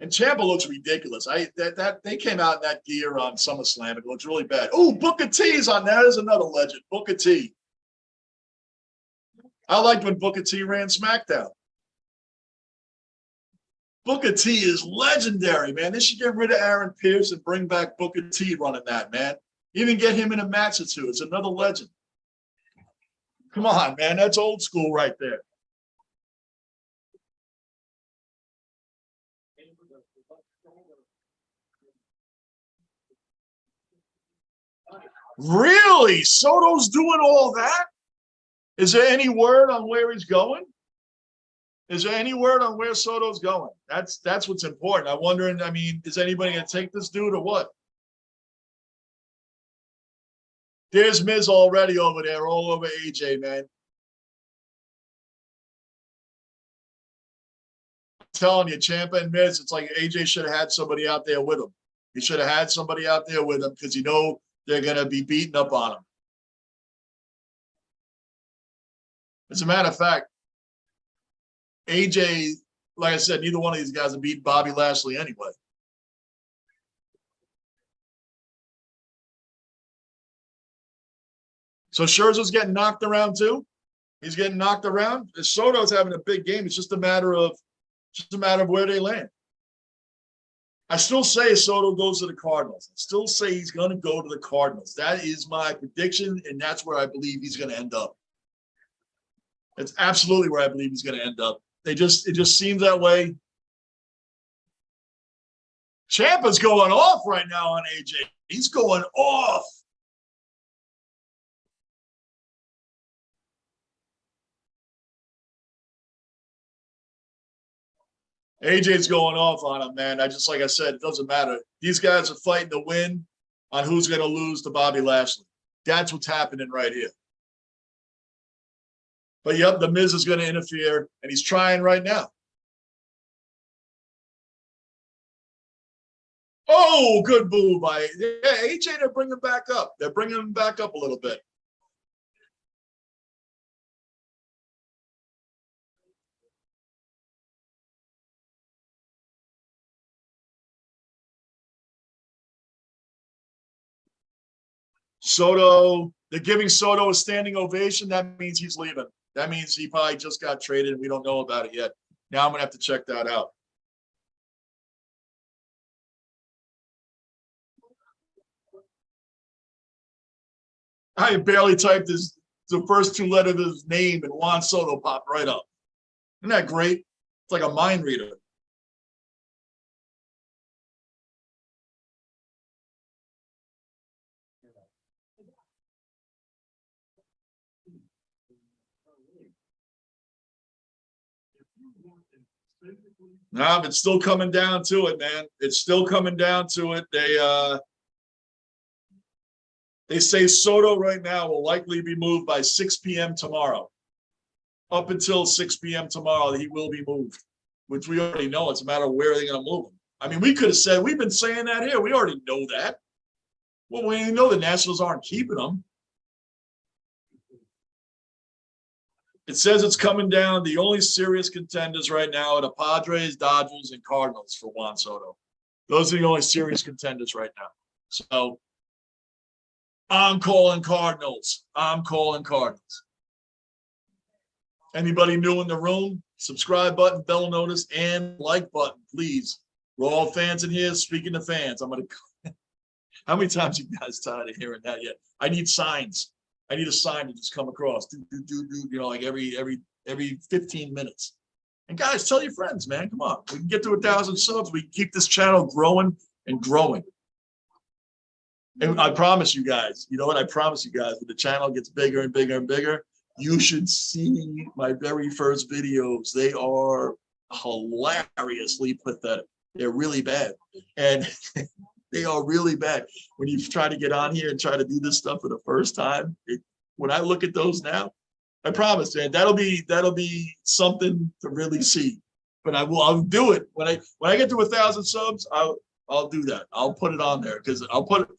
Speaker 1: And Ciampa looks ridiculous. They came out in that gear on SummerSlam. It looks really bad. Oh, Booker T's on that. Is another legend. Booker T. I liked when Booker T ran SmackDown. Booker T is legendary, man. They should get rid of Aaron Pierce and bring back Booker T running that, man. Even get him in a match or 2. It's another legend. Come on, man. That's old school right there. Really? Soto's doing all that? Is there any word on where he's going? Is there any word on where Soto's going? That's what's important. I'm wondering, I mean, is anybody going to take this dude or what? There's Miz already over there, all over AJ, man. I'm telling you, Ciampa and Miz, it's like AJ should have had somebody out there with him. He should have had somebody out there with him because you know they're going to be beating up on him. As a matter of fact, AJ, like I said, neither one of these guys have beat Bobby Lashley anyway. So Scherzer's getting knocked around too. He's getting knocked around. Soto's having a big game. It's just a matter of where they land. I still say Soto goes to the Cardinals. I still say he's going to go to the Cardinals. That is my prediction, and that's where I believe he's going to end up. It's absolutely where I believe he's going to end up. It just seems that way. Ciampa's going off right now on AJ. He's going off. AJ's going off on him, man. Like I said, it doesn't matter. These guys are fighting to win on who's going to lose to Bobby Lashley. That's what's happening right here. But yep, the Miz is going to interfere, and he's trying right now. Oh, good move by AJ. They're bringing him back up. They're bringing him back up a little bit. Soto, they're giving Soto a standing ovation. That means he's leaving. That means he probably just got traded and we don't know about it yet. Now I'm going to have to check that out. I barely typed the first two letters of his name and Juan Soto popped right up. Isn't that great? It's like a mind reader. No, it's still coming down to it, man. It's still coming down to it. They say Soto right now will likely be moved by 6 p.m. tomorrow. Up until 6 p.m. tomorrow, he will be moved, which we already know. It's a matter of where they're going to move him. I mean, we could have said, we've been saying that here. We already know that. Well, we know the Nationals aren't keeping him. It says it's coming down. The only serious contenders right now are the Padres, Dodgers, and Cardinals for Juan Soto. Those are the only serious contenders right now. So I'm calling Cardinals. I'm calling Cardinals. Anybody new in the room? Subscribe button, bell notice, and like button, please. We're all fans in here. Speaking to fans, I'm going to. How many times you guys tired of hearing that yet? I need signs. I need a sign to just come across, like every 15 minutes. And guys, tell your friends, man. Come on, we can get to 1,000 subs. We can keep this channel growing and growing. And I promise you guys, you know what? I promise you guys, when the channel gets bigger and bigger and bigger, you should see my very first videos. They are hilariously pathetic. They're really bad, and they are really bad. When you try to get on here and try to do this stuff for the first time, when I look at those now, I promise, man, that'll be something to really see. But I'll do it when I get to 1,000 subs. I'll do that. I'll put it on there because I'll put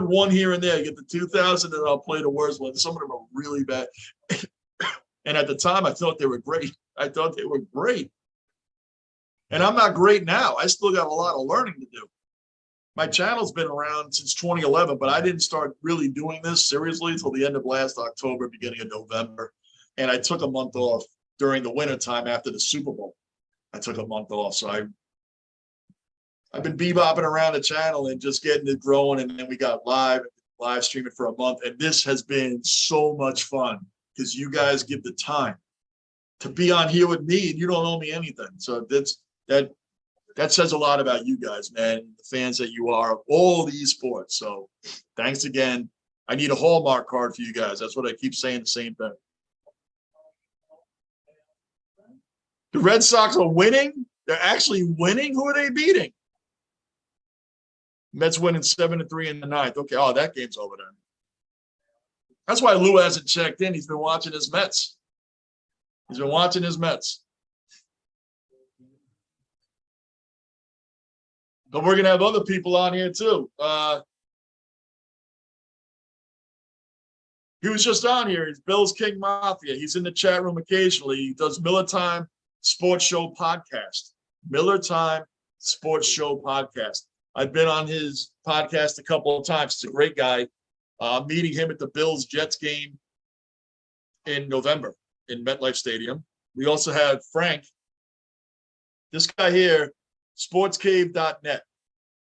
Speaker 1: one here and there. Get the 2,000, and I'll play the worst ones. Some of them are really bad. And at the time, I thought they were great. I thought they were great. And I'm not great now. I still got a lot of learning to do. My channel's been around since 2011, but I didn't start really doing this seriously until the end of last October, beginning of November. And I took a month off during the winter time after the Super Bowl. I took a month off. So I've been bebopping around the channel and just getting it growing. And then we got live streaming for a month. And this has been so much fun because you guys give the time to be on here with me and you don't owe me anything. So That says a lot about you guys, man, the fans that you are of all these sports. So thanks again. I need a Hallmark card for you guys. That's what I keep saying, the same thing. The Red Sox are winning. They're actually winning. Who are they beating? Mets winning 7-3 in the ninth. Okay. Oh, that game's over then. That's why Lou hasn't checked in. He's been watching his Mets. He's been watching his Mets. But we're going to have other people on here too. He was just on here. He's Bill's King Mafia. He's in the chat room occasionally. He does Miller Time Sports Show Podcast. Miller Time Sports Show Podcast. I've been on his podcast a couple of times. He's a great guy. Meeting him at the Bills-Jets game in November in MetLife Stadium. We also have Frank. This guy here, sportscave.net.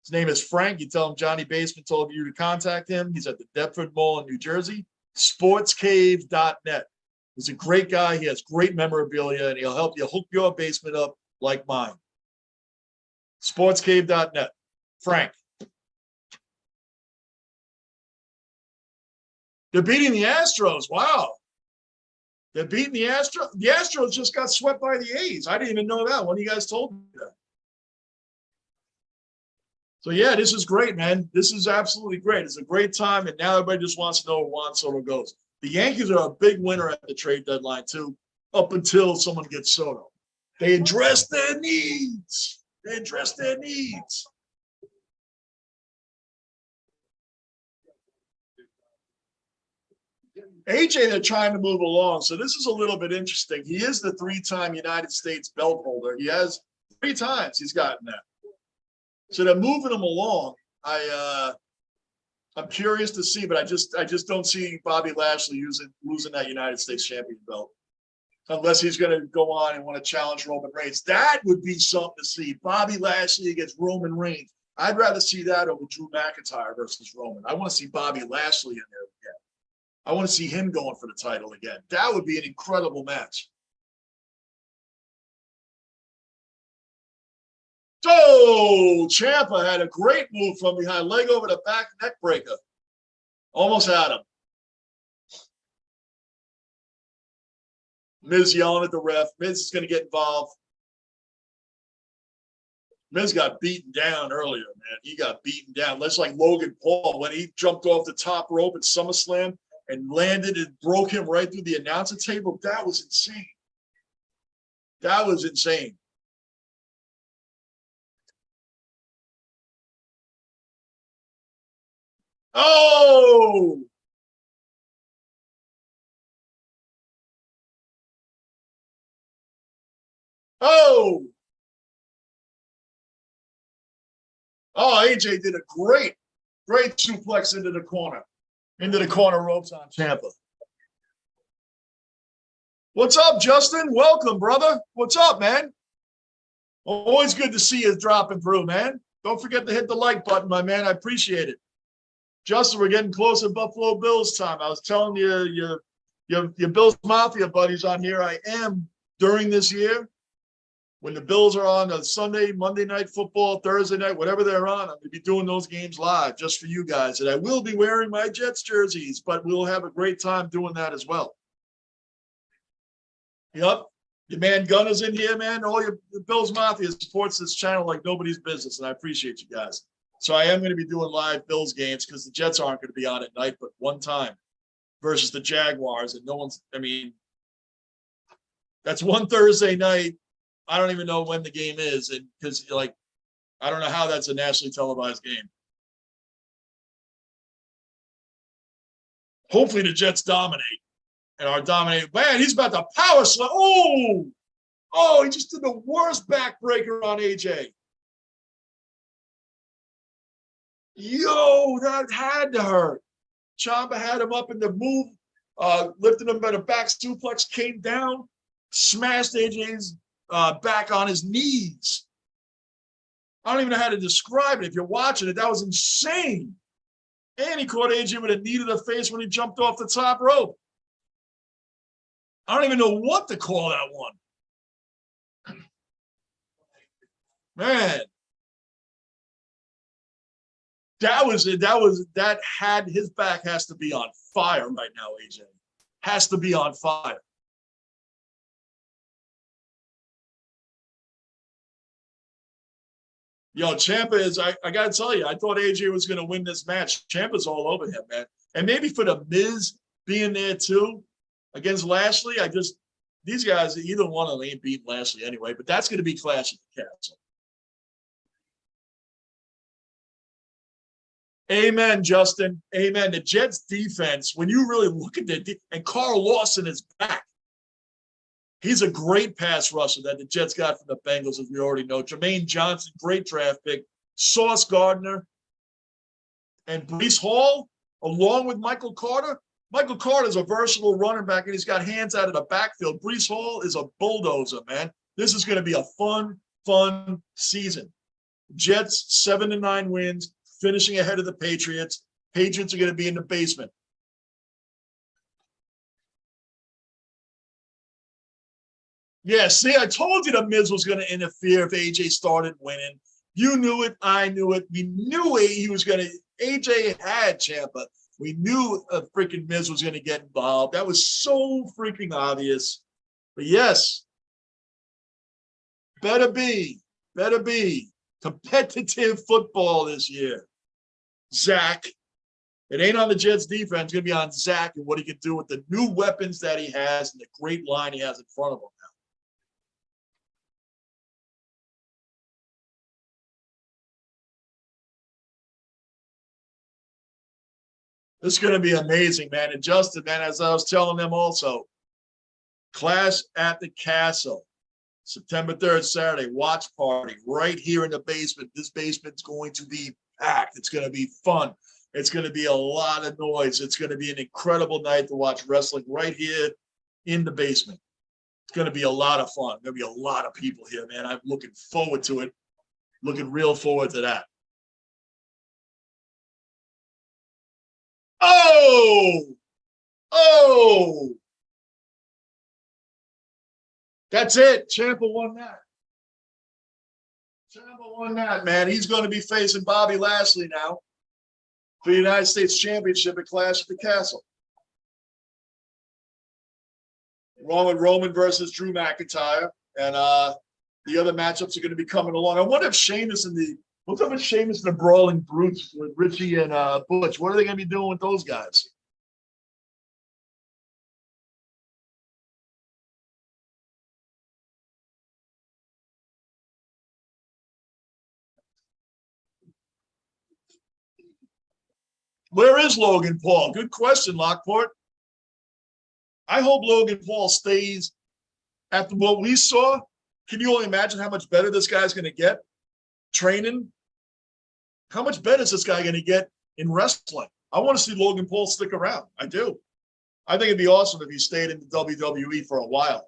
Speaker 1: His name is Frank. You tell him Johnny Basement told you to contact him. He's at the Deptford Mall in New Jersey. Sportscave.net. He's a great guy. He has great memorabilia, and he'll help you hook your basement up like mine. Sportscave.net. Frank. They're beating the Astros. Wow. They're beating the Astros. The Astros just got swept by the A's. I didn't even know that. One of you guys told me that. So, yeah, this is great, man. This is absolutely great. It's a great time, and now everybody just wants to know where Juan Soto goes. The Yankees are a big winner at the trade deadline, too, up until someone gets Soto. They address their needs. They address their needs. AJ, they're trying to move along. So this is a little bit interesting. He is the 3-time United States belt holder. He has 3 times he's gotten that. So they're moving him along. I'm curious to see, but I just don't see Bobby Lashley losing that United States champion belt. Unless he's going to go on and want to challenge Roman Reigns. That would be something to see. Bobby Lashley against Roman Reigns. I'd rather see that over Drew McIntyre versus Roman. I want to see Bobby Lashley in there again. I want to see him going for the title again. That would be an incredible match. Oh, Ciampa had a great move from behind, leg over the back, neck breaker. Almost had him. Miz yelling at the ref. Miz is going to get involved. Miz got beaten down earlier, man. He got beaten down. That's like Logan Paul when he jumped off the top rope at SummerSlam and landed and broke him right through the announcer table. That was insane. That was insane. Oh! Oh! Oh, AJ did a great suplex into the corner ropes on Ciampa. What's up, Justin? Welcome, brother. What's up, man? Always good to see you dropping through, man. Don't forget to hit the like button, my man. I appreciate it. Justin, we're getting close to Buffalo Bills time. I was telling you, your Bills Mafia buddies on here. I am during this year. When the Bills are on a Sunday, Monday night football, Thursday night, whatever they're on, I'm going to be doing those games live just for you guys. And I will be wearing my Jets jerseys, but we'll have a great time doing that as well. Yep. Your man Gunner's in here, man. All your Bills Mafia supports this channel like nobody's business, and I appreciate you guys. So I am going to be doing live Bills games because the Jets aren't going to be on at night, but one time versus the Jaguars. And no one's, I mean, that's one Thursday night. I don't even know when the game is, and because like I don't know how that's a nationally televised game. Hopefully the Jets dominate and are dominated. Man, he's about to power slam. Oh, he just did the worst backbreaker on AJ. Yo, that had to hurt. Ciampa had him up in the move, lifted him by the back suplex, came down, smashed AJ's back on his knees. I don't even know how to describe it. If you're watching it, that was insane. And he caught AJ with a knee to the face when he jumped off the top rope. I don't even know what to call that one. Man, that had his back has to be on fire right now, AJ. Has to be on fire. Yo, Ciampa is, I got to tell you, I thought AJ was going to win this match. Ciampa's all over him, man. And maybe for the Miz being there too against Lashley, these guys, either one of them ain't beating Lashley anyway, but that's going to be Clash at the Castle. Amen, Justin. Amen. The Jets defense, when you really look at it, and Carl Lawson is back. He's a great pass rusher that the Jets got from the Bengals, as we already know. Jermaine Johnson, great draft pick. Sauce Gardner and Breece Hall, along with Michael Carter. Michael Carter is a versatile running back, and he's got hands out of the backfield. Breece Hall is a bulldozer, man. This is going to be a fun season. Jets, 7-9 wins, finishing ahead of the Patriots. Patriots are going to be in the basement. Yeah, see, I told you the Miz was going to interfere if AJ started winning. You knew it. I knew it. We knew he was going to. AJ had Ciampa. We knew a freaking Miz was going to get involved. That was so freaking obvious. But yes, better be competitive football this year. Zach, it ain't on the Jets defense. It's going to be on Zach and what he can do with the new weapons that he has and the great line he has in front of him. This is going to be amazing, man. And Justin, man, as I was telling them also, Clash at the Castle, September 3rd, Saturday, watch party right here in the basement. This basement's going to be packed. It's going to be fun. It's going to be a lot of noise. It's going to be an incredible night to watch wrestling right here in the basement. It's going to be a lot of fun. There'll be a lot of people here, man. I'm looking forward to it. Looking real forward to that. Oh, that's it. Ciampa won that. Ciampa won that, man. He's going to be facing Bobby Lashley now for the United States Championship at Clash at the Castle. Roman versus Drew McIntyre. And the other matchups are going to be coming along. I wonder if Sheamus and what's up with Sheamus and the Brawling Brutes with Richie and Butch? What are they going to be doing with those guys? Where is Logan Paul? Good question, Lockport. I hope Logan Paul stays after what we saw. Can you only imagine how much better this guy's going to get training? How much better is this guy going to get in wrestling? I want to see Logan Paul stick around. I do. I think it'd be awesome if he stayed in the WWE for a while.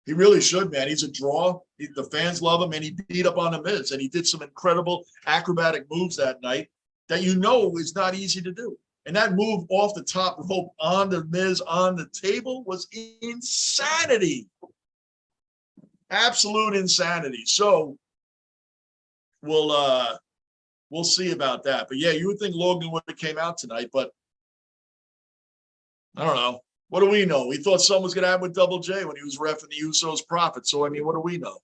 Speaker 1: He really should, man. He's a draw. The fans love him, and he beat up on the Miz, and he did some incredible acrobatic moves that night that you know is not easy to do. And that move off the top rope on the Miz on the table was insanity. Absolute insanity. So we'll see about that. But yeah, you would think Logan would have came out tonight, but I don't know. What do we know? We thought something was going to happen with Double J when he was reffing the Usos profit. So, I mean, what do we know?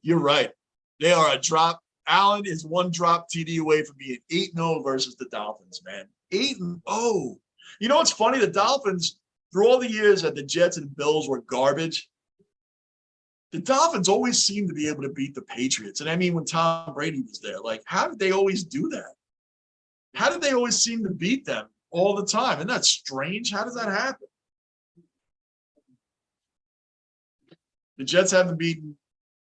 Speaker 1: You're right. They are a drop. Allen is one drop TD away from being 8-0 versus the Dolphins, man. 8-0. You know what's funny? The Dolphins, through all the years that the Jets and Bills were garbage, the Dolphins always seemed to be able to beat the Patriots. And I mean, when Tom Brady was there, like, how did they always do that? How did they always seem to beat them all the time? Isn't that strange? How does that happen? The Jets haven't beaten,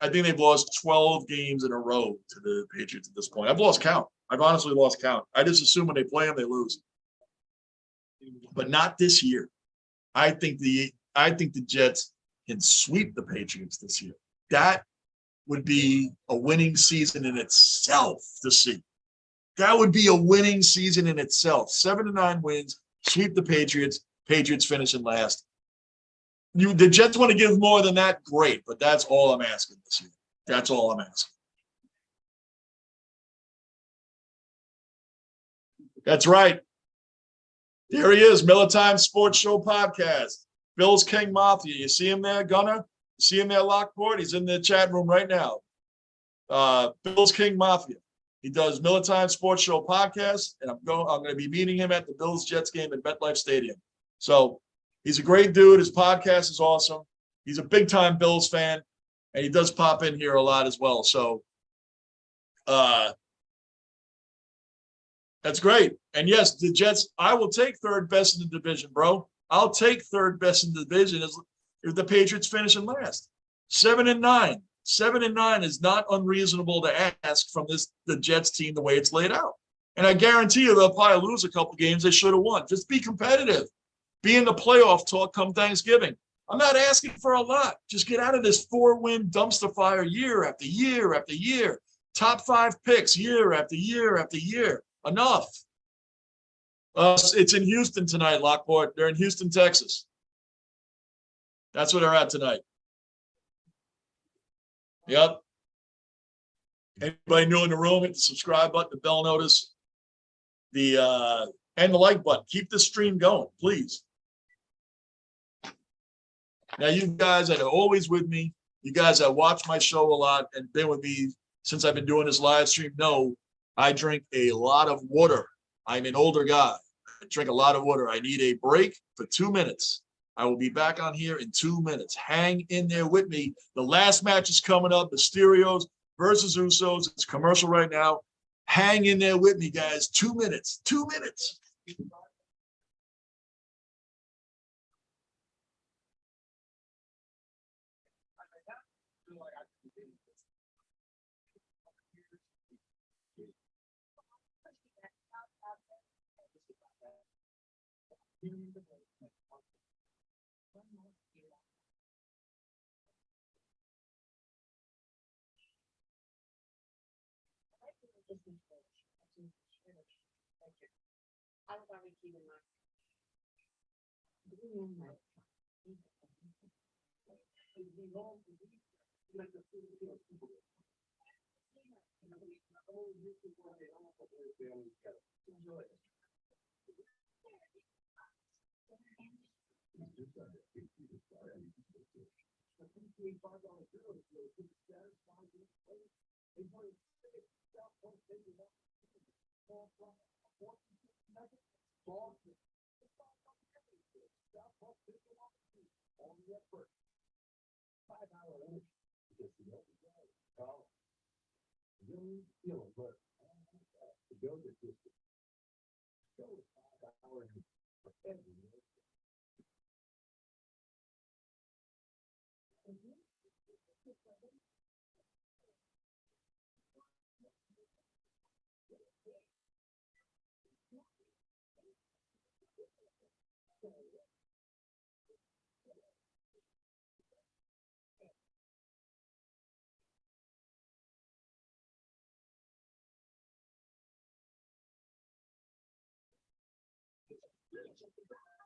Speaker 1: I think they've lost 12 games in a row to the Patriots at this point. I've lost count. I've honestly lost count. I just assume when they play them, they lose. But not this year. I think the Jets can sweep the Patriots this year. That would be a winning season in itself to see. That would be a winning season in itself. 7-9 wins, sweep the Patriots, Patriots finishing last. The Jets want to give more than that, great, but that's all I'm asking this year. That's all I'm asking. That's right. There he is, Miller Time Sports Show Podcast. Bills King Mafia. You see him there, Gunner? You see him there, Lockport? He's in the chat room right now. Bills King Mafia. He does Miller Time Sports Show Podcast, and I'm going to be meeting him at the Bills Jets game at MetLife Stadium. So he's a great dude. His podcast is awesome. He's a big time Bills fan, and he does pop in here a lot as well. So that's great. And yes, the Jets, I will take third best in the division, bro. I'll take third best in the division if the Patriots finish in last. 7-9. 7-9 is not unreasonable to ask from the Jets team the way it's laid out. And I guarantee you they'll probably lose a couple games they should have won. Just be competitive. Be in the playoff talk come Thanksgiving. I'm not asking for a lot. Just get out of this 4-win dumpster fire year after year after year. Top 5 picks year after year after year. Enough. It's in Houston tonight, Lockport. They're in Houston, Texas. That's where they're at tonight. Yep. Anybody new in the room, hit the subscribe button, the bell notice, and the like button. Keep the stream going, please. Now, you guys that are always with me, you guys that watch my show a lot and been with me since I've been doing this live stream, know I drink a lot of water. I'm an older guy. I drink a lot of water. I need a break for 2 minutes. I will be back on here in 2 minutes. Hang in there with me. The last match is coming up. Mysterios versus Usos. It's commercial right now. Hang in there with me, guys. 2 minutes. 2 minutes.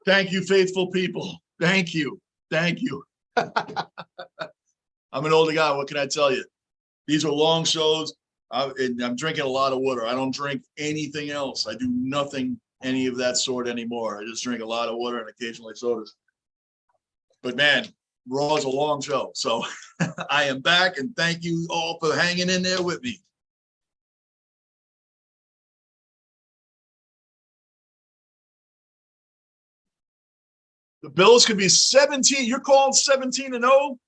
Speaker 1: Thank you, faithful people. Thank you. Thank you. I'm an older guy. What can I tell you? These are long shows. I'm drinking a lot of water. I don't drink anything else. I do nothing, any of that sort anymore. I just drink a lot of water and occasionally sodas. But man, Raw is a long show. So I am back, and thank you all for hanging in there with me. The Bills could be 17. You're calling 17-0?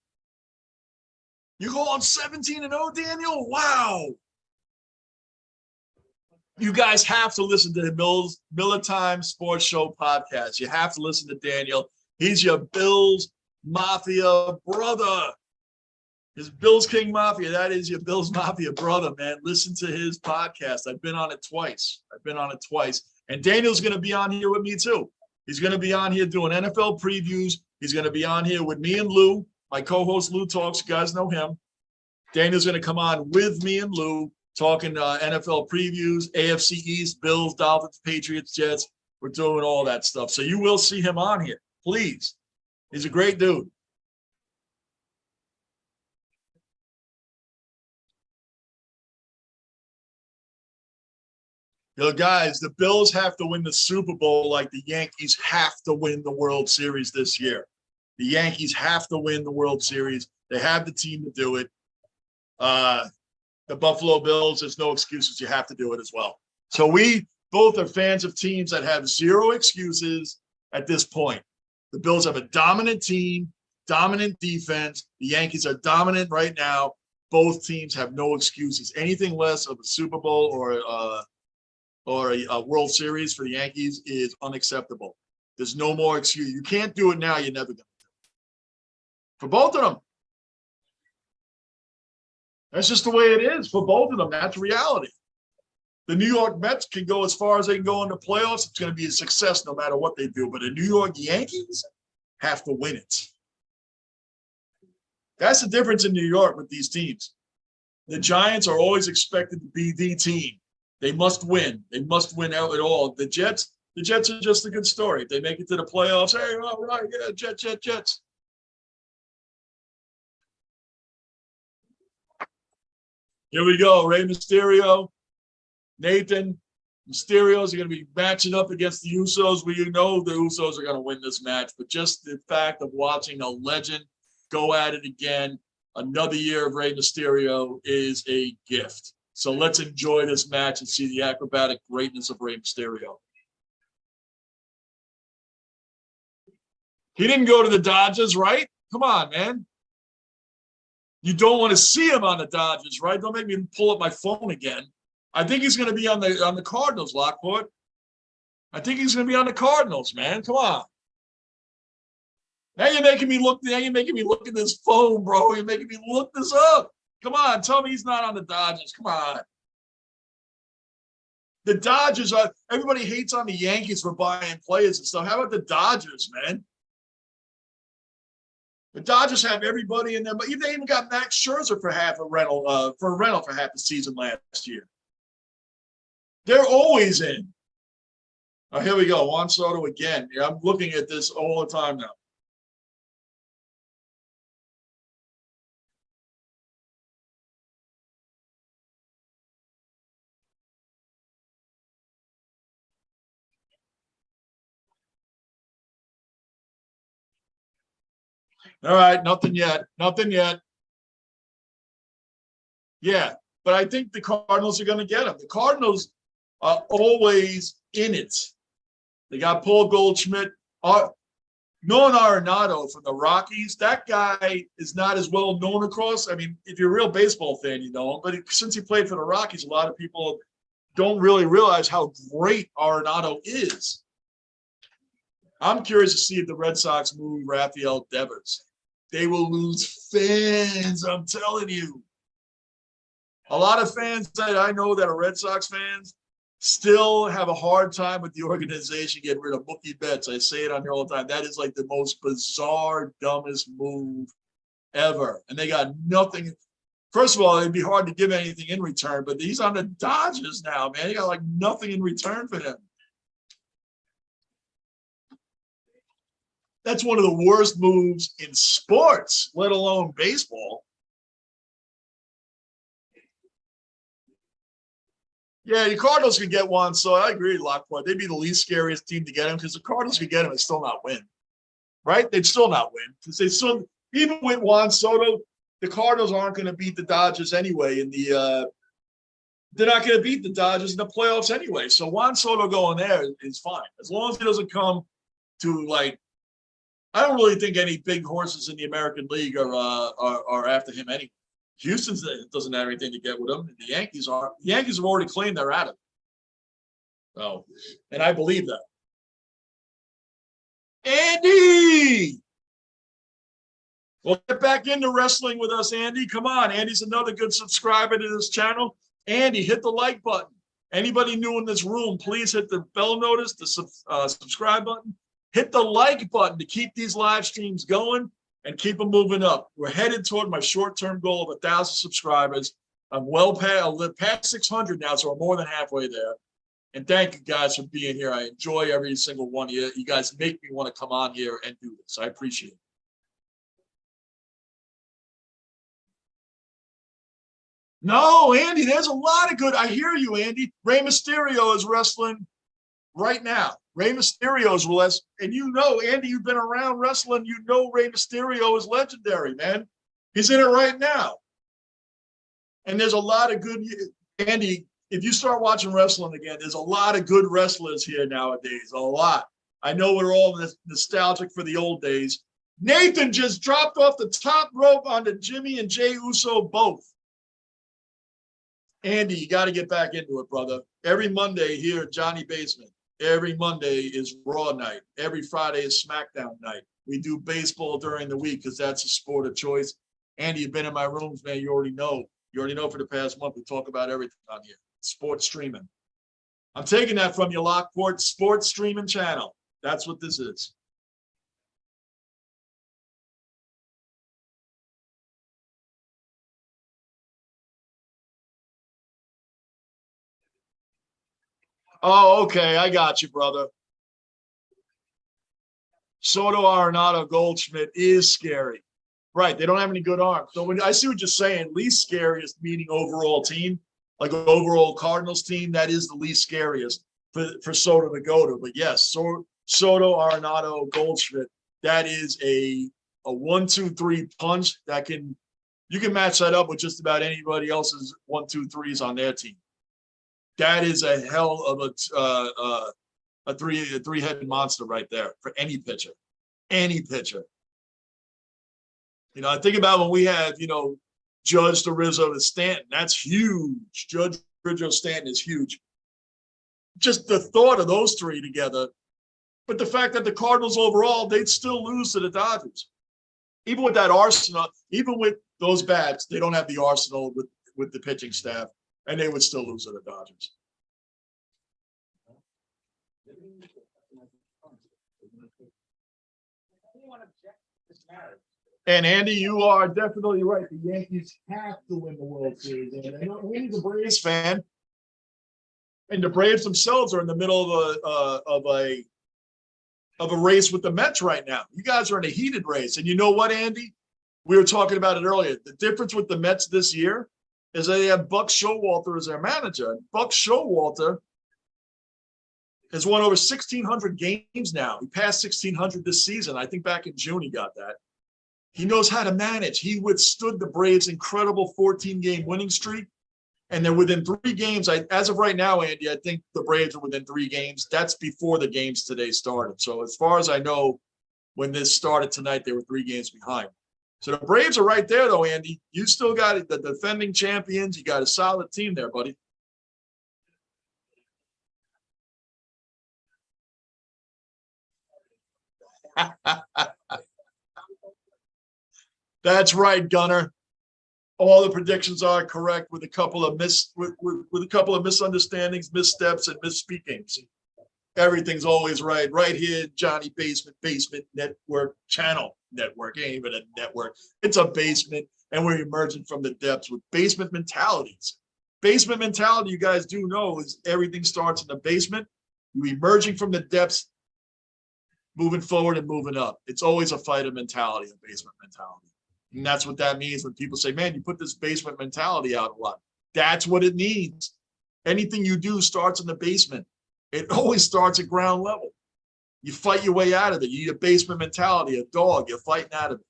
Speaker 1: You're calling 17-0, Daniel? Wow. You guys have to listen to the Miller Time Sports Show podcast. You have to listen to Daniel. He's your Bills Mafia brother. His Bills King Mafia. That is your Bills Mafia brother, man. Listen to his podcast. I've been on it twice. And Daniel's going to be on here with me too. He's going to be on here doing NFL previews. He's going to be on here with me and Lou, my co-host Lou Talks. You guys know him. Daniel's going to come on with me and Lou talking NFL previews, AFC East, Bills, Dolphins, Patriots, Jets. We're doing all that stuff. So you will see him on here. Please He's a great dude. Yo, guys, the Bills have to win the Super Bowl like the Yankees have to win the World Series this year. The Yankees have to win the World Series. They have the team to do it. The Buffalo Bills, there's no excuses. You have to do it as well. So we both are fans of teams that have zero excuses at this point. The Bills have a dominant team, dominant defense. The Yankees are dominant right now. Both teams have no excuses. Anything less of a Super Bowl or a World Series for the Yankees is unacceptable. There's no more excuse. You can't do it now. You're never going to do it. For both of them. That's just the way it is for both of them. That's reality. The New York Mets can go as far as they can go in the playoffs. It's going to be a success no matter what they do. But the New York Yankees have to win it. That's the difference in New York with these teams. The Giants are always expected to be the team. They must win. They must win out at all. The Jets are just a good story. If they make it to the playoffs, hey, all right, yeah, Jets. Here we go. Rey Mysterio, Nathan. Mysterios are going to be matching up against the Usos. We know the Usos are going to win this match, but just the fact of watching a legend go at it again, another year of Rey Mysterio is a gift. So let's enjoy this match and see the acrobatic greatness of Rey Mysterio. He didn't go to the Dodgers, right? Come on, man. You don't want to see him on the Dodgers, right? Don't make me pull up my phone again. I think he's going to be on the Cardinals, Lockport. I think he's going to be on the Cardinals, man. Come on. Now you're making me look. Now you're making me look at this phone, bro. You're making me look this up. Come on, tell me he's not on the Dodgers. Come on. The Dodgers are. Everybody hates on the Yankees for buying players and stuff. How about the Dodgers, man? The Dodgers have everybody in them, but they even got Max Scherzer for half a rental for half the season last year. They're always in. Oh, here we go. Juan Soto again. Yeah, I'm looking at this all the time now. All right, nothing yet. Nothing yet. Yeah, but I think the Cardinals are going to get him. The Cardinals are always in it. They got Paul Goldschmidt. Nolan Arenado from the Rockies. That guy is not as well known across. I mean, if you're a real baseball fan, you know him. But since he played for the Rockies, a lot of people don't really realize how great Arenado is. I'm curious to see if the Red Sox move Rafael Devers. They will lose fans, I'm telling you. A lot of fans that I know that are Red Sox fans still have a hard time with the organization getting rid of Mookie Betts. I say it on here all the time. That is like the most bizarre, dumbest move ever. And they got nothing. First of all, it'd be hard to give anything in return, but he's on the Dodgers now, man. He got like nothing in return for him. That's one of the worst moves in sports, let alone baseball. Yeah, the Cardinals can get one, so I agree, Lockport. They'd be the least scariest team to get him because the Cardinals could get him and still not win, right? They'd still not win because they still, even with Juan Soto, the Cardinals aren't going to beat the Dodgers anyway. They're not going to beat the Dodgers in the playoffs anyway. So Juan Soto going there is fine as long as he doesn't come to like. I don't really think any big horses in the American League are after him anyway. Houston doesn't have anything to get with him. The Yankees are. The Yankees have already claimed they're out of it. Oh, and I believe that. Andy! Well, get back into wrestling with us, Andy. Come on. Andy's another good subscriber to this channel. Andy, hit the like button. Anybody new in this room, please hit the bell notice, the subscribe button. Hit the like button to keep these live streams going and keep them moving up. We're headed toward my short-term goal of 1,000 subscribers. I'm well past 600 now, so we're more than halfway there. And thank you guys for being here. I enjoy every single one of you. You guys make me want to come on here and do this. I appreciate it. No, Andy, there's a lot of good. I hear you, Andy. Rey Mysterio is wrestling right now. Rey Mysterio is less, and you know, Andy, you've been around wrestling. You know Rey Mysterio is legendary, man. He's in it right now. And there's a lot of good, Andy, if you start watching wrestling again, there's a lot of good wrestlers here nowadays, a lot. I know we're all nostalgic for the old days. Nathan just dropped off the top rope onto Jimmy and Jey Uso both. Andy, you got to get back into it, brother. Every Monday here at Johnny Basement, every Monday is Raw night. Every Friday is SmackDown night. We do baseball during the week because that's a sport of choice. Andy, you've been in my rooms, man. You already know. You already know for the past month we talk about everything on here. Sports streaming. I'm taking that from you, Lockport Sports Streaming Channel. That's what this is. Oh, okay. I got you, brother. Soto Arenado Goldschmidt is scary. Right. They don't have any good arms. So when I see what you're saying, least scariest meaning overall team, like an overall Cardinals team, that is the least scariest for Soto to go to. But yes, Soto Arenado Goldschmidt, that is a 1-2-3 punch that you can match that up with just about anybody else's 1-2-3s on their team. That is a hell of a three-headed monster right there for any pitcher. Any pitcher. You know, I think about when we had, Judge to Rizzo to Stanton. That's huge. Judge Rizzo Stanton is huge. Just the thought of those three together. But the fact that the Cardinals overall, they'd still lose to the Dodgers. Even with that arsenal, even with those bats, they don't have the arsenal with the pitching staff, and they would still lose to the Dodgers. And Andy, you are definitely right. The Yankees have to win the World Series. And I know Andy's a Braves fan, and the Braves themselves are in the middle of a race with the Mets right now. You guys are in a heated race. And you know what, Andy? We were talking about it earlier. The difference with the Mets this year is that they have Buck Showalter as their manager. And Buck Showalter has won over 1,600 games now. He passed 1,600 this season. I think back in June he got that. He knows how to manage. He withstood the Braves' incredible 14-game winning streak. And they're within 3 games. As of right now, Andy, I think the Braves are within 3 games. That's before the games today started. So as far as I know, when this started tonight, they were 3 games behind. So the Braves are right there, though, Andy. You still got it. The defending champions. You got a solid team there, buddy. That's right, Gunner. All the predictions are correct with a couple of misunderstandings, missteps, and misspeakings. Everything's always right. Right here, Johnny Basement Network Channel Network. It ain't even a network. It's a basement, and we're emerging from the depths with basement mentalities. Basement mentality, you guys do know, is everything starts in the basement. You're emerging from the depths, moving forward and moving up. It's always a fighter mentality, a basement mentality. And that's what that means when people say, man, you put this basement mentality out a lot. That's what it means. Anything you do starts in the basement. It always starts at ground level. You fight your way out of it. You need a basement mentality, a dog. You're fighting out of it.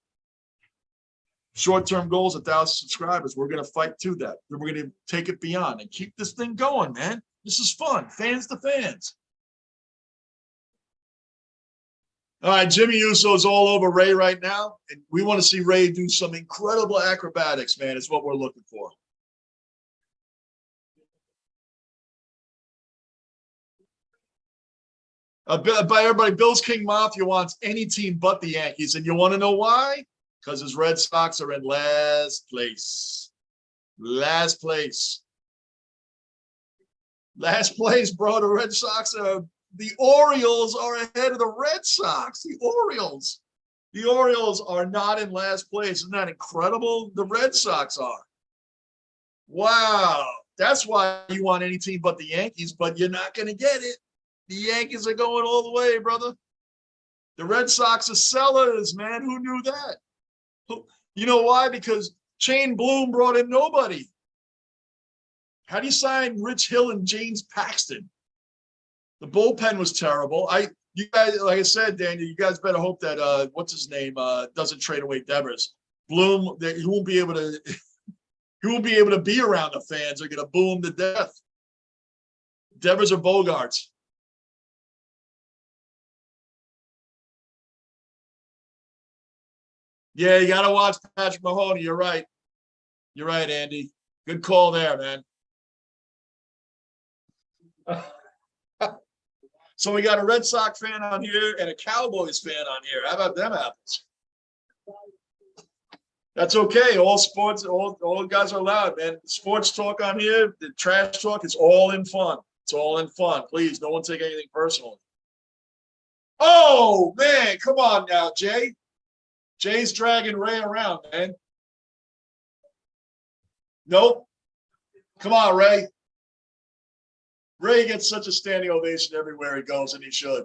Speaker 1: Short-term goals, 1,000 subscribers. We're going to fight to that. Then we're going to take it beyond and keep this thing going, man. This is fun. Fans to fans. All right, Jimmy Uso's all over Rey right now, and we want to see Rey do some incredible acrobatics, man. Is what we're looking for. By everybody, Bills King Mafia wants any team but the Yankees, and you want to know why? Because his Red Sox are in last place. Last place. Last place, bro. The Red Sox are. The Orioles are ahead of the Red Sox. The Orioles are not in last place. Isn't that incredible? The Red Sox are. Wow. That's why you want any team but the Yankees, but you're not going to get it. The Yankees are going all the way, brother. The Red Sox are sellers, man. Who knew that? You know why? Because Shane Bloom brought in nobody. How do you sign Rich Hill and James Paxton? The bullpen was terrible. You guys, like I said, Daniel, you guys better hope that what's his name doesn't trade away Devers. Bloom, he won't be able to. He won't be able to be around the fans. They're gonna boo him to death. Devers or Bogarts. Yeah, you gotta watch Patrick Mahoney. You're right. You're right, Andy. Good call there, man. So we got a Red Sox fan on here and a Cowboys fan on here. How about them apples? That's okay. All sports, all guys are allowed, man. Sports talk on here, the trash talk is all in fun. It's all in fun. Please, no one take anything personally. Oh, man, come on now, Jay. Jay's dragging Ray around, man. Nope. Come on, Ray. Ray gets such a standing ovation everywhere he goes, and he should.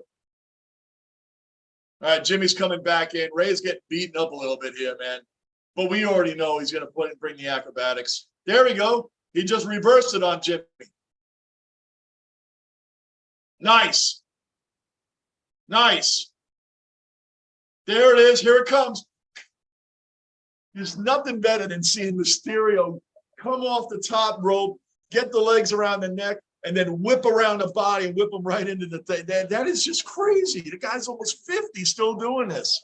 Speaker 1: All right, Jimmy's coming back in. Ray's getting beaten up a little bit here, man. But we already know he's going to bring the acrobatics. There we go. He just reversed it on Jimmy. Nice. Nice. There it is. Here it comes. There's nothing better than seeing Mysterio come off the top rope, get the legs around the neck, and then whip around the body and whip him right into the thing. That is just crazy. The guy's almost 50 still doing this.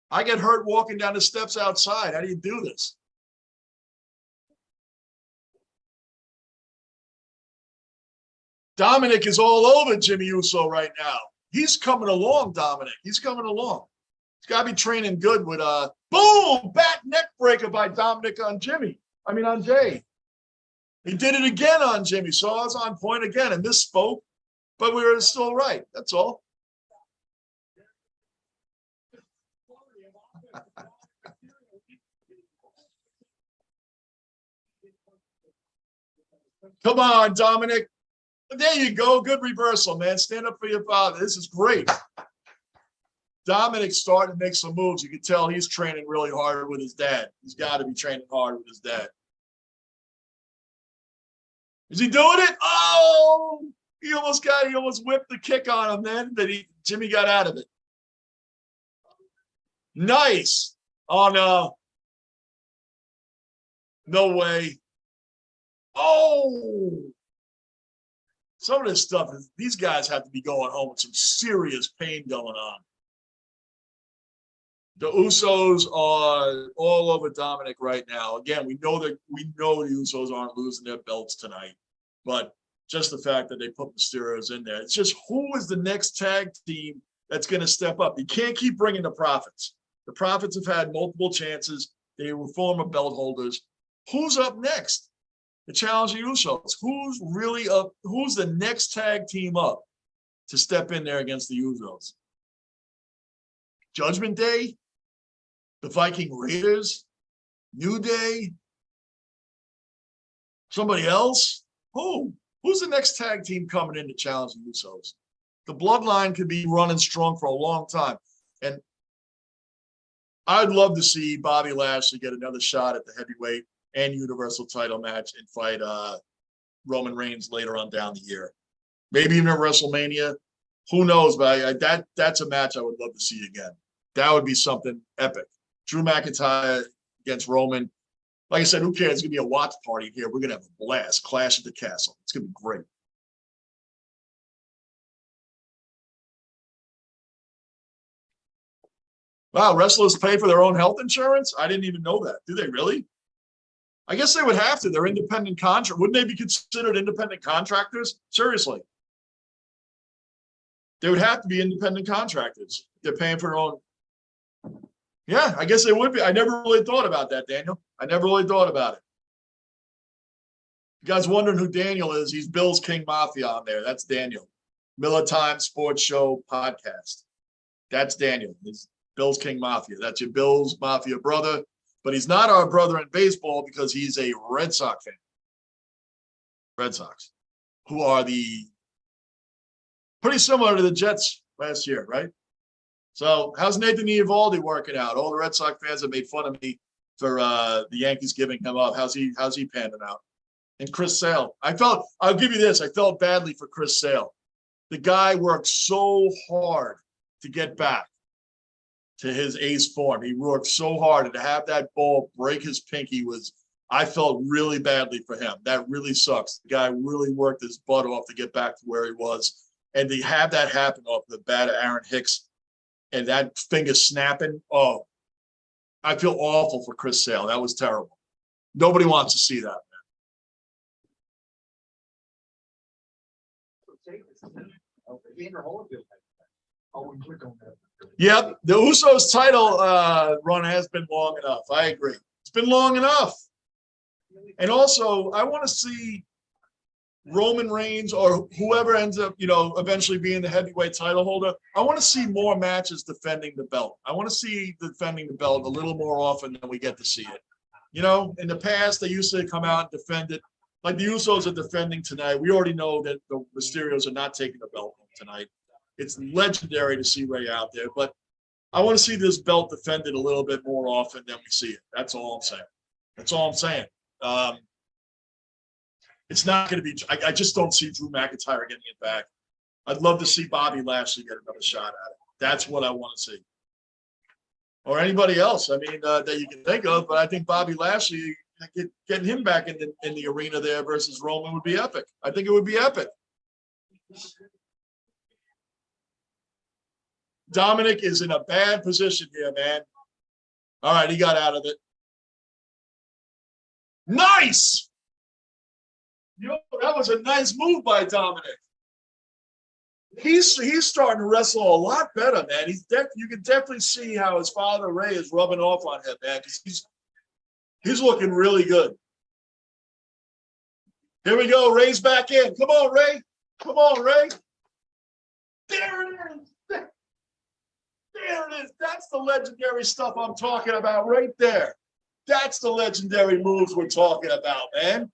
Speaker 1: I get hurt walking down the steps outside. How do you do this? Dominik is all over Jimmy Uso right now. He's coming along, Dominik. He's coming along. He's got to be training good with boom, back neck breaker by Dominik on Jimmy. On Jay. He did it again on Jimmy, so I was on point again and misspoke, but we were still right. That's all. Come on, Dominik. There you go. Good reversal, man. Stand up for your father. This is great. Dominik's starting to make some moves. You can tell he's training really hard with his dad. He's got to be training hard with his dad. Is he doing it? Oh, he almost whipped the kick on him then, but Jimmy got out of it. Nice. Oh, no. No way. Oh. Some of this stuff, these guys have to be going home with some serious pain going on. The Usos are all over Dominik right now. Again, we know the Usos aren't losing their belts tonight, but just the fact that they put Mysterios in there, it's just who is the next tag team that's going to step up? You can't keep bringing the Profits. The Profits have had multiple chances. They were former belt holders. Who's up next? The challenging Usos. Who's really up? Who's the next tag team up to step in there against the Usos? Judgment Day? The Viking Raiders, New Day, somebody else? Who's the next tag team coming in to challenge the Usos? The bloodline could be running strong for a long time. And I'd love to see Bobby Lashley get another shot at the heavyweight and universal title match and fight Roman Reigns later on down the year. Maybe even at WrestleMania. Who knows? But that's a match I would love to see again. That would be something epic. Drew McIntyre against Roman. Like I said, who cares? It's going to be a watch party here. We're going to have a blast. Clash at the Castle. It's going to be great. Wow, wrestlers pay for their own health insurance? I didn't even know that. Do they really? I guess they would have to. They're independent contractors. Wouldn't they be considered independent contractors? Seriously. They would have to be independent contractors. They're paying for their own. Yeah, I guess they would be. I never really thought about that, Daniel. I never really thought about it. You guys wondering who Daniel is? He's Bill's King Mafia on there. That's Daniel. Miller Time Sports Show Podcast. That's Daniel. He's Bill's King Mafia. That's your Bill's Mafia brother. But he's not our brother in baseball because he's a Red Sox fan. Red Sox, who are pretty similar to the Jets last year, right? So how's Nathan Eovaldi working out? All the Red Sox fans have made fun of me for the Yankees giving him up. How's he panning out? And Chris Sale. I'll give you this. I felt badly for Chris Sale. The guy worked so hard to get back to his ace form. He worked so hard, and to have that ball break his pinky I felt really badly for him. That really sucks. The guy really worked his butt off to get back to where he was. And to have that happen off the bat of Aaron Hicks and that finger snapping, oh, I feel awful for Chris Sale. That was terrible. Nobody wants to see that, man. Yep, the Usos title run has been long enough. I agree. It's been long enough. And also, I want to see Roman Reigns or whoever ends up, eventually being the heavyweight title holder. I want to see more matches defending the belt. I want to see defending the belt a little more often than we get to see it. In the past, they used to come out and defend it. Like the Usos are defending tonight. We already know that the Mysterios are not taking the belt home tonight. It's legendary to see Rey out there, but I want to see this belt defended a little bit more often than we see it. That's all I'm saying. That's all I'm saying. It's not going to be – I just don't see Drew McIntyre getting it back. I'd love to see Bobby Lashley get another shot at it. That's what I want to see. Or anybody else, that you can think of. But I think Bobby Lashley, getting him back in the arena there versus Roman would be epic. I think it would be epic. Dominik is in a bad position here, man. All right, he got out of it. Nice! That was a nice move by Dominik. He's starting to wrestle a lot better, man. You can definitely see how his father Rey is rubbing off on him, man, because he's looking really good. Here we go. Rey's back in. Come on, Rey. Come on, Rey. There it is. There it is. That's the legendary stuff I'm talking about right there. That's the legendary moves we're talking about, man.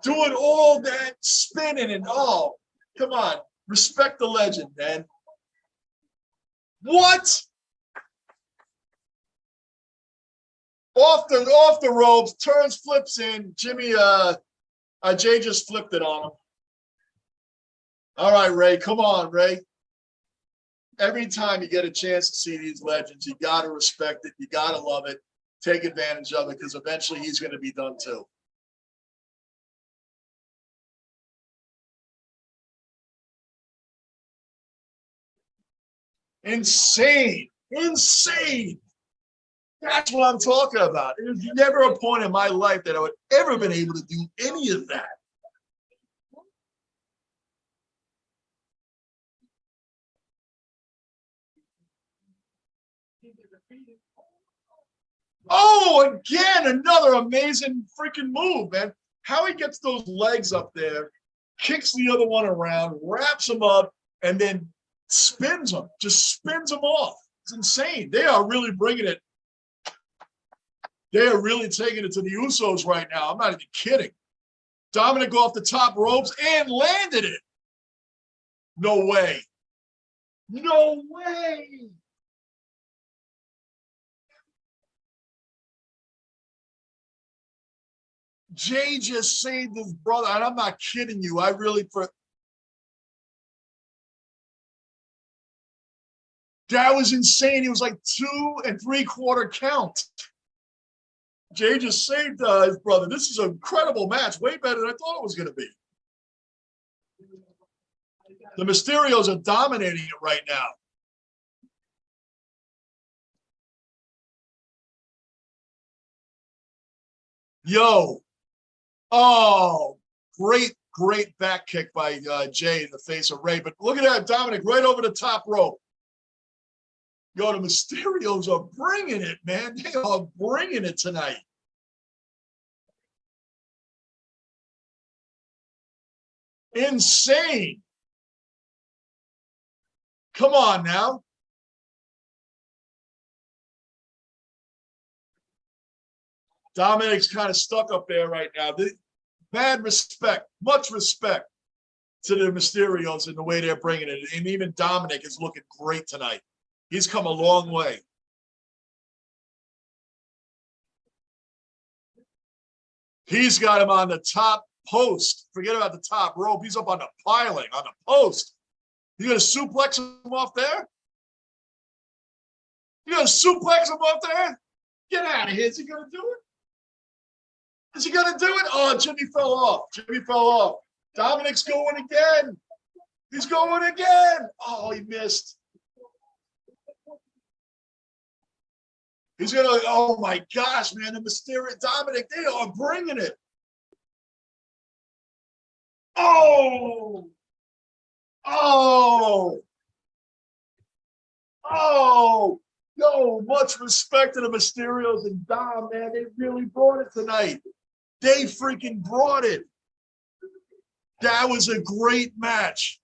Speaker 1: Doing all that spinning and all. Come on. Respect the legend, man. What? Off the ropes, turns, flips in. Jay just flipped it on him. All right, Rey. Come on, Rey. Every time you get a chance to see these legends, you got to respect it. You got to love it. Take advantage of it, because eventually he's going to be done too. Insane. That's what I'm talking about. There's never a point in my life that I would ever been able to do any of that. Oh, again, another amazing freaking move, man. How he gets those legs up there, kicks the other one around, wraps him up, and then spins him, just spins him off. It's insane. They are really bringing it. They are really taking it to the Usos right now. I'm not even kidding. Dominik off the top ropes and landed it. No way. No way. Jay just saved his brother, and I'm not kidding you. That was insane. He was like 2 3/4 count. Jay just saved his brother. This is an incredible match. Way better than I thought it was going to be. The Mysterios are dominating it right now. Yo. Oh, great back kick by Jay in the face of Rey. But look at that, Dominik right over the top rope. Yo, the Mysterios are bringing it, man. They are bringing it tonight. Insane. Come on now. Dominik's kind of stuck up there right now. Mad respect, much respect to the Mysterios and the way they're bringing it. And even Dominik is looking great tonight. He's come a long way. He's got him on the top post. Forget about the top rope. He's up on the piling, on the post. You gonna suplex him off there? You gonna suplex him off there? Get out of here. Is he gonna do it? Is he gonna do it? Oh, Jimmy fell off. Jimmy fell off. Dominik's going again. He's going again. Oh, he missed. He's gonna, oh my gosh, man, the Mysterio, Dominik, they are bringing it. Oh, yo, much respect to the Mysterios and Dom, man. They really brought it tonight. They freaking brought it. That was a great match.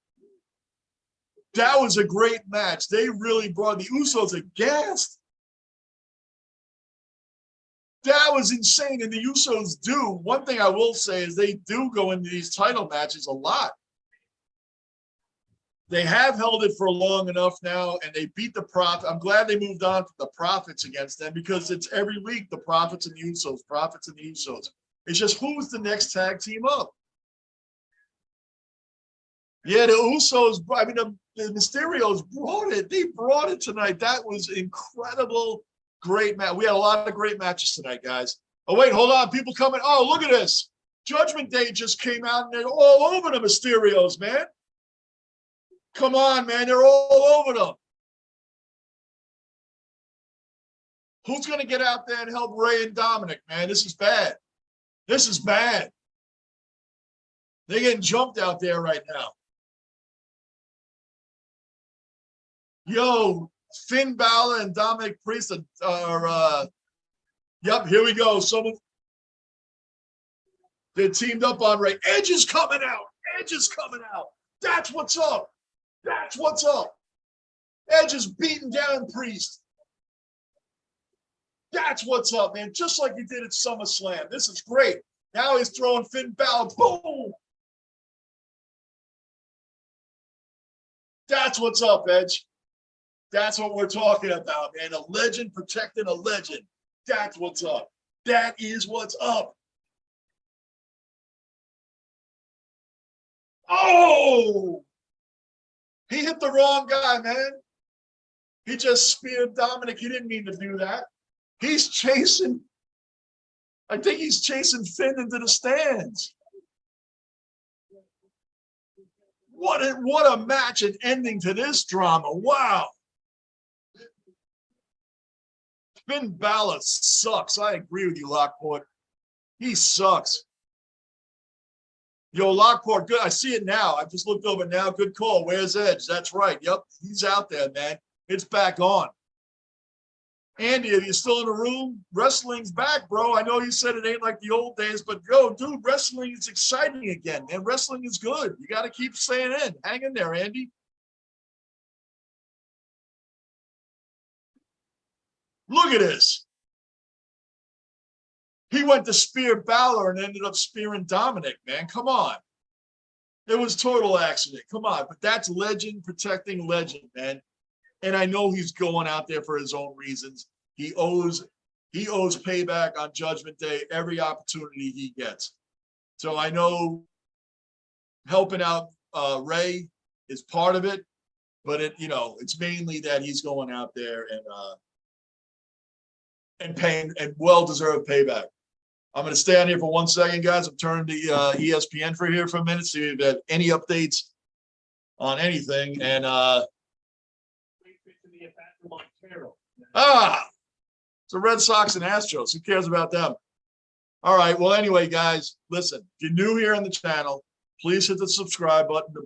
Speaker 1: That was a great match. They really brought the Usos aghast. That was insane. And the Usos do. One thing I will say is they do go into these title matches a lot. They have held it for long enough now, and they beat the Profits. I'm glad they moved on to the Profits against them because it's every week the Profits and the Usos, Profits and the Usos. It's just who's the next tag team up? Yeah, the Usos, I mean, the Mysterios brought it. They brought it tonight. That was incredible. Great match. We had a lot of great matches tonight, guys. Oh, wait, hold on. People coming. Oh, look at this. Judgment Day just came out, and they're all over the Mysterios, man. Come on, man. They're all over them. Who's going to get out there and help Rey and Dominik, man? This is bad. This is bad. They're getting jumped out there right now. Yo, Finn Balor and Dominik Priest are yep, here we go. They're teamed up on Rey. Edge is coming out. Edge is coming out. That's what's up. That's what's up. Edge is beating down Priest. That's what's up, man. Just like he did at SummerSlam. This is great. Now he's throwing Finn Balor. Boom. That's what's up, Edge. That's what we're talking about, man. A legend protecting a legend. That's what's up. That is what's up. Oh! He hit the wrong guy, man. He just speared Dominik. He didn't mean to do that. He's chasing. I think he's chasing Finn into the stands. What a match and ending to this drama. Wow. Finn Balor sucks. I agree with you, Lockport. He sucks. Yo, Lockport, good. I see it now. I just looked over now. Good call. Where's Edge? That's right. Yep, he's out there, man. It's back on. Andy, are you still in the room? Wrestling's back, bro. I know you said it ain't like the old days, but yo, dude, wrestling is exciting again, man. Wrestling is good. You got to keep staying in. Hang in there, Andy. Look at this. He went to spear Balor and ended up spearing Dominik, man. Come on. It was total accident. Come on. But that's legend protecting legend, man. And I know he's going out there for his own reasons. He owes payback on Judgment Day every opportunity he gets. So I know helping out Rey is part of it, but it's mainly that he's going out there and paying and well-deserved payback. I'm going to stay on here for 1 second, guys. I'm turning to ESPN for a minute, see if we have any updates on anything. And it's the Red Sox and Astros. Who cares about them? All right. Well, anyway, guys, listen, if you're new here on the channel, please hit the subscribe button. The